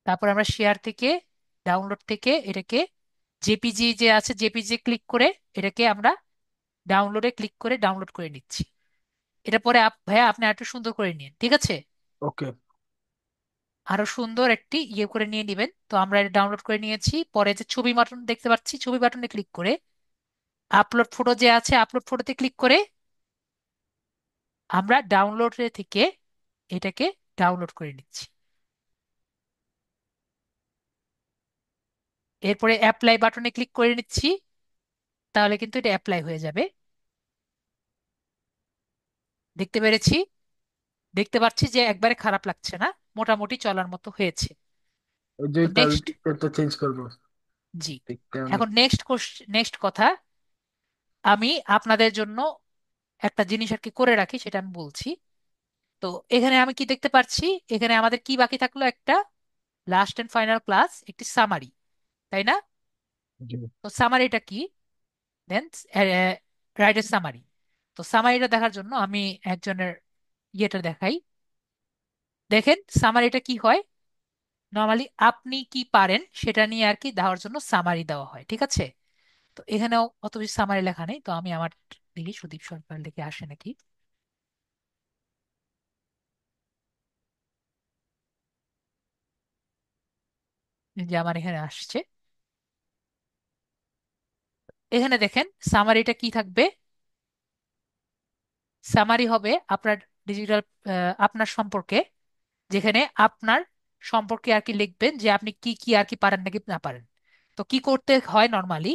তারপর আমরা শেয়ার থেকে, ডাউনলোড থেকে এটাকে জেপিজি যে আছে, জেপিজি ক্লিক করে এটাকে আমরা ডাউনলোডে ক্লিক করে ডাউনলোড করে নিচ্ছি। এটা পরে ভাইয়া আপনি আরেকটু সুন্দর করে নিন, ঠিক আছে? ওকে। আরো সুন্দর একটি ইয়ে করে নিয়ে নেবেন। তো আমরা এটা ডাউনলোড করে নিয়েছি। পরে যে ছবি বাটন দেখতে পাচ্ছি, ছবি বাটনে ক্লিক করে আপলোড ফটো যে আছে, আপলোড ফটোতে ক্লিক করে আমরা ডাউনলোড থেকে এটাকে ডাউনলোড করে নিচ্ছি। এরপরে অ্যাপ্লাই বাটনে ক্লিক করে নিচ্ছি। তাহলে কিন্তু এটা অ্যাপ্লাই হয়ে যাবে। দেখতে পেরেছি, দেখতে পাচ্ছি যে একবারে খারাপ লাগছে না, মোটামুটি চলার মতো হয়েছে। ওই যে তো তার নেক্সট। পিকচারটা চেঞ্জ করবো জি। দেখতে অনেক। এখন নেক্সট কথা, আমি আপনাদের জন্য একটা জিনিস আর কি করে রাখি, সেটা আমি বলছি। তো এখানে আমি কি দেখতে পাচ্ছি, এখানে আমাদের কি বাকি থাকলো, একটা লাস্ট এন্ড ফাইনাল ক্লাস, একটি সামারি, তাই না? জি। তো সামারিটা কি? দেন রাইটের সামারি। তো সামারিটা দেখার জন্য আমি একজনের ইয়েটা দেখাই। দেখেন সামারিটা কি হয়। নর্মালি আপনি কি পারেন সেটা নিয়ে আর কি দেওয়ার জন্য সামারি দেওয়া হয়, ঠিক আছে? তো এখানেও অত বেশি সামারি লেখা নেই। তো আমি আমার দেখি সুদীপ সরকার লিখে আসে নাকি। এই যে আমার এখানে আসছে। এখানে দেখেন সামারিটা কি থাকবে। সামারি হবে আপনার ডিজিটাল, আপনার সম্পর্কে, যেখানে আপনার সম্পর্কে আর কি লিখবেন যে আপনি কি কি আর কি পারেন নাকি না পারেন। তো কি করতে হয় নর্মালি,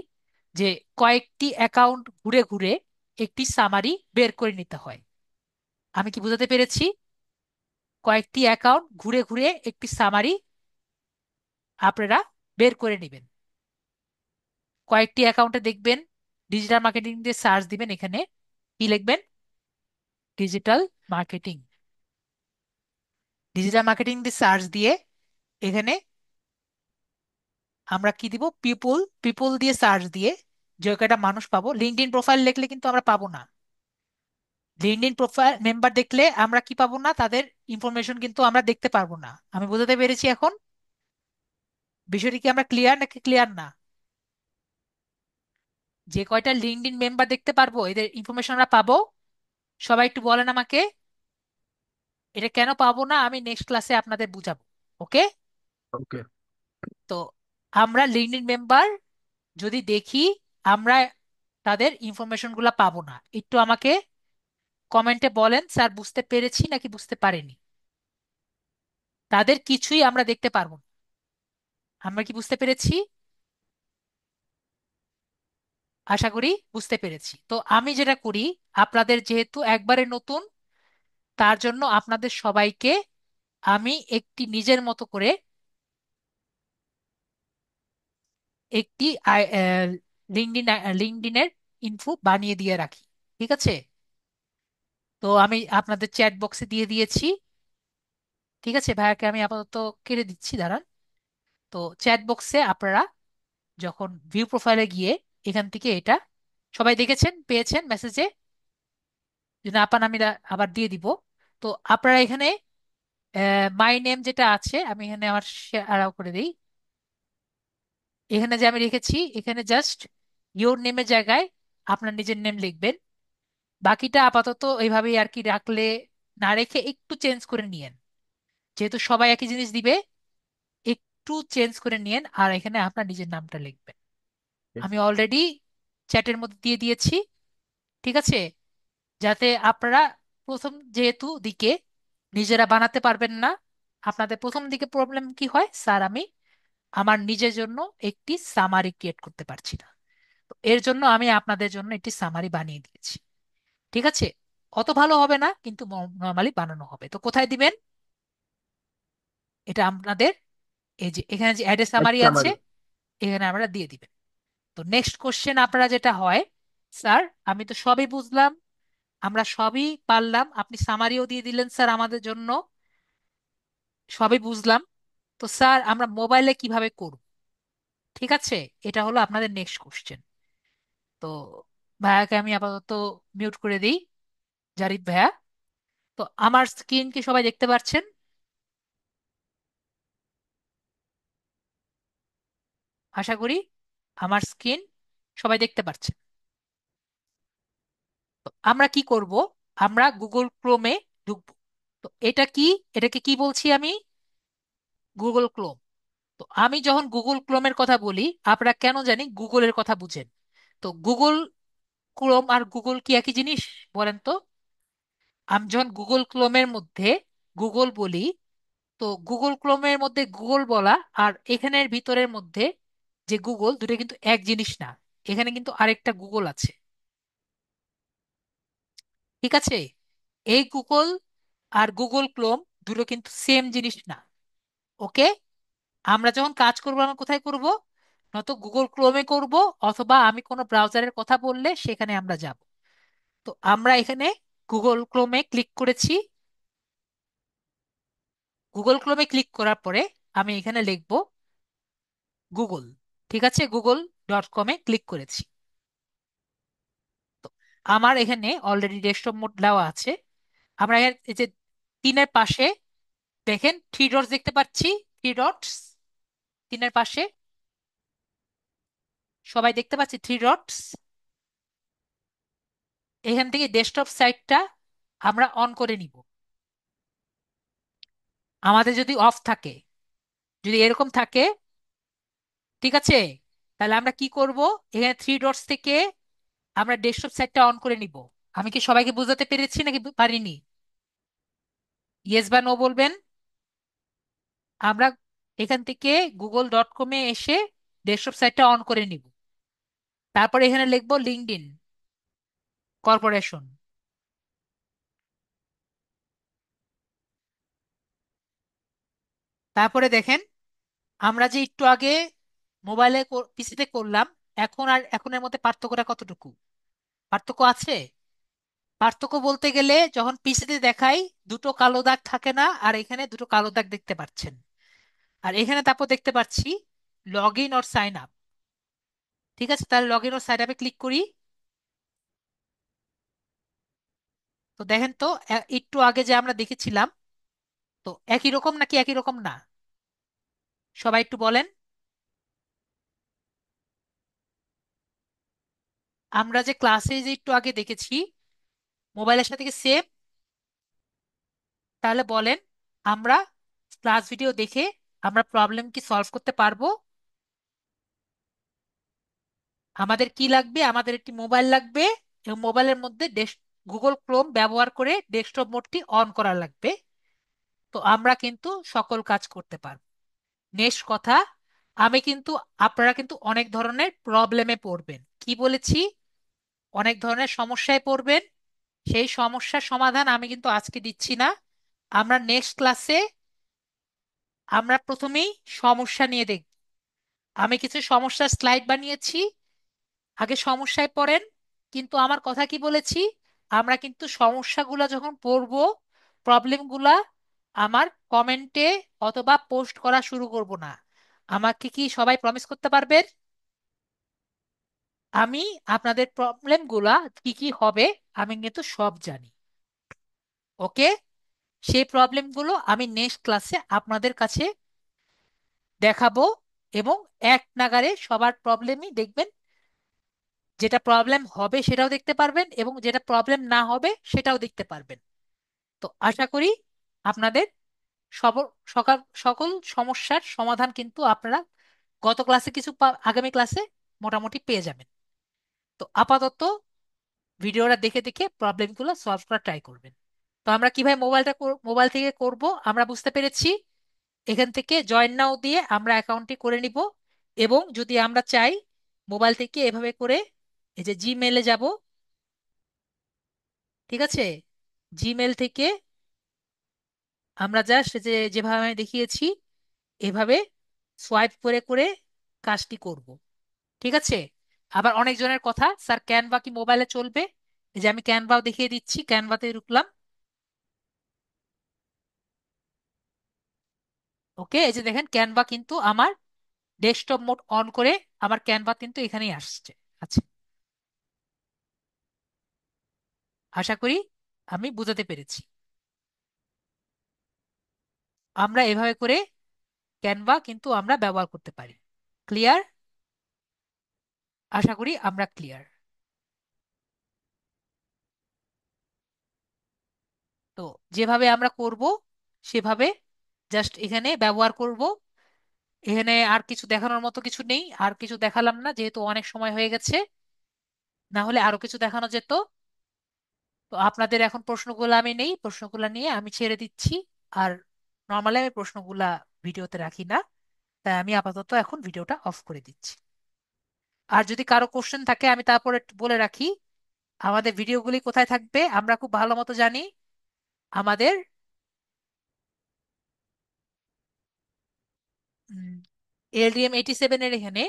যে কয়েকটি অ্যাকাউন্ট ঘুরে ঘুরে একটি সামারি বের করে নিতে হয়। আমি কি বুঝাতে পেরেছি? কয়েকটি অ্যাকাউন্ট ঘুরে ঘুরে একটি সামারি আপনারা বের করে নেবেন। কয়েকটি অ্যাকাউন্টে দেখবেন ডিজিটাল মার্কেটিং দিয়ে সার্চ দিবেন, এখানে কি লিখবেন, ডিজিটাল মার্কেটিং। ডিজিটাল মার্কেটিং দিয়ে সার্চ দিয়ে এখানে আমরা কি দিব, পিপল, পিপল দিয়ে সার্চ দিয়ে যে কয়টা মানুষ পাবো। লিঙ্কডইন প্রোফাইল লিখলে কিন্তু আমরা পাবো না। লিঙ্কডইন প্রোফাইল মেম্বার দেখলে আমরা কি পাবো না, তাদের ইনফরমেশন কিন্তু আমরা দেখতে পারবো না। আমি বোঝাতে পেরেছি এখন? বিষয়টি কি আমরা ক্লিয়ার নাকি ক্লিয়ার না? যে কয়টা লিঙ্কডইন মেম্বার দেখতে পারবো এদের ইনফরমেশন আমরা পাবো। সবাই একটু বলেন আমাকে, এটা কেন পাবো না আমি নেক্সট ক্লাসে আপনাদের বুঝাবো। ওকে। ওকে। তো আমরা লিঙ্কডইন মেম্বার যদি দেখি, আমরা তাদের ইনফরমেশন গুলা পাবো না। একটু আমাকে কমেন্টে বলেন স্যার বুঝতে পেরেছি নাকি বুঝতে পারেনি। তাদের কিছুই আমরা দেখতে পারবো না। আমরা কি বুঝতে পেরেছি? আশা করি বুঝতে পেরেছি। তো আমি যেটা করি, আপনাদের যেহেতু একবারে নতুন, তার জন্য আপনাদের সবাইকে আমি একটি নিজের মতো করে একটি লিঙ্কডিন, লিঙ্কডিনের ইনফো বানিয়ে দিয়ে রাখি, ঠিক আছে? তো আমি আপনাদের চ্যাট বক্সে দিয়ে দিয়েছি। ঠিক আছে, ভাইয়াকে আমি আপাতত কেটে দিচ্ছি, দাঁড়ান। তো চ্যাট বক্সে আপনারা যখন ভিউ প্রোফাইলে গিয়ে এখান থেকে এটা সবাই দেখেছেন, পেয়েছেন মেসেজে? যদি না পান আমি আবার দিয়ে দিব। তো আপনারা এখানে মাই নেম যেটা আছে, আমি এখানে আমার শেয়ার করে দিই। এখানে যে আমি রেখেছি, এখানে জাস্ট ইওর নেমের জায়গায় আপনার নিজের নেম লিখবেন। বাকিটা আপাতত এইভাবেই আর কি রাখলে, না রেখে একটু চেঞ্জ করে নিয়েন। যেহেতু সবাই একই জিনিস দিবে, একটু চেঞ্জ করে নিয়েন আর এখানে আপনার নিজের নামটা লিখবেন। আমি অলরেডি চ্যাটের মধ্যে দিয়ে দিয়েছি, ঠিক আছে? যাতে আপনারা প্রথম যেহেতু দিকে নিজেরা বানাতে পারবেন না, আপনাদের প্রথম দিকে প্রবলেম কি হয়, স্যার আমি আমার নিজের জন্য একটি সামারি ক্রিয়েট করতে পারছি না। তো এর জন্য আমি আপনাদের জন্য একটি সামারি বানিয়ে দিয়েছি। ঠিক আছে? অত ভালো হবে না, কিন্তু নর্মালি বানানো হবে। তো কোথায় দিবেন? এটা আপনাদের এই যে এখানে যে অ্যাডে সামারি একটা আছে, বাড়ি। এখানে আমরা দিয়ে দিবেন। তো নেক্সট কোশ্চেন আপনারা যেটা হয়, স্যার আমি তো সবই বুঝলাম, আমরা সবই পারলাম, আপনি সামারিও দিয়ে দিলেন স্যার আমাদের জন্য, সবই বুঝলাম, তো স্যার আমরা মোবাইলে কিভাবে করব? ঠিক আছে, এটা হলো আপনাদের নেক্সট কোশ্চেন। তো ভাইয়াকে আমি আপাতত মিউট করে দিই, জারিফ ভাইয়া। তো আমার স্ক্রিন কি সবাই দেখতে পাচ্ছেন? আশা করি আমার স্ক্রিন সবাই দেখতে পাচ্ছেন। তো আমরা কি করব? আমরা গুগল ক্রোমে ঢুকবো। তো এটা কি, এটাকে কি বলছি আমি? Google Chrome. তো আমি যখন গুগল ক্রোমের কথা বলি, আপনারা কেন জানি গুগলের কথা বুঝেন। তো গুগল ক্রোম আর গুগল কি একই জিনিস? বলেন তো। আমি যখন গুগল ক্রোমের মধ্যে গুগল বলি, তো গুগল ক্রোমের মধ্যে গুগল বলা আর এখানের ভিতরের মধ্যে যে গুগল, দুটো কিন্তু এক জিনিস না। এখানে কিন্তু আরেকটা গুগল আছে। ঠিক আছে? এই গুগল আর গুগল ক্রোম দুটো কিন্তু সেম জিনিস না। ওকে? আমরা যখন কাজ করবো আমরা কোথায় করব? নয়তো গুগল ক্রোমে করব, অথবা আমি কোনো ব্রাউজারের কথা বললে সেখানে আমরা যাব। তো আমরা এখানে গুগল ক্রোমে ক্লিক করেছি। গুগল ক্রোমে ক্লিক করার পরে আমি এখানে লিখব গুগল। ঠিক আছে, google.com-এ ক্লিক করেছি। তো আমার এখানে অলরেডি ডেস্কটপ মোড দেওয়া আছে। আমরা এই যে তিনের পাশে দেখেন থ্রি ডটস দেখতে পাচ্ছি। থ্রি ডটস তিনের পাশে সবাই দেখতে পাচ্ছি থ্রি ডটস। এখান থেকে ডেস্কটপ সাইটটা আমরা অন করে নিব। আমাদের যদি অফ থাকে, যদি এরকম থাকে, ঠিক আছে, তাহলে আমরা কি করব? এখানে থ্রি ডটস থেকে আমরা ডেস্কটপ সাইটটা অন করে নিব। আমি কি সবাইকে বোঝাতে পেরেছি নাকি পারিনি? ইয়েস বা নো বলবেন। আমরা এখান থেকে google.com-এ এসে ডেস্কটপ সাইটটা অন করে নিব। তারপরে এখানে লিখবো লিঙ্কডইন কর্পোরেশন। তারপরে দেখেন আমরা যে একটু আগে মোবাইলে পিসিতে করলাম, এখন আর এখনের মধ্যে পার্থক্যটা কতটুকু? পার্থক্য আছে? পার্থক্য বলতে গেলে যখন পিসিতে দেখাই দুটো কালো দাগ থাকে না, আর এখানে দুটো কালো দাগ দেখতে পাচ্ছেন। আর এখানে তারপর দেখতে পাচ্ছি log in or sign up. ঠিক আছে, তাহলে লগ ইন অর সাইন আপে ক্লিক করি। তো দেখেন তো একটু আগে যে আমরা দেখেছিলাম, তো একই রকম নাকি একই রকম না? সবাই একটু বলেন। আমরা যে ক্লাসে যে একটু আগে দেখেছি মোবাইলের সাথে কি সেম? তাহলে বলেন, আমরা ক্লাস ভিডিও দেখে আমরা প্রবলেম কি সলভ করতে পারবো? আমাদের কি লাগবে? আমাদের একটি মোবাইল লাগবে, এবং মোবাইলের মধ্যে গুগল ক্রোম ব্যবহার করে ডেস্কটপ মোডটি অন করা লাগবে। তো আমরা কিন্তু সকল কাজ করতে পারবো। নেক্সট কথা, আমি কিন্তু, আপনারা কিন্তু অনেক ধরনের প্রবলেমে পড়বেন। কি বলেছি? অনেক ধরনের সমস্যায় পড়বেন। সেই সমস্যার সমাধান আমি কিন্তু আজকে দিচ্ছি না। আমরা নেক্সট ক্লাসে আমরা প্রথমেই সমস্যা নিয়ে দেখব। আমি কিছু সমস্যার স্লাইড বানিয়েছি, আগে সমস্যায় পড়েন। কিন্তু আমার কথা কি বলেছি? আমরা কিন্তু সমস্যাগুলো যখন পড়ব, প্রবলেমগুলা আমার কমেন্টে অথবা পোস্ট করা শুরু করব না। আমাকে কি সবাই প্রমিস করতে পারবেন? আমি আপনাদের প্রবলেমগুলা কি কি হবে আমি কিন্তু সব জানি। ওকে? সেই প্রবলেমগুলো আমি নেক্সট ক্লাসে আপনাদের কাছে দেখাবো, এবং এক নাগাড়ে সবার প্রবলেমই দেখবেন। যেটা প্রবলেম হবে সেটাও দেখতে পারবেন, এবং যেটা প্রবলেম না হবে সেটাও দেখতে পারবেন। তো আশা করি আপনাদের সব সকল সকল সমস্যার সমাধান কিন্তু আপনারা গত ক্লাসে কিছু আগামী ক্লাসে মোটামুটি পেয়ে যাবেন। তো আপাতত ভিডিওটা দেখে দেখে প্রবলেমগুলো সলভ করার ট্রাই করবেন। তো আমরা কিভাবে মোবাইল থেকে করব আমরা বুঝতে পেরেছি। এখান থেকে জয়েন নাও দিয়ে আমরা অ্যাকাউন্টটি করে নিব। এবং যদি আমরা চাই মোবাইল থেকে এভাবে করে এই যে জিমেলে যাব, ঠিক আছে, জিমেল থেকে আমরা জাস্ট যে যেভাবে আমি দেখিয়েছি এভাবে সোয়াইপ করে করে কাজটি করব, ঠিক আছে। আবার অনেকজনের কথা, স্যার ক্যানভা কি মোবাইলে চলবে? এই যে আমি ক্যানভাও দেখিয়ে দিচ্ছি, ক্যানভাতে ঢুকলাম। ওকে, এই যে দেখেন ক্যানভা কিন্তু আমার ডেস্কটপ মোড অন করে আমার ক্যানভা কিন্তু এখানেই আসছে। আচ্ছা, আশা করি আমি বুঝাতে পেরেছি। আমরা এভাবে করে ক্যানভা কিন্তু আমরা ব্যবহার করতে পারি। ক্লিয়ার? আশা করি আমরা ক্লিয়ার। তো যেভাবে আমরা করব সেভাবে জাস্ট এখানে ব্যবহার করব। এখানে আর কিছু দেখানোর মতো কিছু নেই, আর কিছু দেখালাম না যেহেতু অনেক সময় হয়ে গেছে, না হলে আরো কিছু দেখানো যেত। তো আপনাদের এখন প্রশ্নগুলো আমি নেই, প্রশ্নগুলো নিয়ে আমি ছেড়ে দিচ্ছি। আর নর্মালি আমি প্রশ্নগুলা ভিডিওতে রাখি না, তাই আমি আপাতত এখন ভিডিওটা অফ করে দিচ্ছি। আর যদি কারো কোশ্চেন থাকে আমি তারপরে একটু বলে রাখি, আমাদের ভিডিওগুলি কোথায় থাকবে আমরা খুব ভালো মতো জানি। আমাদের LDM87 এর এখানে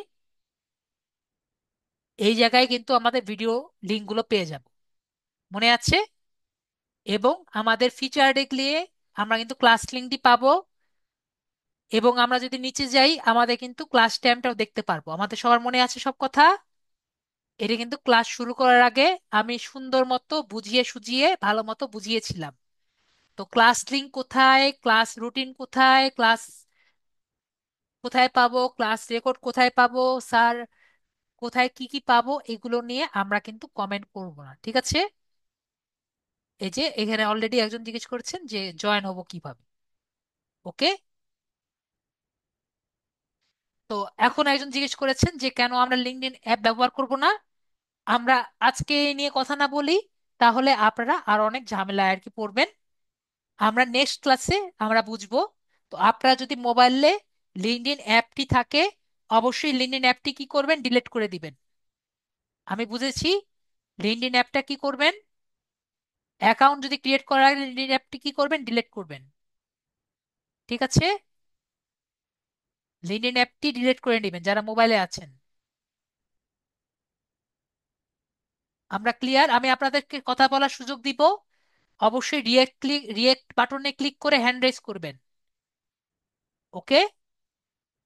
এই জায়গায় কিন্তু আমাদের ভিডিও লিঙ্কগুলো পেয়ে যাব, মনে আছে? এবং আমাদের ফিচার দেখলে আমরা কিন্তু ক্লাস লিঙ্কটি পাবো। এবং আমরা যদি নিচে যাই আমাদের কিন্তু ক্লাস টাইমটাও দেখতে পারবো। আমাদের সবার মনে আছে সব কথা? এটা কিন্তু ক্লাস শুরু করার আগে আমি সুন্দর মতো বুঝিয়ে সুঝিয়ে ভালো মতো বুঝিয়েছিলাম। তো ক্লাস লিঙ্ক কোথায়, ক্লাস রুটিন কোথায়, ক্লাস কোথায় পাবো, ক্লাস রেকর্ড কোথায় পাবো, স্যার কোথায় কি কি পাবো, এগুলো নিয়ে আমরা কিন্তু কমেন্ট করব না, ঠিক আছে? এই যে এখানে অলরেডি একজন জিজ্ঞেস করছেন যে জয়েন হবো কিভাবে। ওকে, তো এখন একজন জিজ্ঞেস করেছেন যে কেন আমরা লিঙ্কডইন অ্যাপ ব্যবহার করব না। আমরা আজকে এই নিয়ে কথা না বলি, তাহলে আপনারা আর অনেক ঝামেলায় আর কি পড়বেন। আমরা নেক্সট ক্লাসে আমরা বুঝবো। তো আপনারা যদি মোবাইলে লিঙ্কডইন অ্যাপটি থাকে, অবশ্যই লিঙ্কডইন অ্যাপটি কি করবেন, ডিলিট করে দিবেন। আমি বুঝেছি। লিঙ্কডইন অ্যাপটা কি করবেন, অ্যাকাউন্ট যদি ক্রিয়েট করার আগে লিঙ্কডইন অ্যাপটি কি করবেন, ডিলিট করবেন, ঠিক আছে? লিঙ্কডইন অ্যাপটি ডিলিট করে নেবেন যারা মোবাইলে আছেন। আমরা ক্লিয়ার? আমি আপনাদেরকে কথা বলার সুযোগ দিব, অবশ্যই রিয়েক্ট বাটনে ক্লিক করে হ্যান্ড রেজ করবেন। ওকে,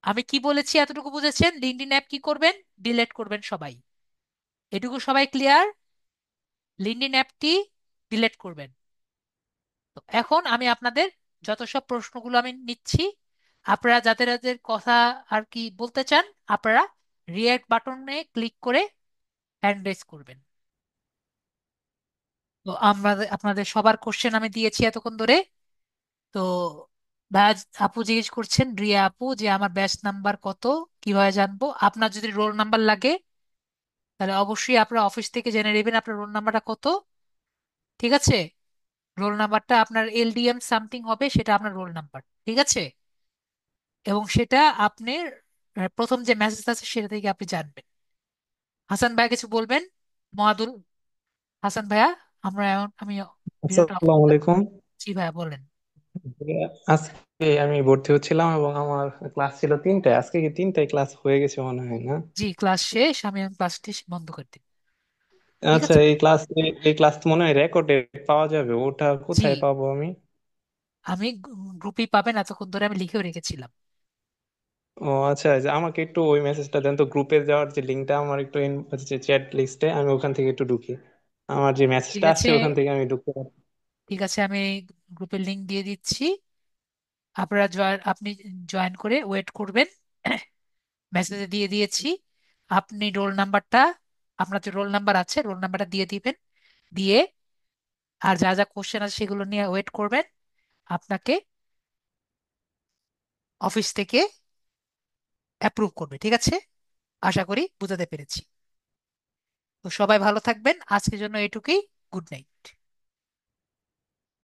আমি কি বলেছি এতটুকু বুঝেছেন? লিঙ্কডইন অ্যাপ কি করবেন, ডিলিট করবেন সবাই। এটুকু সবাই ক্লিয়ার? লিঙ্কডইন অ্যাপটি ডিলিট করবেন। তো এখন আমি আপনাদের যত সব প্রশ্নগুলো আমি নিচ্ছি, আপনারা যাদের যাদের কথা আর কি বলতে চান আপনারা রিয়েক্ট বাটনে ক্লিক করে হ্যান্ড রেজ করবেন। তো আমাদের আপনাদের সবার কোশ্চেন আমি দিয়েছি এতক্ষণ ধরে। তো ব্যাচ আপু জিজ্ঞেস করছেন, রিয়া আপু, যে আমার ব্যাচ নাম্বার কত, কিভাবে জানবো? আপনার যদি রোল নাম্বার লাগে তাহলে অবশ্যই আপনার অফিস থেকে জেনে নেবেন আপনার রোল নাম্বারটা কত, ঠিক আছে? রোল নাম্বারটা আপনার LDM সামথিং হবে, সেটা আপনার রোল নাম্বার, ঠিক আছে? এবং সেটা আপনি প্রথম যে মেসেজ আছে সেটা থেকে আপনি জানবেন। হাসান ভাই কিছু বলবেন? মহাদুল হাসান ভাইয়া, আমি ভিডিওটা অফ আসসালামু করলাম। আলাইকুম। জি ভাইয়া বলেন। আজকে আমি ভর্তি হচ্ছিলাম এবং আমার ক্লাস ছিল 3টায়। আজকে কি 3টায় ক্লাস হয়ে গেছে মনে হয় না? জি ক্লাস শেষ, আমি ক্লাসটি বন্ধ করে দিই, ঠিক আচ্ছা, আছে? এই ক্লাস তো মনে হয় রেকর্ডে পাওয়া যাবে। ওটা জি, কোথায় পাবো আমি? আমি গ্রুপেই পাবেন, এতক্ষণ ধরে আমি লিখেও রেখেছিলাম। ও আচ্ছা, যে আমাকে একটু ওই মেসেজটা দেন তো, গ্রুপে যাওয়ার যে লিঙ্কটা আমার একটু হচ্ছে চ্যাট লিস্টে, আমি ওখান থেকে একটু ঢুকি। আমার যে ঠিক মেসেজটা আছে, আসছে ওখান থেকে আমি ঢুকতে পারি। ঠিক আছে, আমি গ্রুপের লিংক দিয়ে দিচ্ছি। আপনারা আপনি জয়েন করে ওয়েট করবেন। মেসেজে দিয়ে দিয়েছি। আপনি রোল নাম্বারটা, আপনার যে রোল নাম্বার আছে রোল নাম্বারটা দিয়ে দিবেন। দিয়ে আর যা যা কোশ্চেন আছে সেগুলো নিয়ে ওয়েট করবেন। আপনাকে অফিস থেকে অ্যাপ্রুভ করবে, ঠিক আছে? আশা করি বুঝাতে পেরেছি। তো সবাই ভালো থাকবেন, আজকের জন্য এটুকুই। Good night.